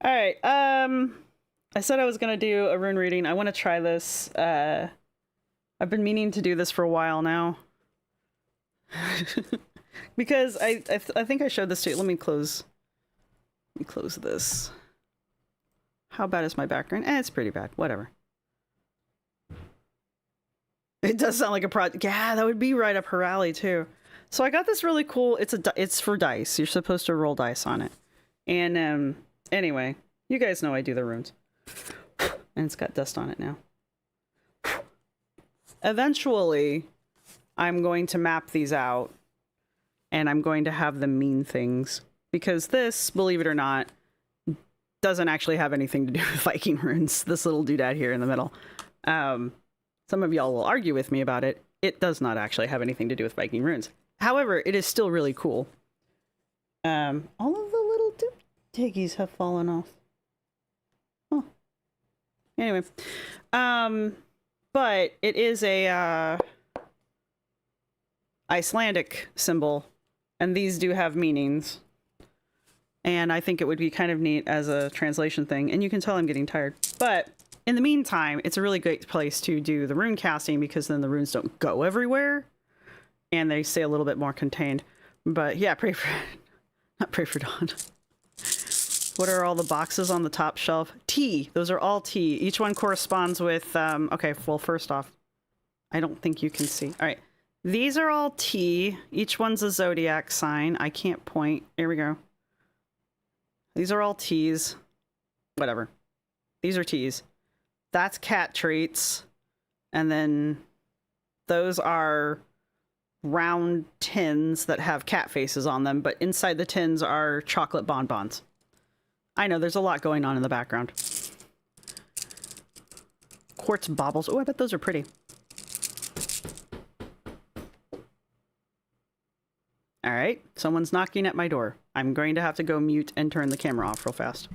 All right. I said I was gonna do a rune reading. I want to try this. I've been meaning to do this for a while now. Because I think I showed this to you. Let me close this. How bad is my background? It's pretty bad. Whatever. It does sound like a project. Yeah, that would be right up her alley too. So I got this really cool. It's for dice. You're supposed to roll dice on it. And anyway, you guys know I do the runes. And it's got dust on it now. Eventually, I'm going to map these out. And I'm going to have them mean things. Because this, believe it or not, doesn't actually have anything to do with Viking runes. This little doodad here in the middle. Some of y'all will argue with me about it. It does not actually have anything to do with Viking runes. However, it is still really cool. All of the little tiggies have fallen off. Oh. Anyway. But it is a Icelandic symbol. And these do have meanings. And I think it would be kind of neat as a translation thing. And you can tell I'm getting tired. But in the meantime, it's a really great place to do the rune casting because then the runes don't go everywhere. And they stay a little bit more contained. But yeah, not pray for Dawn. What are all the boxes on the top shelf? Tea. Those are all tea. Each one corresponds with, okay, well, first off, I don't think you can see. All right. These are all tea. Each one's a zodiac sign. I can't point. Here we go. These are all teas. Whatever. These are teas. That's cat treats. And then those are round tins that have cat faces on them, but inside the tins are chocolate bonbons. I know, there's a lot going on in the background. Quartz baubles. Oh, I bet those are pretty. All right, someone's knocking at my door. I'm going to have to go mute and turn the camera off real fast.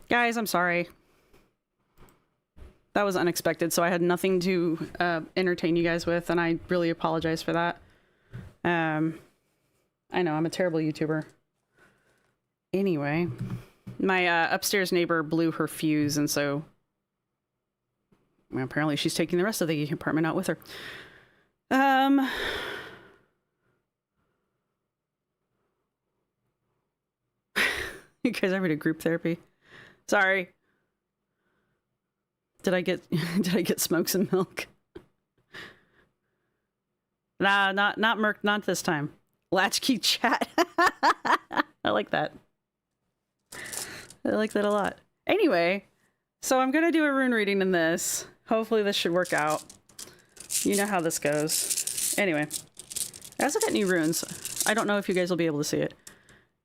Guys, I'm sorry. That was unexpected, so I had nothing to entertain you guys with, and I really apologize for that. I know, I'm a terrible YouTuber. Anyway, my upstairs neighbor blew her fuse, and so well, apparently she's taking the rest of the apartment out with her. You guys ever do group therapy? Sorry. Did I get smokes and milk? Nah, not Merc, not this time. Latchkey chat. I like that. I like that a lot. Anyway, so I'm gonna do a rune reading in this. Hopefully this should work out. You know how this goes. Anyway, I also got new runes. I don't know if you guys will be able to see it.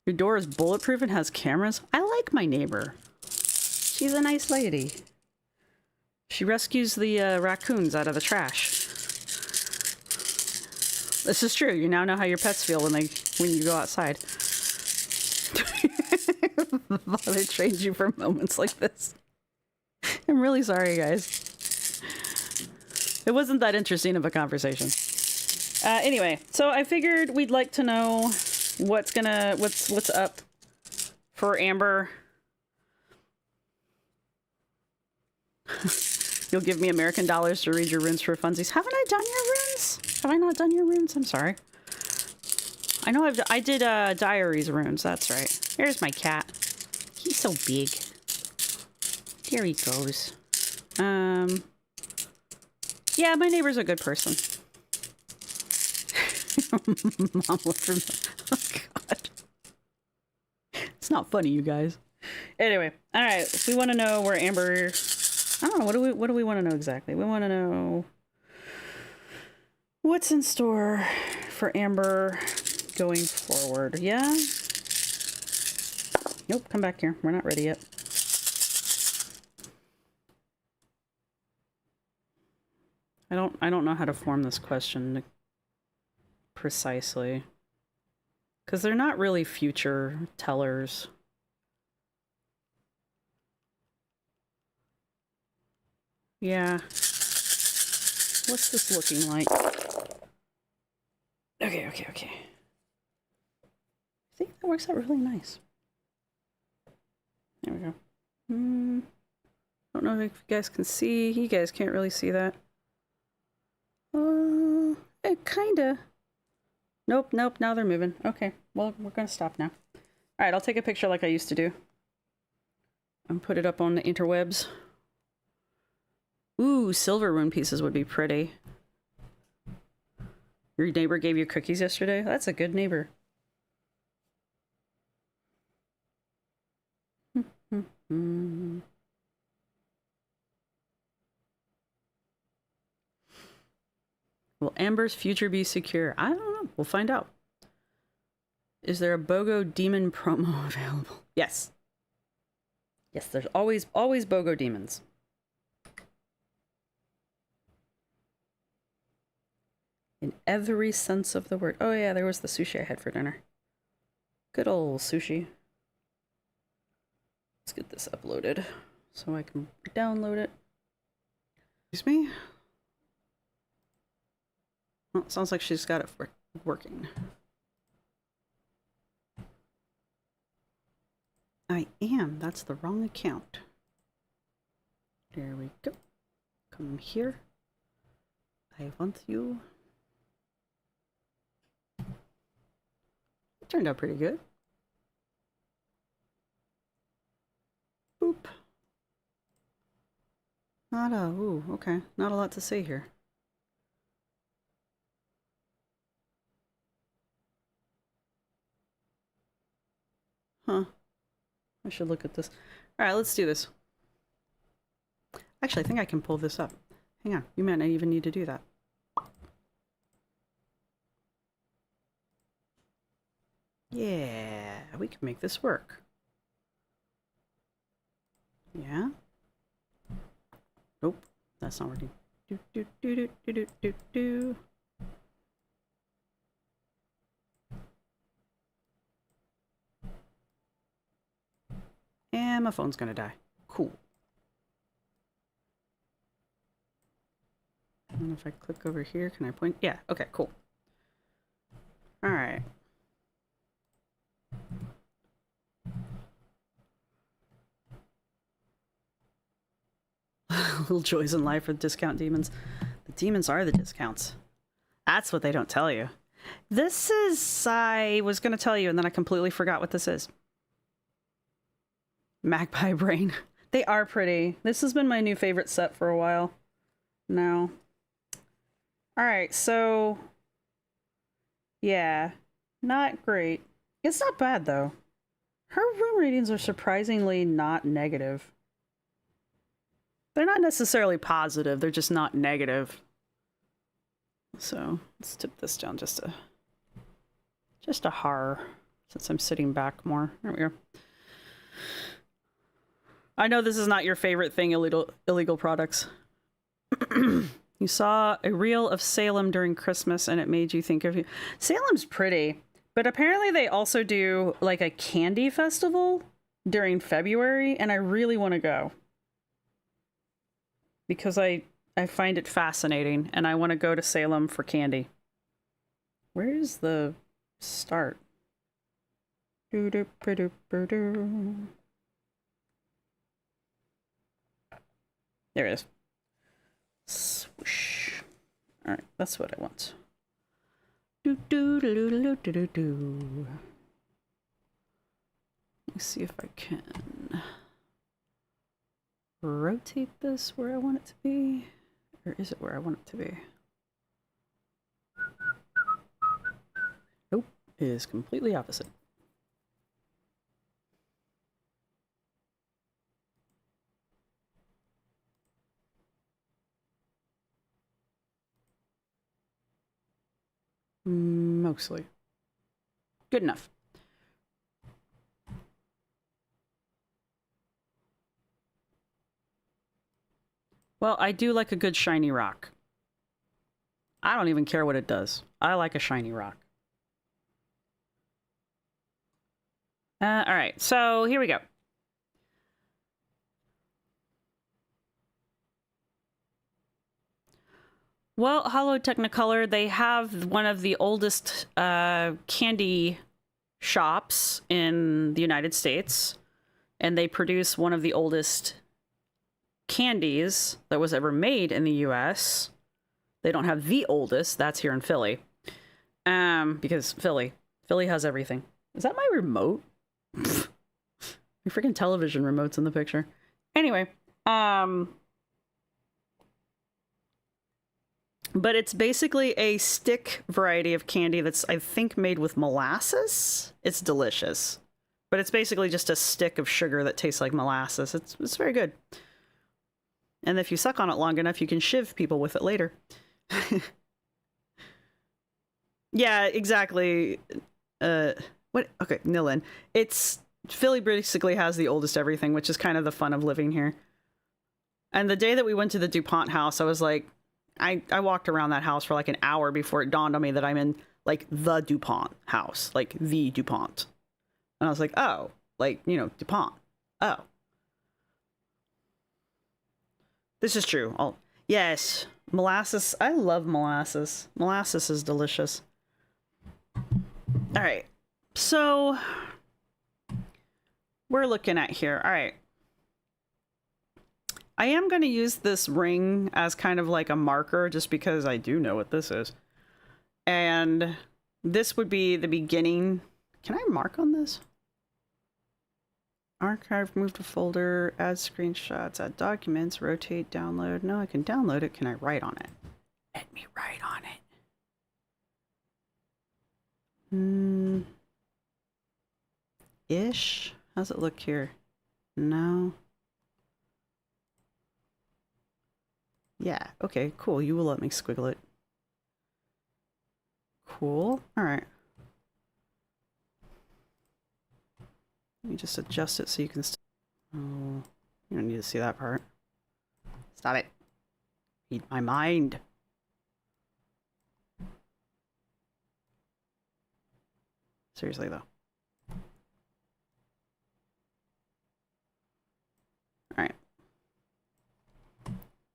Your door is bulletproof and has cameras. I like my neighbor. She's a nice lady. She rescues the raccoons out of the trash. This is true. You now know how your pets feel when you go outside. Father trained you for moments like this. I'm really sorry, guys. It wasn't that interesting of a conversation. Anyway, so I figured we'd like to know what's up for Amber. You'll give me American dollars to read your runes for funsies. Haven't I done your runes? Have I not done your runes? I'm sorry. I know I did diaries runes. That's right. Here's my cat. He's so big. There he goes. Yeah, my neighbor's a good person. Mom left from. Oh God. It's not funny, you guys. Anyway, all right. We want to know where Amber. I don't know. What do we want to know exactly? We want to know what's in store for Amber going forward. Yeah. Nope. Come back here. We're not ready yet. I don't know how to form this question precisely, because they're not really future tellers. Yeah. What's this looking like? Okay. I think that works out really nice. There we go. Don't know if you guys can see. You guys can't really see that. It kinda. Nope. Now they're moving. Okay. Well, we're gonna stop now. All right. I'll take a picture like I used to do and put it up on the interwebs. Ooh, silver rune pieces would be pretty. Your neighbor gave you cookies yesterday? That's a good neighbor. Will Amber's future be secure? I don't know. We'll find out. Is there a BOGO demon promo available? Yes. Yes, there's always BOGO demons. In every sense of the word. Oh yeah, there was the sushi I had for dinner. Good old sushi. Let's get this uploaded so I can download it. Excuse me? Well, sounds like she's got it working. I am. That's the wrong account. There we go. Come here. I want you. It turned out pretty good. Boop. Ooh, okay. Not a lot to say here. Huh. I should look at this. Alright, let's do this. Actually, I think I can pull this up. Hang on. You might not even need to do that. Yeah, we can make this work. Yeah. Nope, that's not working. Do. And my phone's gonna die. Cool. And if I click over here, can I point? Yeah, okay, cool. Alright. Little joys in life with discount demons. The demons are the discounts. That's what they don't tell you. This is, I was going to tell you, and then I completely forgot what this is. Magpie Brain. They are pretty. This has been my new favorite set for a while now. Alright, so... yeah. Not great. It's not bad, though. Her room readings are surprisingly not negative. They're not necessarily positive, they're just not negative. So, let's tip this down just a har, since I'm sitting back more. There we go. I know this is not your favorite thing, illegal products. You saw a reel of Salem during Christmas and it made you think of you. Salem's pretty, but apparently they also do like a candy festival during February, and I really want to go. Because I find it fascinating, and I want to go to Salem for candy. Where's the start? There it is. Swoosh. All right, that's what I want. Let me see if I can rotate this where I want it to be, or is it where I want it to be? Nope, it is completely opposite. Mostly. Good enough. Well, I do like a good shiny rock. I don't even care what it does. I like a shiny rock. All right, so here we go. Well, Hollow Technicolor, they have one of the oldest candy shops in the United States, and they produce one of the oldest candies that was ever made in the US. They don't have the oldest, that's here in Philly. Because Philly has everything. Is that my remote? My freaking television remote's in the picture. Anyway, but it's basically a stick variety of candy that's, I think, made with molasses. It's delicious. But it's basically just a stick of sugar that tastes like molasses. It's very good. And if you suck on it long enough, you can shiv people with it later. Yeah, exactly. What? Okay, Nilin. Philly basically has the oldest everything, which is kind of the fun of living here. And the day that we went to the DuPont house, I was like, I walked around that house for like an hour before it dawned on me that I'm in like the DuPont house, like the DuPont. And I was like, oh, like, you know, DuPont. Oh. This is true. Yes, molasses. I love molasses. Molasses is delicious. All right. So we're looking at here. All right. I am going to use this ring as kind of like a marker just because I do know what this is. And this would be the beginning. Can I mark on this? Archive, move to folder, add screenshots, add documents, rotate, download. No, I can download it. Can I write on it? Let me write on it. Ish? How's it look here? No. Yeah, okay, cool. You will let me squiggle it. Cool. All right. Let me just adjust it so you can... Oh, you don't need to see that part. Stop it. Read my mind. Seriously, though.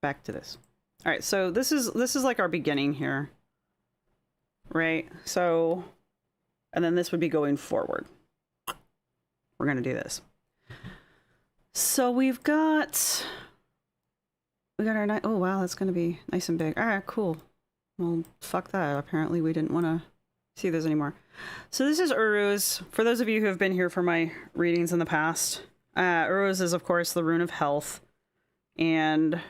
back to this. All right, so this is like our beginning here, right? So, and then this would be going forward. We're gonna do this. So we got our oh wow, that's gonna be nice and big. All right, cool. Well, fuck that. Apparently we didn't want to see those anymore. So this is Uruz. For those of you who have been here for my readings in the past, Uruz is of course the rune of health, and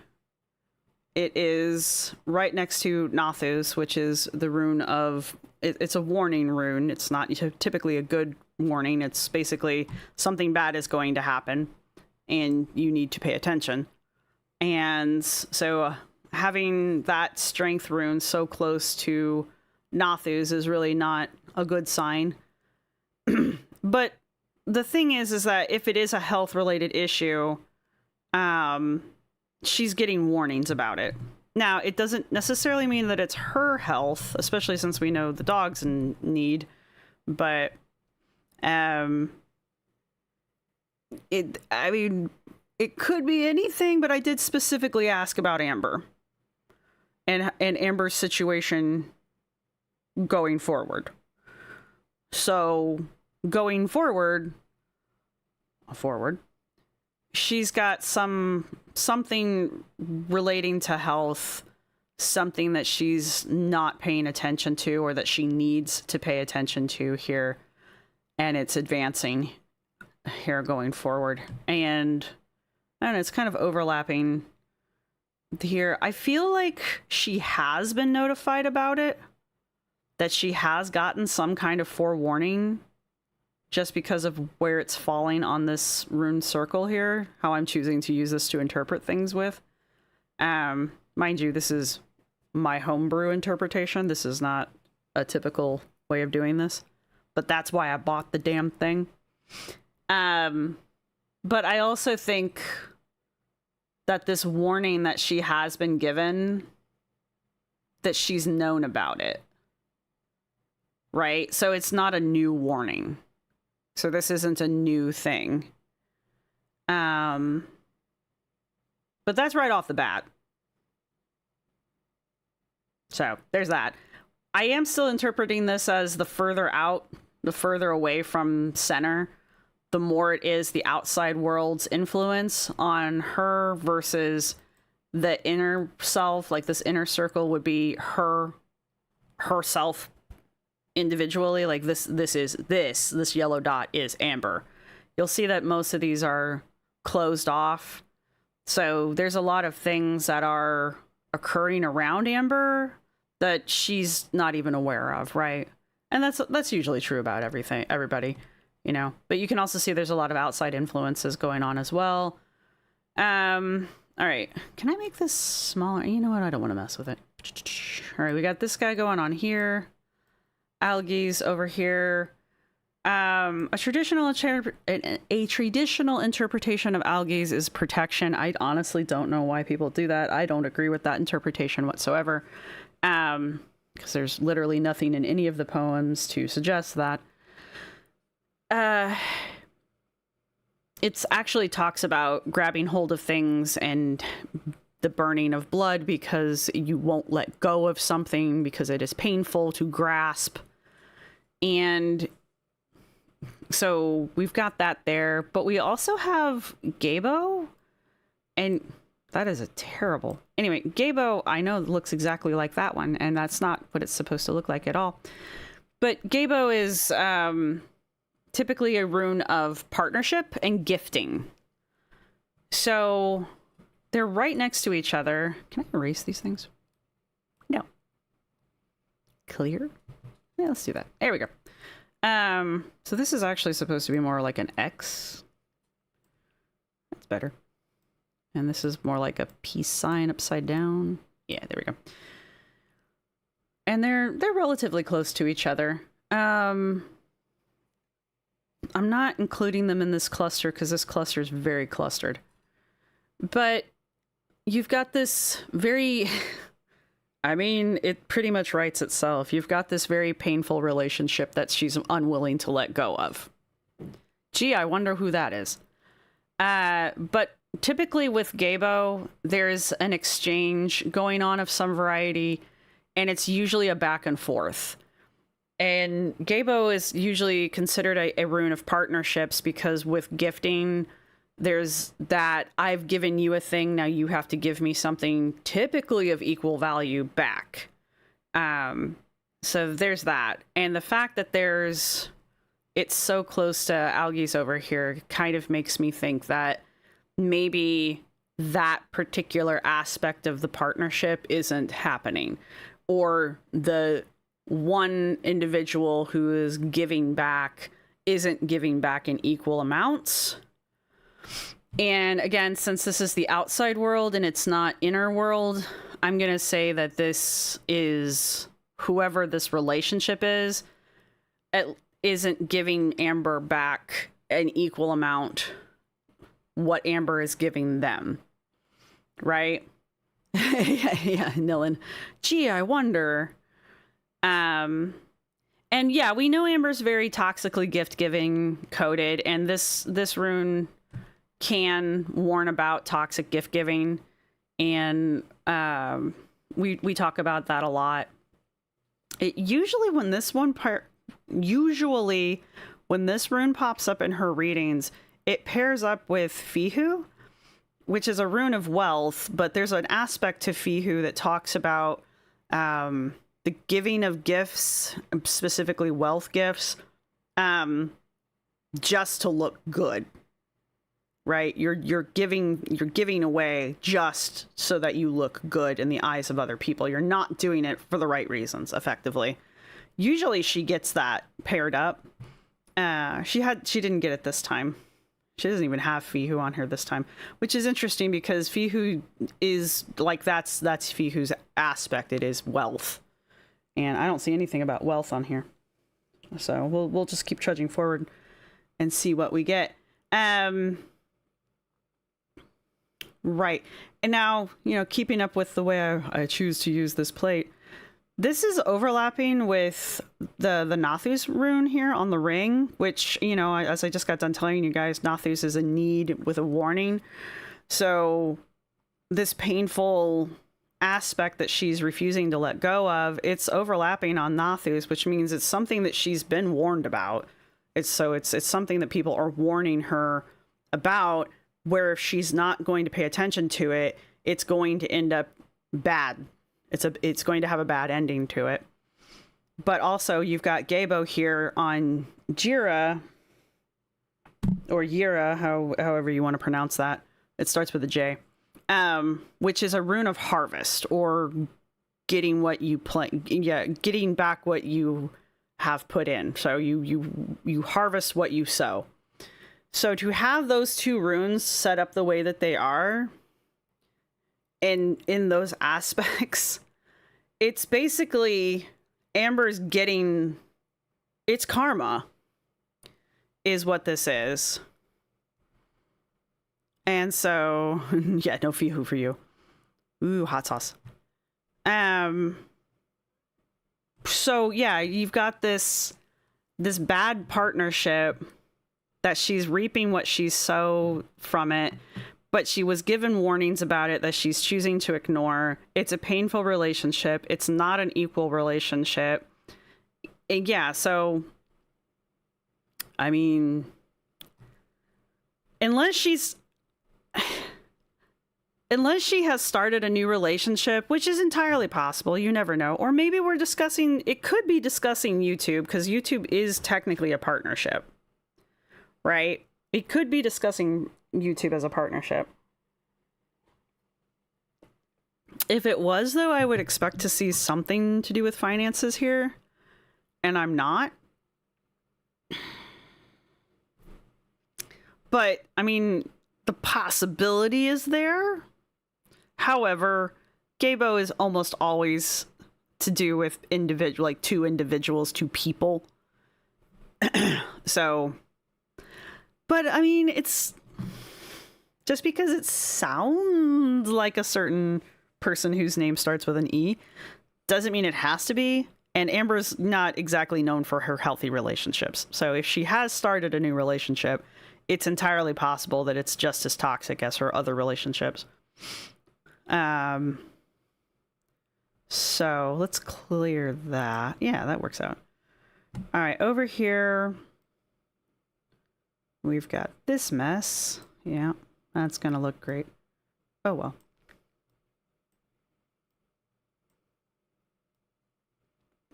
it is right next to Nathuz, which is the rune of it's a warning rune. It's not typically a good warning. It's basically something bad is going to happen and you need to pay attention. And so having that strength rune so close to Nathuz is really not a good sign. But the thing is that if it is a health related issue, she's getting warnings about it. Now, it doesn't necessarily mean that it's her health, especially since we know the dog's in need, but it could be anything, but I did specifically ask about Amber and Amber's situation going forward. So going forward, she's got something relating to health, something that she's not paying attention to or that she needs to pay attention to here, and it's advancing here going forward. And I don't know, it's kind of overlapping here. I feel like she has been notified about it, that she has gotten some kind of forewarning just because of where it's falling on this rune circle here, how I'm choosing to use this to interpret things with. Mind you, this is my homebrew interpretation. This is not a typical way of doing this, but that's why I bought the damn thing. But I also think that this warning that she has been given, that she's known about it, right? So it's not a new warning. So this isn't a new thing. But that's right off the bat. So there's that. I am still interpreting this as the further out, the further away from center, the more it is the outside world's influence on her versus the inner self. Like this inner circle would be herself individually. Like this yellow dot is Amber. You'll see that most of these are closed off. So there's a lot of things that are occurring around Amber that she's not even aware of, right? And that's usually true about everybody, you know. But you can also see there's a lot of outside influences going on as well. All right, can I make this smaller? You know what? I don't want to mess with it. All right, we got this guy going on here. Algae's over here. A traditional interpretation of algaes is protection. I honestly don't know why people do that. I don't agree with that interpretation whatsoever. Because there's literally nothing in any of the poems to suggest that. It's actually talks about grabbing hold of things and the burning of blood because you won't let go of something because it is painful to grasp. And so we've got that there, but we also have Gabo, and that is a terrible. Anyway, Gabo, I know looks exactly like that one, and that's not what it's supposed to look like at all. But Gabo is typically a rune of partnership and gifting. So they're right next to each other. Can I erase these things? No. Clear? Yeah, let's do that. There we go. So this is actually supposed to be more like an X. That's better. And this is more like a peace sign upside down. Yeah, there we go. And they're relatively close to each other. I'm not including them in this cluster because this cluster is very clustered. But you've got this very... I mean, it pretty much writes itself. You've got this very painful relationship that she's unwilling to let go of. Gee, I wonder who that is. But typically with Gabo, there's an exchange going on of some variety, and it's usually a back and forth. And Gabo is usually considered a rune of partnerships because with gifting, there's that I've given you a thing, now you have to give me something typically of equal value back. So there's that. And the fact that it's so close to Algie's over here kind of makes me think that maybe that particular aspect of the partnership isn't happening, or the one individual who is giving back isn't giving back in equal amounts. And again, since this is the outside world and it's not inner world, I'm going to say that this is whoever this relationship is, isn't giving Amber back an equal amount what Amber is giving them. Right? yeah, Nilin. Gee, I wonder. And yeah, we know Amber's very toxically gift-giving coded, and this rune can warn about toxic gift-giving, and we talk about that a lot. Usually when this rune pops up in her readings, it pairs up with Fihu, which is a rune of wealth, but there's an aspect to Fihu that talks about the giving of gifts, specifically wealth gifts, just to look good. Right? You're giving away just so that you look good in the eyes of other people. You're not doing it for the right reasons, effectively. Usually she gets that paired up. She didn't get it this time. She doesn't even have Fihu on her this time, which is interesting because Fihu is like that's Fihu's aspect. It is wealth, and I don't see anything about wealth on here. So we'll just keep trudging forward and see what we get. Right. And now, keeping up with the way I choose to use this plate, this is overlapping with the Nathus rune here on the ring, which, as I just got done telling you guys, Nathus is a need with a warning. So this painful aspect that she's refusing to let go of, it's overlapping on Nathus, which means it's something that she's been warned about. It's something that people are warning her about, where if she's not going to pay attention to it, it's going to end up bad. It's going to have a bad ending to it. But also you've got Gabo here on Jira, or Yira, however you want to pronounce that. It starts with a J, which is a rune of harvest, or getting what you getting back what you have put in. So you harvest what you sow. So to have those two runes set up the way that they are, in those aspects, it's basically Amber's getting its karma is what this is. And so, yeah, no Fihu for you. Ooh, hot sauce. So yeah, you've got this bad partnership that she's reaping what she's sowed from it, but she was given warnings about it that she's choosing to ignore. It's a painful relationship. It's not an equal relationship. And yeah, so, I mean, unless she has started a new relationship, which is entirely possible, you never know. Or maybe it could be discussing YouTube, because YouTube is technically a partnership. Right? It could be discussing YouTube as a partnership. If it was, though, I would expect to see something to do with finances here. And I'm not. But, I mean, the possibility is there. However, Gabo is almost always to do with two individuals, two people. So... But, I mean, it's just because it sounds like a certain person whose name starts with an E doesn't mean it has to be. And Amber's not exactly known for her healthy relationships. So if she has started a new relationship, it's entirely possible that it's just as toxic as her other relationships. So let's clear that. Yeah, that works out. All right, over here, we've got this mess. Yeah, that's going to look great. Oh, well.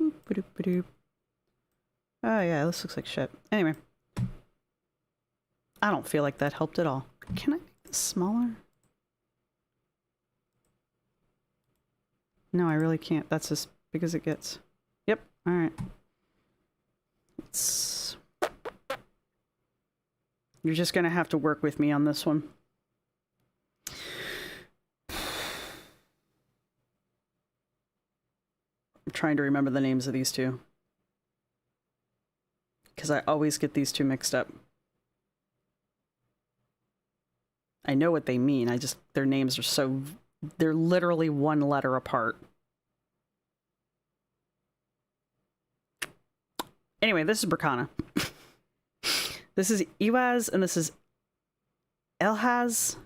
Boop, ba-doop, ba-doop. Oh, yeah, this looks like shit. Anyway. I don't feel like that helped at all. Can I make this smaller? No, I really can't. That's as big as it gets. Yep. All right. You're just going to have to work with me on this one. I'm trying to remember the names of these two, because I always get these two mixed up. I know what they mean. Their names are so, they're literally one letter apart. Anyway, this is Bracana. This is Iwaz, and this is Elhaz.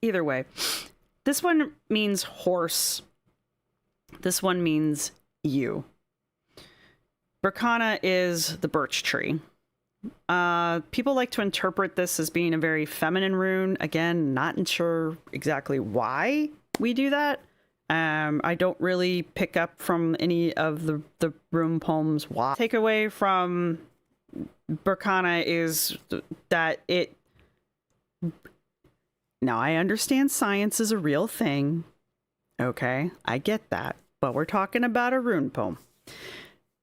Either way. This one means horse. This one means you. Bracana is the birch tree. People like to interpret this as being a very feminine rune. Again, not sure exactly why we do that. I don't really pick up from any of the rune poems why. Takeaway from Bracana is that it... Now, I understand science is a real thing. Okay, I get that. But we're talking about a rune poem.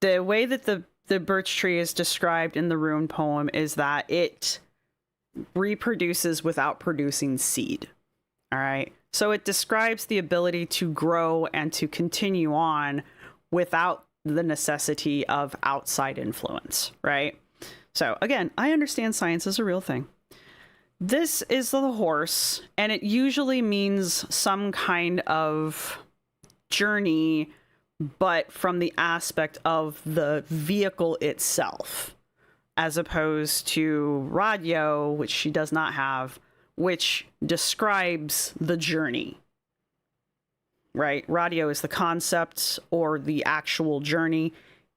The way that the birch tree is described in the rune poem is that it reproduces without producing seed. All right. So it describes the ability to grow and to continue on without the necessity of outside influence. Right. So again, I understand science is a real thing. This is the horse, and it usually means some kind of journey, but from the aspect of the vehicle itself, as opposed to radio, which she does not have, which describes the journey, right? Radio is the concept or the actual journey.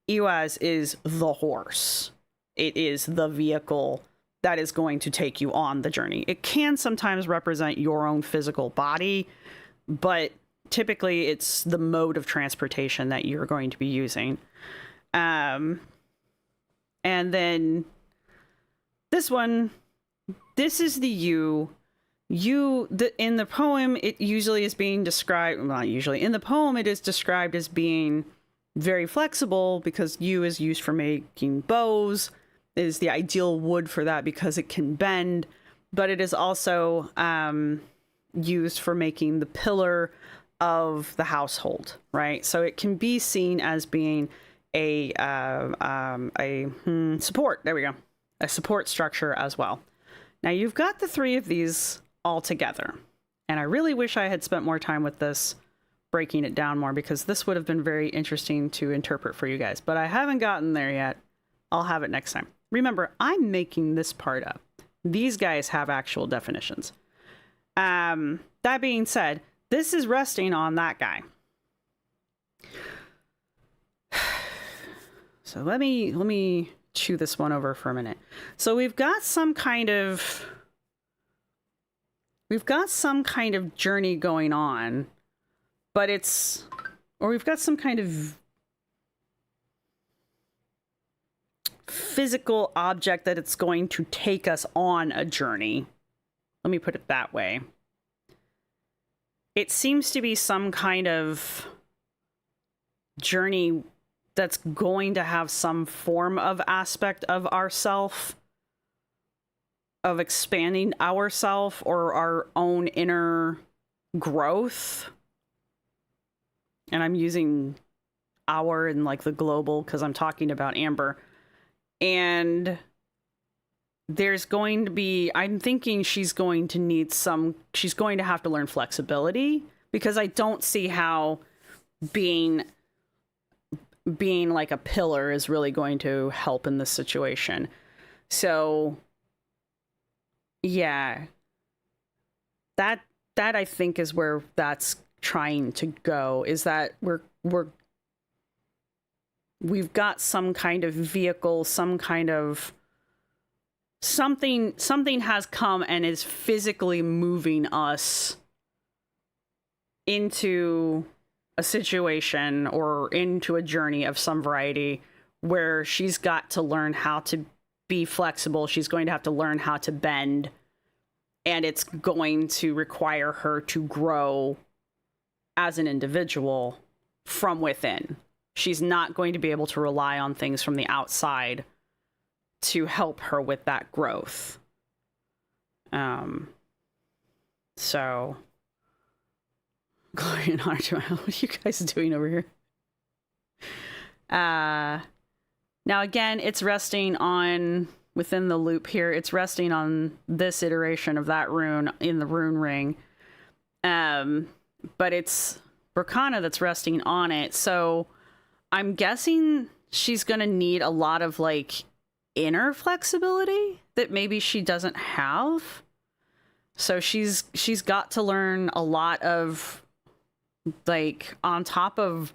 Iwaz is the horse. It is the vehicle that is going to take you on the journey. It can sometimes represent your own physical body, but typically it's the mode of transportation that you're going to be using. And then this one, this is the you. In the poem, it usually is being described, well, not usually, in the poem it is described as being very flexible because yew is used for making bows. It is the ideal wood for that because it can bend, but it is also used for making the pillar of the household, right? So it can be seen as being a support. There we go. A support structure as well. Now you've got the three of these all together, and I really wish I had spent more time with this, breaking it down more, because this would have been very interesting to interpret for you guys, but I haven't gotten there yet. I'll have it next time. Remember, I'm making this part up. These guys have actual definitions. That being said, this is resting on that guy. So let me chew this one over for a minute. So we've got some kind of journey going on, but we've got some kind of physical object that it's going to take us on a journey. Let me put it that way. It seems to be some kind of journey that's going to have some form of aspect of ourself, of expanding ourself or our own inner growth. And I'm using our and like the global because I'm talking about Amber. And there's going to be, I'm thinking she's going to have to learn flexibility, because I don't see how being like a pillar is really going to help in this situation. So yeah, that I think is where that's trying to go, is that we've got some kind of vehicle, some kind of something has come and is physically moving us into a situation or into a journey of some variety where she's got to learn how to be flexible. She's going to have to learn how to bend, and it's going to require her to grow as an individual from within. She's not going to be able to rely on things from the outside to help her with that growth. So glory and honor to what are you guys doing over here? Now again, it's resting on, within the loop here, it's resting on this iteration of that rune in the rune ring. But it's Bracana that's resting on it. So I'm guessing she's gonna need a lot of like inner flexibility that maybe she doesn't have. So she's got to learn a lot of, like, on top of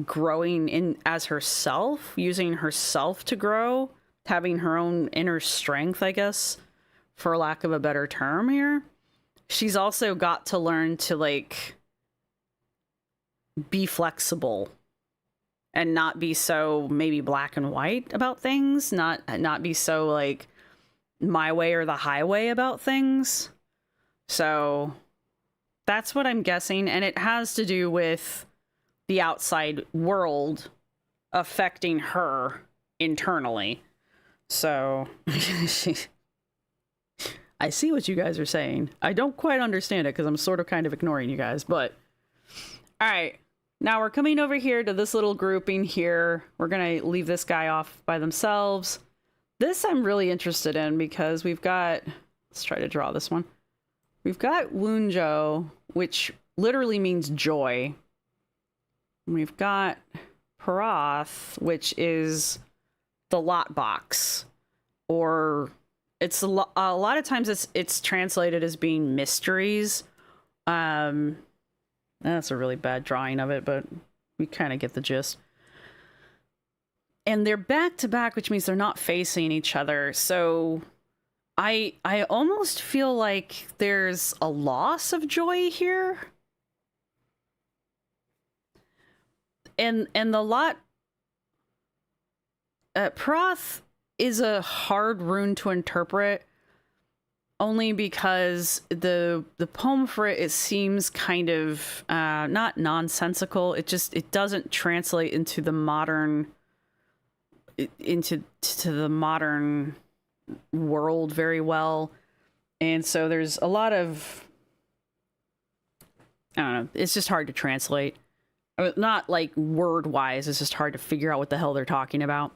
growing in as herself, using herself to grow, having her own inner strength, I guess, for lack of a better term here. She's also got to learn to like be flexible and not be so maybe black and white about things, not be so like my way or the highway about things. So that's what I'm guessing, and it has to do with the outside world affecting her internally. So I see what you guys are saying. I don't quite understand it because I'm sort of kind of ignoring you guys, but all right. Now we're coming over here to this little grouping here. We're going to leave this guy off by themselves. This I'm really interested in because we've got, let's try to draw this one. We've got Wunjo, which literally means joy. We've got Parath, which is the lot box, or it's a lot of times it's translated as being mysteries. That's a really bad drawing of it, but we kind of get the gist. And they're back to back, which means they're not facing each other. So I almost feel like there's a loss of joy here. And the lot, Proth is a hard rune to interpret, only because the poem for it seems kind of not nonsensical. It doesn't translate into the modern the modern world very well, and so there's a lot of, I don't know, it's just hard to translate. I mean, not like word wise, it's just hard to figure out what the hell they're talking about.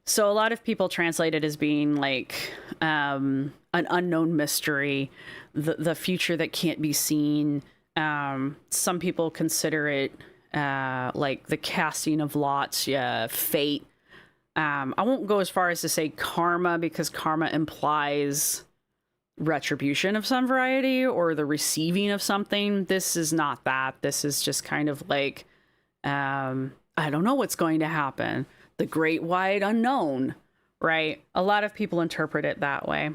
So a lot of people translate it as being like an unknown mystery, the future that can't be seen. Some people consider it like the casting of lots, fate. I won't go as far as to say karma, because karma implies retribution of some variety or the receiving of something. This is not that. This is just kind of like, I don't know what's going to happen. The great wide unknown, right? A lot of people interpret it that way.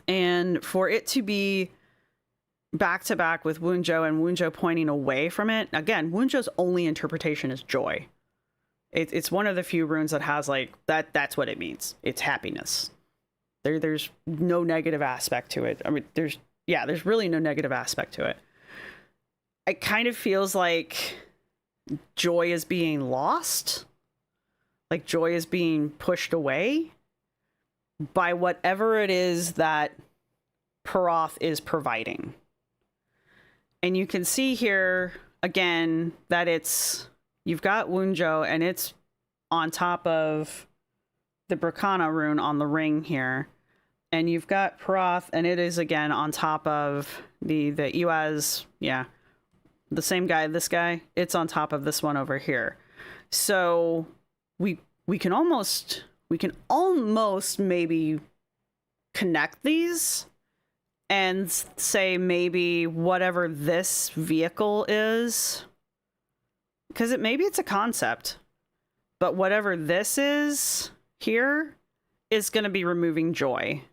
And for it to be back to back with Wunjo and Wunjo pointing away from it, again, Wunjo's only interpretation is joy. It's one of the few runes that has like that's what it means. It's happiness. There's no negative aspect to it. I mean, there's really no negative aspect to it. It kind of feels like joy is being lost. Like joy is being pushed away by whatever it is that Parath is providing. And you can see here again that you've got Wunjo and it's on top of the Bracana rune on the ring here. And you've got Parath and it is again on top of the Iwaz, the same guy, this guy, it's on top of this one over here. So we can almost we can almost maybe connect these and say maybe whatever this vehicle is, because maybe it's a concept, but whatever this is here is going to be removing joy.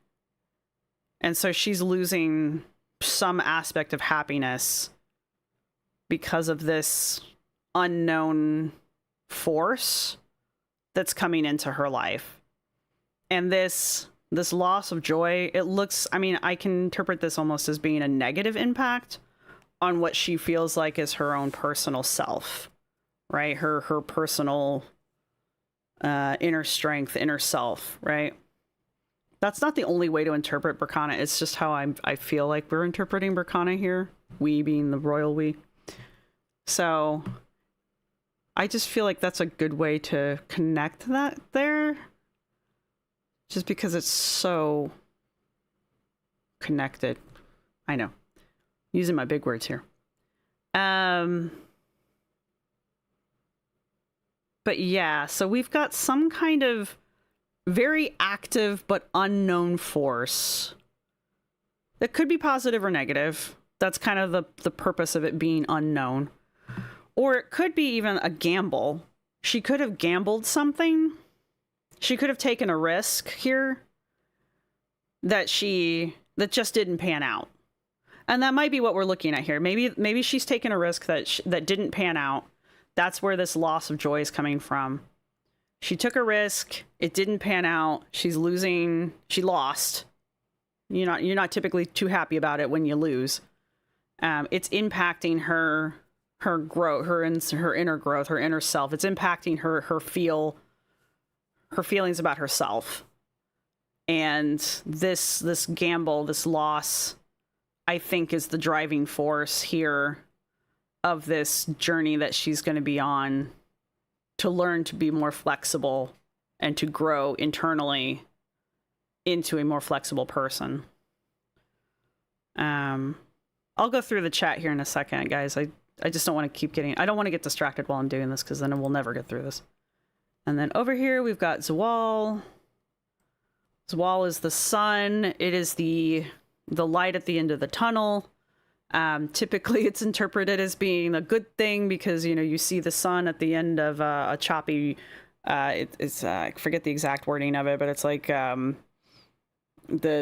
And so she's losing some aspect of happiness because of this unknown force that's coming into her life. And this loss of joy, it looks, I mean, I can interpret this almost as being a negative impact on what she feels like is her own personal self, right? Her personal inner strength, inner self, right? That's not the only way to interpret Berkana. It's just how I feel like we're interpreting Berkana here. We being the royal we. So I just feel like that's a good way to connect that there. Just because it's so connected. I know. Using my big words here. But yeah, so we've got some kind of very active but unknown force that could be positive or negative. That's kind of the purpose of it being unknown. Or it could be even a gamble. She could have gambled something. She could have taken a risk here that just didn't pan out. And that might be what we're looking at here. Maybe she's taken a risk that didn't pan out. That's where this loss of joy is coming from. She took a risk. It didn't pan out. She lost. You're not typically too happy about it when you lose. It's impacting her growth, her inner growth, her inner self. It's impacting her feelings about herself. And this gamble, this loss, I think is the driving force here of this journey that she's going to be on to learn to be more flexible and to grow internally into a more flexible person. I'll go through the chat here in a second, guys. I just don't want to I don't want to get distracted while I'm doing this, because then we'll never get through this. And then over here, we've got Zawal. Zawal is the sun. It is the light at the end of the tunnel. Typically, it's interpreted as being a good thing because, you see the sun at the end of a choppy... I forget the exact wording of it, but it's like the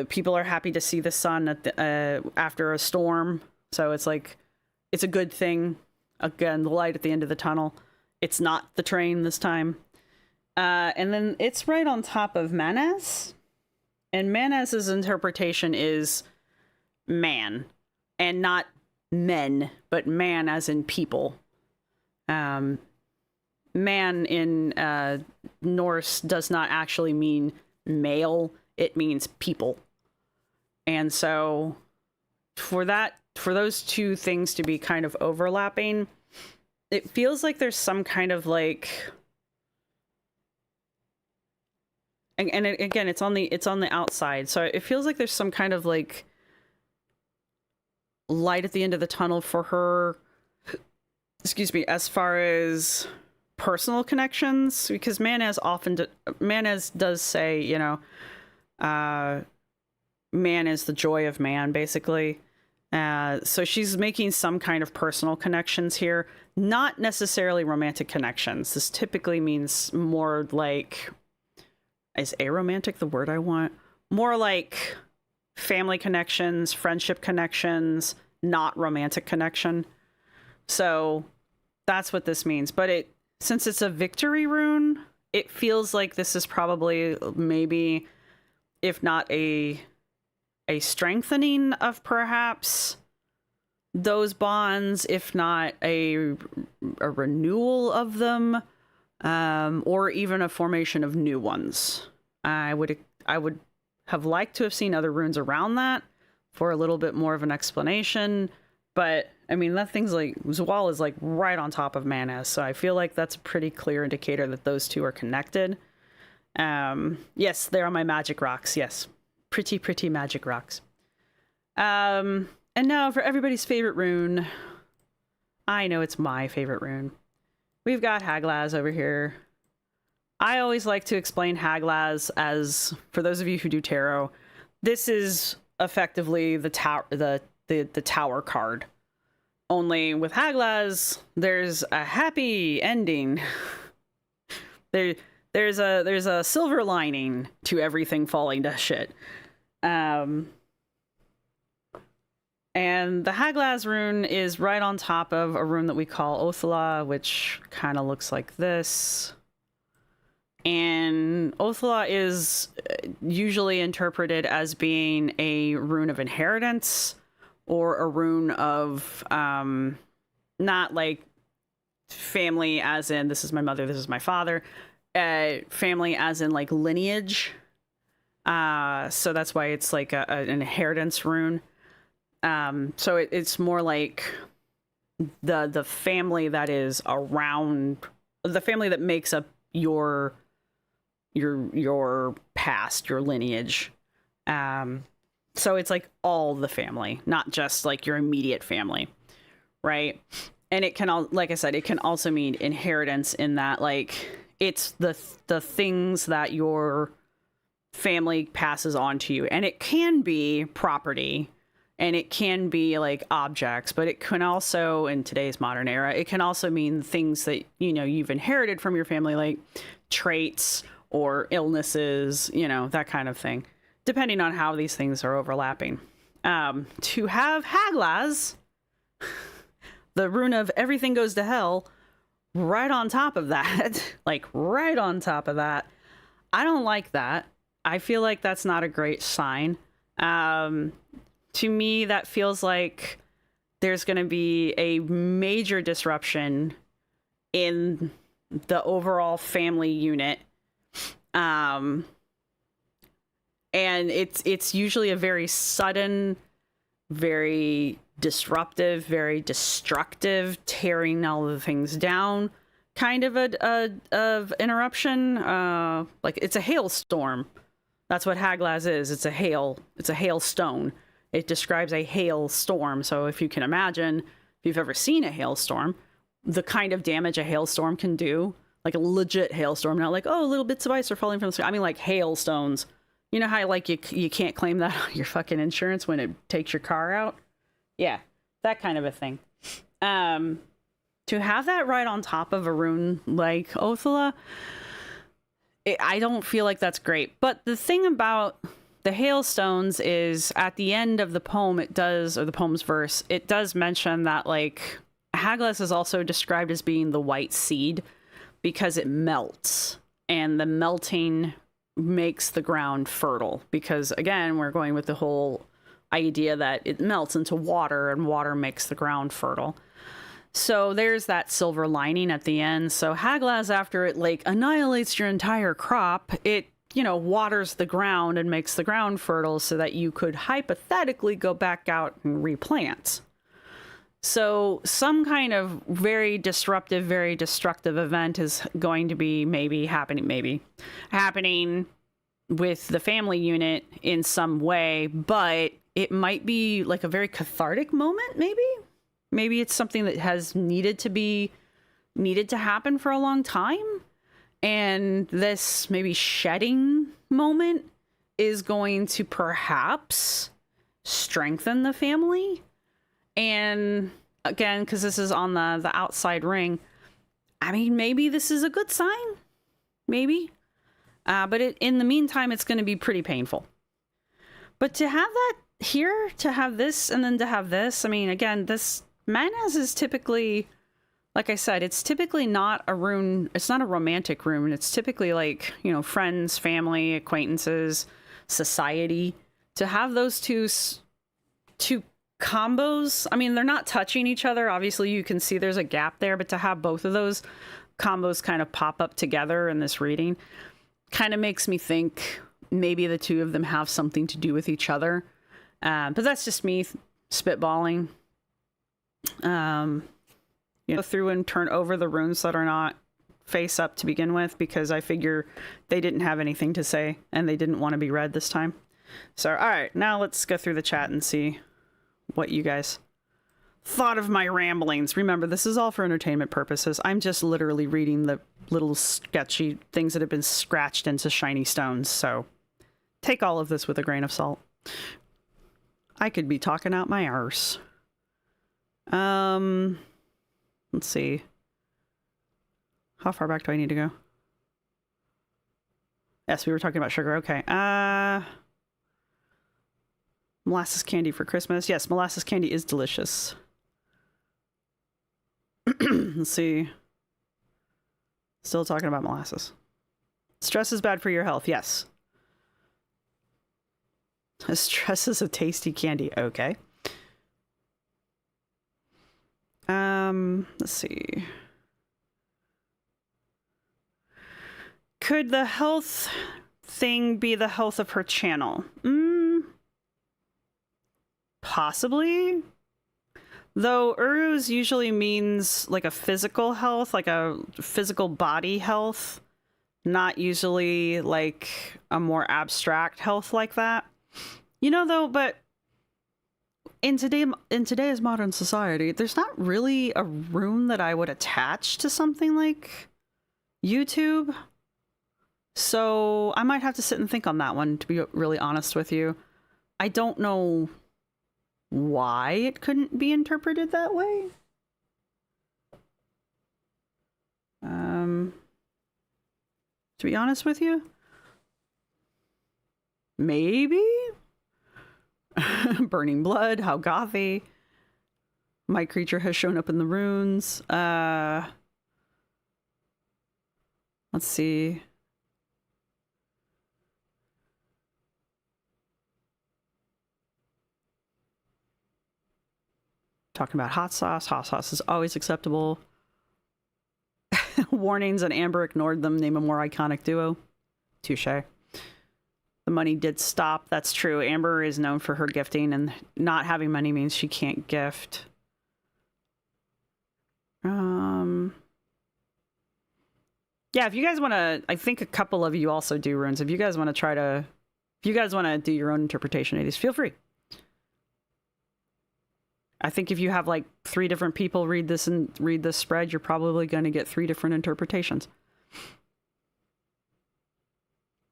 people are happy to see the sun after a storm. So it's like, it's a good thing. Again, the light at the end of the tunnel. It's not the train this time. And then it's right on top of Manaz. And Manaz's interpretation is man. And not men, but man as in people. Man in Norse does not actually mean male. It means people. And so for those two things to be kind of overlapping, it feels like there's some kind of like... And again, it's on the outside. So it feels like there's some kind of like light at the end of the tunnel for her, as far as personal connections, because Manaz does say, man is the joy of man, basically. So she's making some kind of personal connections here, not necessarily romantic connections. This typically means more like, is aromantic the word I want? More like family connections, friendship connections, not romantic connection. So that's what this means. But since it's a victory rune, it feels like this is probably maybe, if not a strengthening of perhaps those bonds, if not a renewal of them, or even a formation of new ones. I would have liked to have seen other runes around that for a little bit more of an explanation, but I mean, that thing's like, Zawal is like right on top of Manaz, so I feel like that's a pretty clear indicator that those two are connected. Yes, they're on my magic rocks. Yes, pretty magic rocks. And now for everybody's favorite rune. I know it's my favorite rune. We've got Haglaz over here. I always like to explain Haglaz as, for those of you who do tarot, this is effectively the tower, the tower card. Only with Haglaz, there's a happy ending. There's a silver lining to everything falling to shit. And the Haglaz rune is right on top of a rune that we call Othala, which kind of looks like this. And Othala is usually interpreted as being a rune of inheritance, or a rune of not like family as in this is my mother, this is my father, family as in like lineage. So that's why it's like an inheritance rune. So it's more like the family that is around, the family that makes up your past, your lineage. So it's like all the family, not just like your immediate family, right? And it can, like I said, it can also mean inheritance in that, like, it's the things that your family passes on to you. And it can be property, and it can be like objects, but it can also, in today's modern era, it can also mean things that, you know, you've inherited from your family, like traits or illnesses, you know, that kind of thing, depending on how these things are overlapping. To have Haglaz, the rune of everything goes to hell, right on top of that, like right on top of that, I don't like that. I feel like that's not a great sign. To me, that feels like there's going to be a major disruption in the overall family unit. And it's usually a very sudden, very disruptive, very destructive, tearing all the things down kind of of interruption. Like it's a hailstorm. That's what Haglaz is. It's a hailstone. It describes a hailstorm. So if you can imagine, if you've ever seen a hailstorm, the kind of damage a hailstorm can do, like a legit hailstorm, not like, oh, little bits of ice are falling from the sky. I mean, like hailstones. You know how like you can't claim that on your fucking insurance when it takes your car out? Yeah, that kind of a thing. To have that right on top of a rune like Othala, I don't feel like that's great. But the thing about the hailstones is at the end of the poem, it does, or the poem's verse, it does mention that like Haglaz is also described as being the white seed because it melts, and the melting makes the ground fertile, because again, we're going with the whole idea that it melts into water and water makes the ground fertile. So there's that silver lining at the end. So Haglaz, after it like annihilates your entire crop, it, you know, waters the ground and makes the ground fertile so that you could hypothetically go back out and replant. So some kind of very disruptive, very destructive event is going to be happening with the family unit in some way, but it might be like a very cathartic moment, maybe it's something that has needed to happen for a long time, and this maybe shedding moment is going to perhaps strengthen the family. And again, because this is on the outside ring, I mean, maybe this is a good sign, maybe. But in the meantime, it's going to be pretty painful. But to have that here, to have this, and then to have this, I mean, again, this Magnaz is typically, like I said, it's typically not a rune. It's not a romantic rune. It's typically like, you know, friends, family, acquaintances, society. To have those two combos, I mean, they're not touching each other. Obviously, you can see there's a gap there, but to have both of those combos kind of pop up together in this reading kind of makes me think maybe the two of them have something to do with each other. But that's just me spitballing. You know, go through and turn over the runes that are not face up to begin with, because I figure they didn't have anything to say and they didn't want to be read this time. So, all right, now let's go through the chat and see what you guys thought of my ramblings. Remember, this is all for entertainment purposes. I'm just literally reading the little sketchy things that have been scratched into shiny stones. So take all of this with a grain of salt. I could be talking out my arse. Let's see. How far back do I need to go? Yes, we were talking about sugar. Okay. Molasses candy for Christmas. Yes, molasses candy is delicious. Let's see. Still talking about molasses. Stress is bad for your health. Yes. Stress is a tasty candy. Okay. Let's see. Could the health thing be the health of her channel? Possibly. Though Uruz usually means like a physical health, like a physical body health, not usually like a more abstract health like that. You know, though, but in today's modern society, there's not really a rune that I would attach to something like YouTube. So I might have to sit and think on that one, to be really honest with you. I don't know why it couldn't be interpreted that way. To be honest with you, maybe. Burning blood, how gothy. My creature has shown up in the runes. Let's see. Talking about hot sauce. Hot sauce is always acceptable. Warnings and Amber ignored them. Name a more iconic duo. Touche. The money did stop. That's true. Amber is known for her gifting, and not having money means she can't gift. Yeah, if you guys want to, I think a couple of you also do runes. If you guys want to do your own interpretation of these, feel free. I think if you have like 3 different people read this and read this spread, you're probably going to get 3 different interpretations.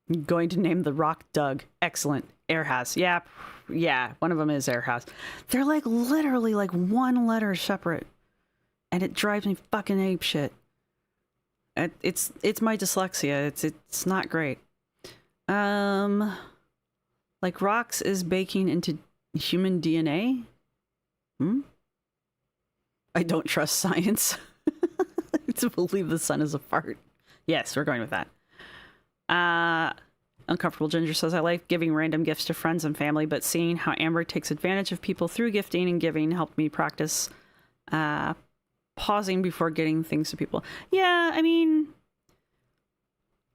I'm going to name the rock Doug. Excellent. Airhas. Yeah, one of them is Airhas. They're like literally like 1 letter separate. And it drives me fucking apeshit. It's my dyslexia. It's not great. Like rocks is baking into human DNA? I don't trust science. To believe the sun is a fart. Yes, we're going with that. Uncomfortable Ginger says, I like giving random gifts to friends and family, but seeing how Amber takes advantage of people through gifting and giving helped me practice pausing before getting things to people. Yeah, I mean,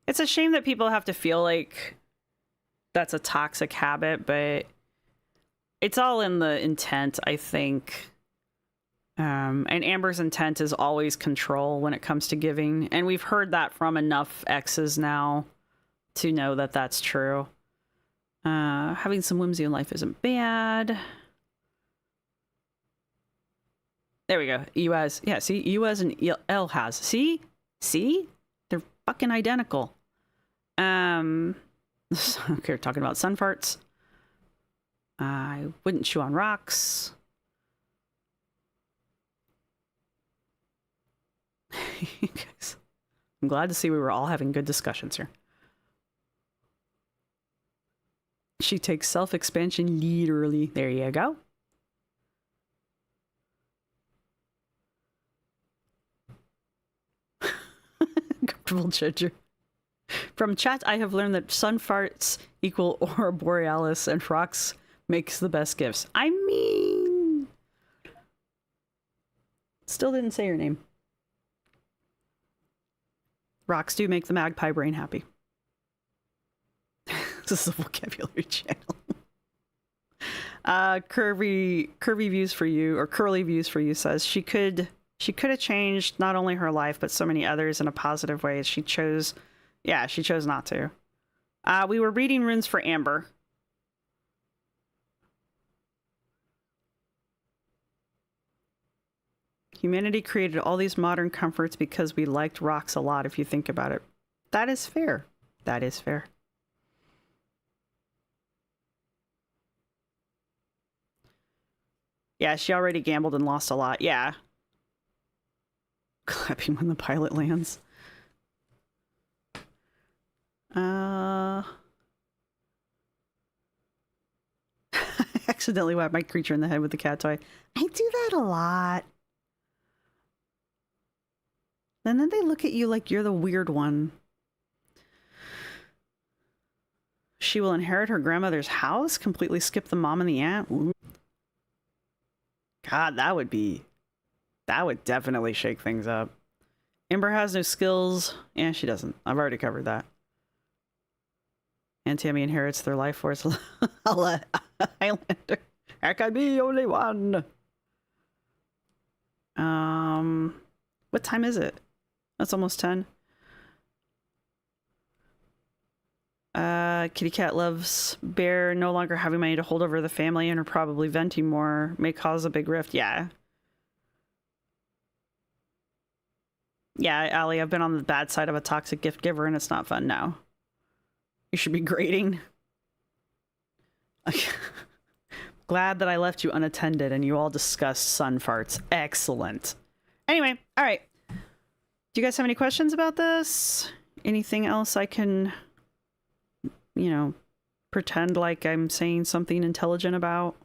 it's a shame that people have to feel like that's a toxic habit, but it's all in the intent, I think. And Amber's intent is always control when it comes to giving. And we've heard that from enough exes now to know that that's true. Having some whimsy in life isn't bad. There we go. Uaz. Yeah, see? Uaz and El has. See? See? They're fucking identical. Okay, we're talking about sun farts. I wouldn't chew on rocks. Guys, I'm glad to see we were all having good discussions here. She takes self-expansion literally. There you go. Comfortable Ginger. From chat, I have learned that sun farts equal aurora borealis and rocks makes the best gifts. I mean... Still didn't say your name. Rocks do make the magpie brain happy. This is a vocabulary channel. Curvy views for you, or curly views for you, says she could have changed not only her life but so many others in a positive way. She chose not to. We were reading runes for Amber. Humanity created all these modern comforts because we liked rocks a lot, if you think about it. That is fair. That is fair. Yeah, she already gambled and lost a lot. Yeah. Clapping when the pilot lands. I accidentally whacked my creature in the head with the cat toy. I do that a lot. And then they look at you like you're the weird one. She will inherit her grandmother's house? Completely skip the mom and the aunt? Ooh. God, that would definitely shake things up. Amber has no skills. Yeah, she doesn't. I've already covered that. And Tammy inherits their life force. Highlander. There can be only one. What time is it? That's almost 10. Kitty cat loves bear. No longer having money to hold over the family and are probably venting more. May cause a big rift. Yeah. Yeah, Allie, I've been on the bad side of a toxic gift giver and it's not fun now. You should be grading. Glad that I left you unattended and you all discussed sun farts. Excellent. Anyway, all right. Do you guys have any questions about this? Anything else I can, you know, pretend like I'm saying something intelligent about?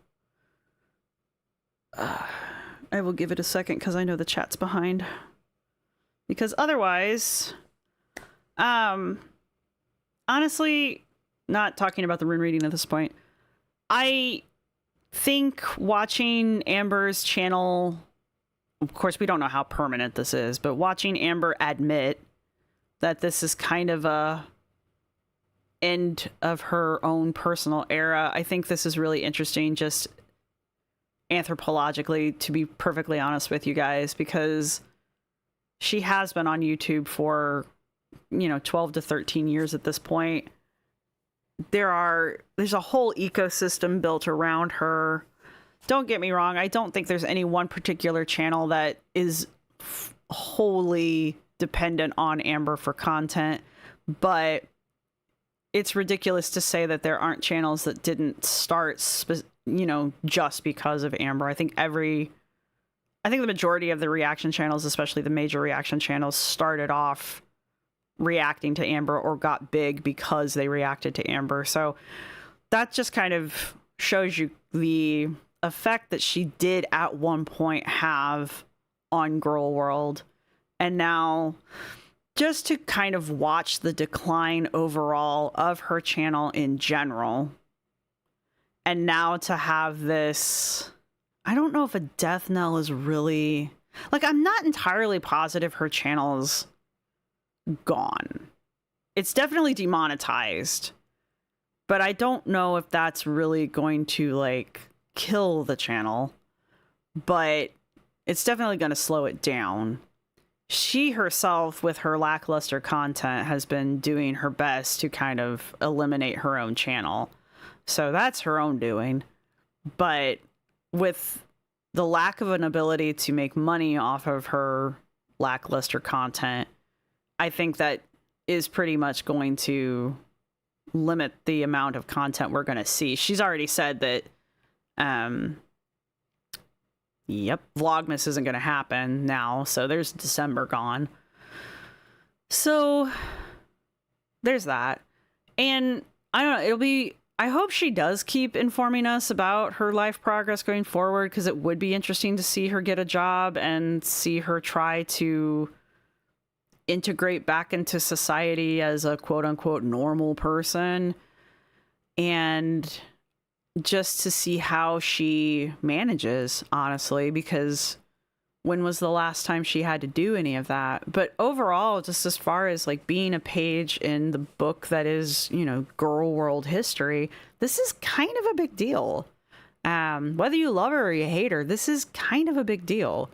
I will give it a second because I know the chat's behind. Because otherwise, honestly, not talking about the rune reading at this point, I think watching Amber's channel, of course, we don't know how permanent this is, but watching Amber admit that this is kind of a end of her own personal era, I think this is really interesting, just anthropologically, to be perfectly honest with you guys, because she has been on YouTube for, 12 to 13 years at this point. There's a whole ecosystem built around her. Don't get me wrong, I don't think there's any one particular channel that is wholly dependent on Amber for content, but it's ridiculous to say that there aren't channels that didn't start, just because of Amber. I think the majority of the reaction channels, especially the major reaction channels, started off reacting to Amber or got big because they reacted to Amber. So that just kind of shows you the effect that she did at one point have on Girl World. And now just to kind of watch the decline overall of her channel in general. And now to have this, I don't know if a death knell is really, I'm not entirely positive her channel's gone. It's definitely demonetized, but I don't know if that's really going to kill the channel, but it's definitely going to slow it down. She herself, with her lackluster content, has been doing her best to kind of eliminate her own channel. So that's her own doing. But with the lack of an ability to make money off of her lackluster content, I think that is pretty much going to limit the amount of content we're going to see. She's already said that, Vlogmas isn't going to happen now, so there's December gone. So there's that. And I don't know, I hope she does keep informing us about her life progress going forward, because it would be interesting to see her get a job and see her try to integrate back into society as a quote-unquote normal person, and just to see how she manages, honestly, because when was the last time she had to do any of that? But overall, just as far as being a page in the book that is, Girl World history, this is kind of a big deal. Whether you love her or you hate her, this is kind of a big deal.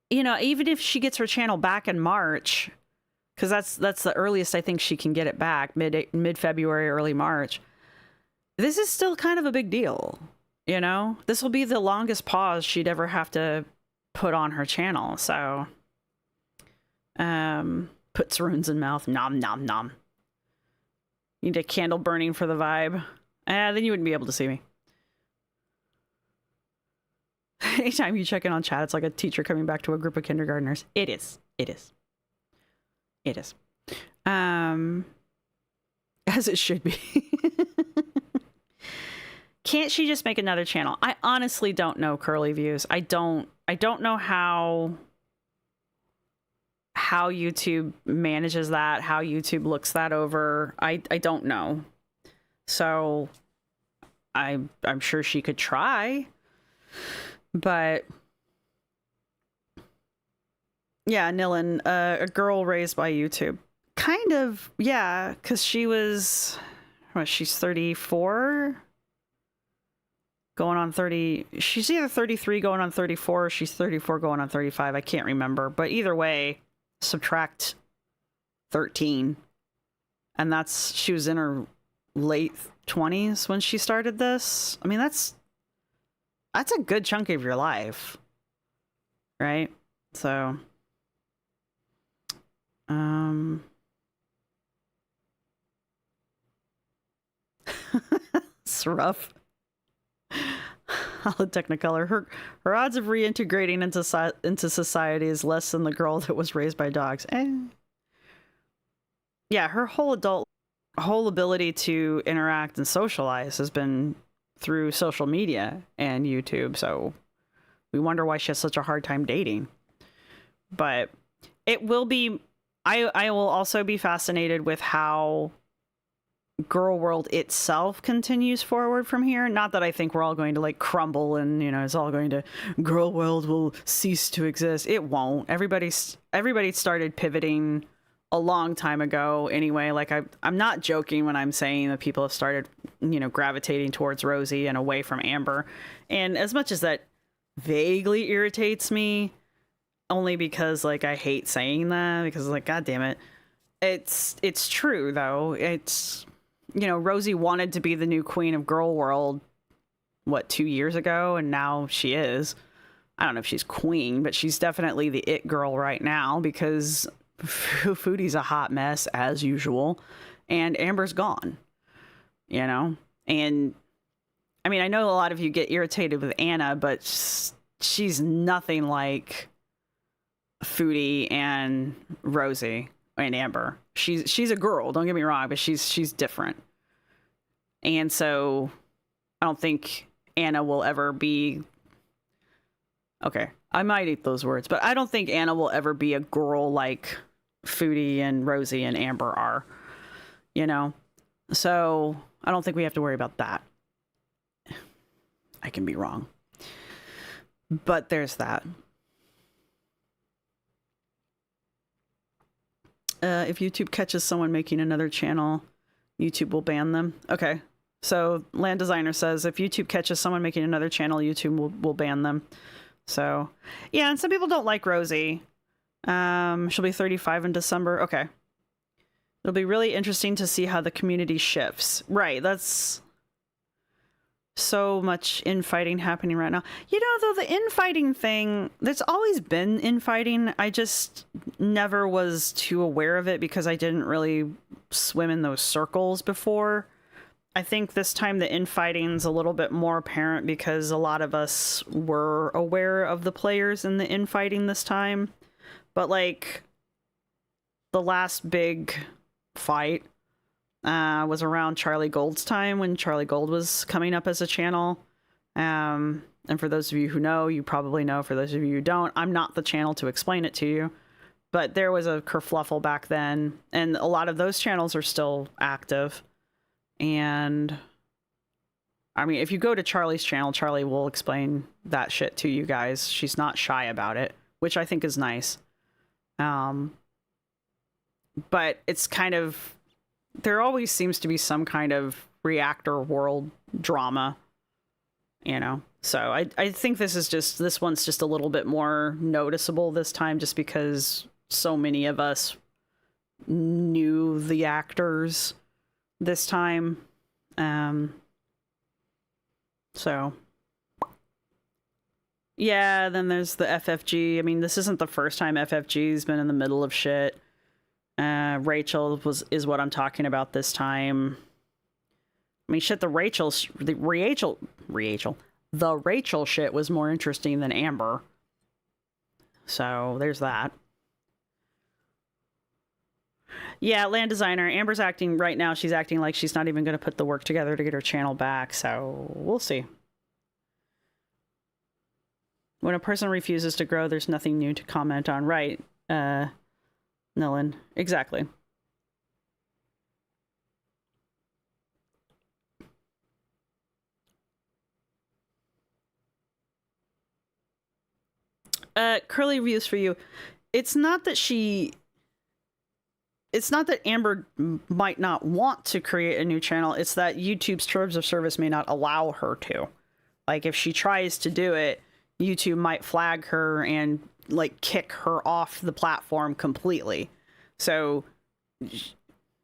Even if she gets her channel back in March, because that's the earliest I think she can get it back, mid-February, early March, this is still kind of a big deal. This will be the longest pause she'd ever have to put on her channel. So, puts runes in mouth. Nom, nom, nom. Need a candle burning for the vibe. Then you wouldn't be able to see me. Anytime you check in on chat, it's like a teacher coming back to a group of kindergartners. It is. It is. It is. As it should be. Can't she just make another channel? I honestly don't know, Curly Views. I don't know how YouTube manages that, how YouTube looks that over. I don't know. So I'm sure she could try. But yeah, Nilin, a girl raised by YouTube. Kind of, yeah, because she was, she's 34? Going on 30. She's either 33 going on 34 or she's 34 going on 35. I can't remember. But either way, subtract 13. And she was in her late 20s when she started this. I mean, that's a good chunk of your life. Right? So, it's rough. Hollow Technicolor. Her odds of reintegrating into society is less than the girl that was raised by dogs. Yeah, her whole ability to interact and socialize has been through social media and YouTube. So we wonder why she has such a hard time dating. But it will be. I will also be fascinated with how Girl World itself continues forward from here. Not that I think we're all going to like crumble and, you know, it's all going to, Girl World will cease to exist. It won't. Everybody started pivoting a long time ago anyway. Like I'm not joking when I'm saying that people have started, you know, gravitating towards Rosie and away from Amber. And as much as that vaguely irritates me, only because like I hate saying that, because like, God damn it. It's true though. It's, you know, Rosie wanted to be the new queen of Girl World, 2 years ago? And now she is. I don't know if she's queen, but she's definitely the it girl right now because Foodie's a hot mess as usual. And Amber's gone, you know? And I mean, I know a lot of you get irritated with Anna, but she's nothing like Foodie and Rosie and Amber. She's a girl, don't get me wrong, but she's different. And so I don't think Anna will ever be, okay, I might eat those words, but I don't think Anna will ever be a girl like Foodie and Rosie and Amber are, you know? So I don't think we have to worry about that. I can be wrong. But there's that. If YouTube catches someone making another channel, YouTube will ban them. Okay. So Land Designer says if YouTube catches someone making another channel, YouTube will ban them. So yeah, and some people don't like Rosie. She'll be 35 in December. Okay. It'll be really interesting to see how the community shifts. Right. That's so much infighting happening right now. You know, though, the infighting thing, there's always been infighting. I just never was too aware of it because I didn't really swim in those circles before. I think this time the infighting's a little bit more apparent because a lot of us were aware of the players in the infighting this time. But like the last big fight was around Charlie Gold's time when Charlie Gold was coming up as a channel. And for those of you who know, you probably know. For those of you who don't, I'm not the channel to explain it to you. But there was a kerfluffle back then, and a lot of those channels are still active. And I mean, if you go to Charlie's channel, Charlie will explain that shit to you guys. She's not shy about it, which I think is nice. But it's kind of, there always seems to be some kind of reactor world drama, you know? So I think this one's just a little bit more noticeable this time just because so many of us knew the actors this time. So Yeah, then there's the FFG. I mean, this isn't the first time FFG's been in the middle of shit. Rachel is what I'm talking about this time. I mean, shit, the Rachel shit was more interesting than Amber. So there's that. Yeah, land designer. Amber's acting right now. She's acting like she's not even going to put the work together to get her channel back. So we'll see. When a person refuses to grow, there's nothing new to comment on. Right, Nilin. Exactly. Curly reviews for you. It's not that Amber might not want to create a new channel. It's that YouTube's terms of service may not allow her to. Like, if she tries to do it, YouTube might flag her and, like, kick her off the platform completely. So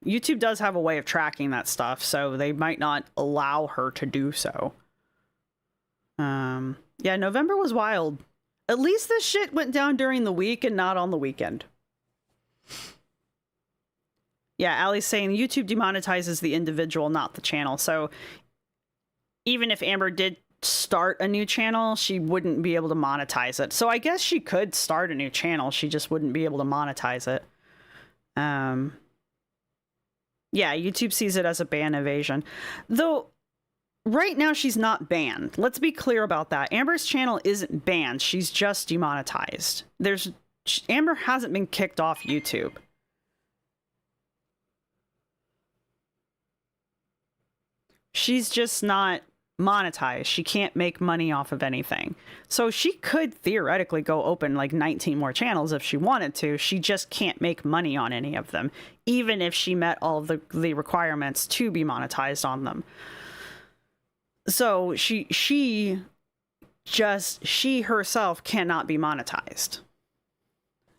YouTube does have a way of tracking that stuff, so they might not allow her to do so. Yeah, November was wild. At least this shit went down during the week and not on the weekend. Yeah, Allie's saying YouTube demonetizes the individual, not the channel. So even if Amber did start a new channel, she wouldn't be able to monetize it. So I guess she could start a new channel. She just wouldn't be able to monetize it. Yeah, YouTube sees it as a ban evasion. Though, right now she's not banned. Let's be clear about that. Amber's channel isn't banned. She's just demonetized. Amber hasn't been kicked off YouTube. She's just not monetized. She can't make money off of anything. So she could theoretically go open like 19 more channels if she wanted to. She just can't make money on any of them, even if she met all of the requirements to be monetized on them. So she herself cannot be monetized.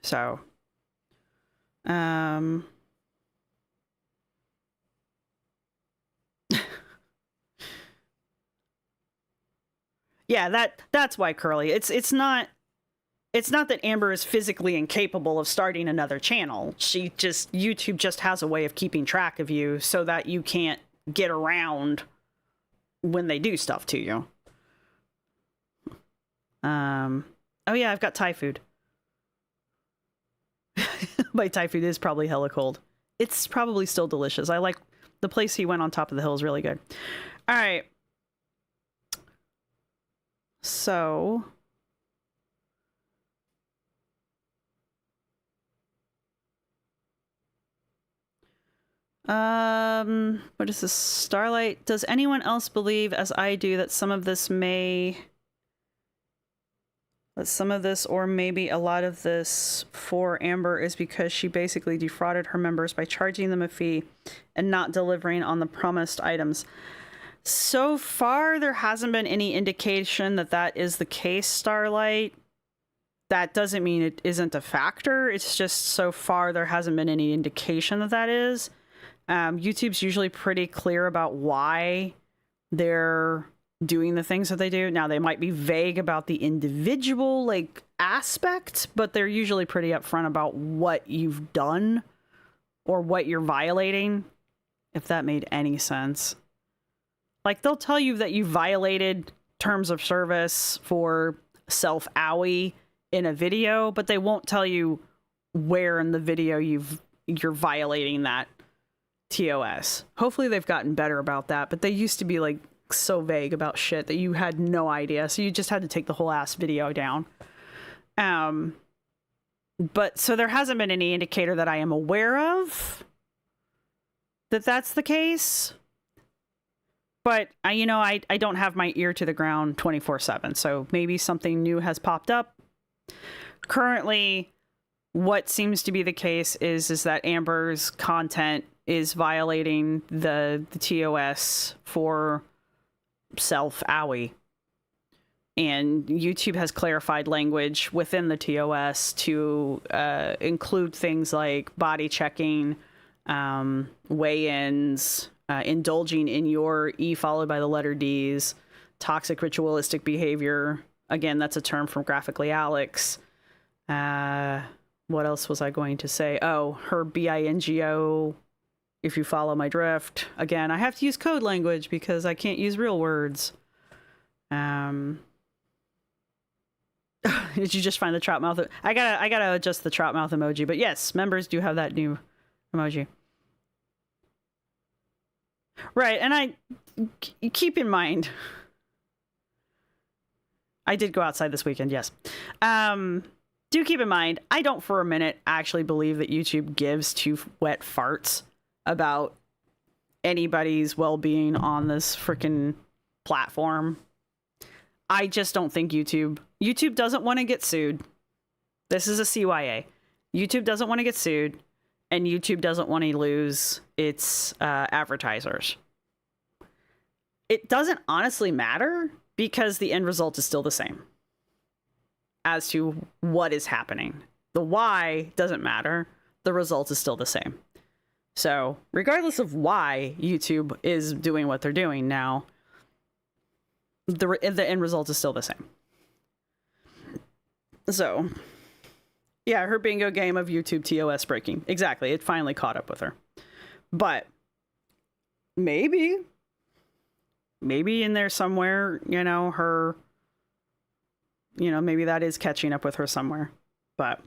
So, yeah, that's why, Curly. It's not that Amber is physically incapable of starting another channel. YouTube just has a way of keeping track of you so that you can't get around when they do stuff to you. Oh yeah, I've got Thai food. My Thai food is probably hella cold. It's probably still delicious. I like the place he went on top of the hill is really good. All right. So what is this? Starlight. Does anyone else believe, as I do, that some of this or maybe a lot of this for Amber is because she basically defrauded her members by charging them a fee and not delivering on the promised items? So far, there hasn't been any indication that that is the case, Starlight. That doesn't mean it isn't a factor. It's just so far there hasn't been any indication that that is. YouTube's usually pretty clear about why they're doing the things that they do. Now, they might be vague about the individual, like, aspect, but they're usually pretty upfront about what you've done or what you're violating, if that made any sense. Like, they'll tell you that you violated terms of service for self-owie in a video, but they won't tell you where in the video you're violating that TOS. Hopefully they've gotten better about that, but they used to be, like, so vague about shit that you had no idea, so you just had to take the whole ass video down. But so there hasn't been any indicator that I am aware of that that's the case. But I don't have my ear to the ground 24/7, so maybe something new has popped up. Currently, what seems to be the case is that Amber's content is violating the TOS for self-owie. And YouTube has clarified language within the TOS to include things like body checking, weigh-ins, indulging in your E followed by the letter D's, toxic ritualistic behavior, Again, that's a term from Graphically Alex. What else was I going to say? Oh, her bingo, if you follow my drift. Again, I have to use code language because I can't use real words. Did you just find the trout mouth? I gotta adjust the trout mouth emoji, but yes, members do have that new emoji. Right, and I keep in mind, I did go outside this weekend, yes. Do keep in mind, I don't for a minute actually believe that YouTube gives two wet farts about anybody's well-being on this freaking platform. I just don't think YouTube doesn't want to get sued. This is a CYA. YouTube doesn't want to get sued, and YouTube doesn't want to lose its advertisers. It doesn't honestly matter because the end result is still the same as to what is happening. The why doesn't matter. The result is still the same. So regardless of why YouTube is doing what they're doing now, the end result is still the same. So yeah, her bingo game of YouTube TOS breaking. Exactly. It finally caught up with her. But maybe in there somewhere, maybe that is catching up with her somewhere. But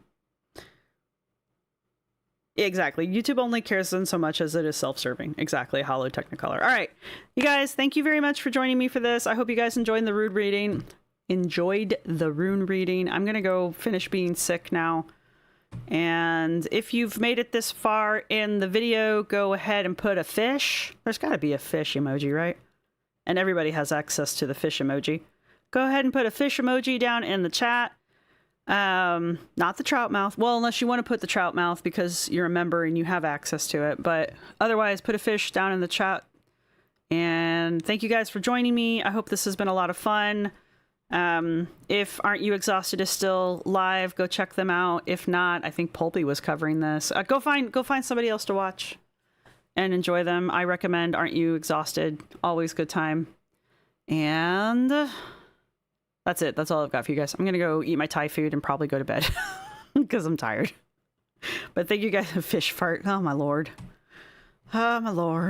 exactly. YouTube only cares in so much as it is self-serving. Exactly. Hollow Technicolor. All right. You guys, thank you very much for joining me for this. I hope you guys enjoyed the Rune reading. I'm going to go finish being sick now. And if you've made it this far in the video, go ahead and put a fish. There's got to be a fish emoji, right? And everybody has access to the fish emoji. Go ahead and put a fish emoji down in the chat. Not the trout mouth. Well, unless you want to put the trout mouth because you're a member and you have access to it. But otherwise, put a fish down in the chat. And thank you guys for joining me. I hope this has been a lot of fun. If Aren't You Exhausted is still live, go check them out. If not, I think Pulpy was covering this. Go find somebody else to watch and enjoy them. I recommend Aren't You Exhausted. Always good time. And that's it. That's all I've got for you guys. I'm going to go eat my Thai food and probably go to bed because I'm tired. But thank you guys. Fish fart. Oh, my Lord. Oh, my Lord.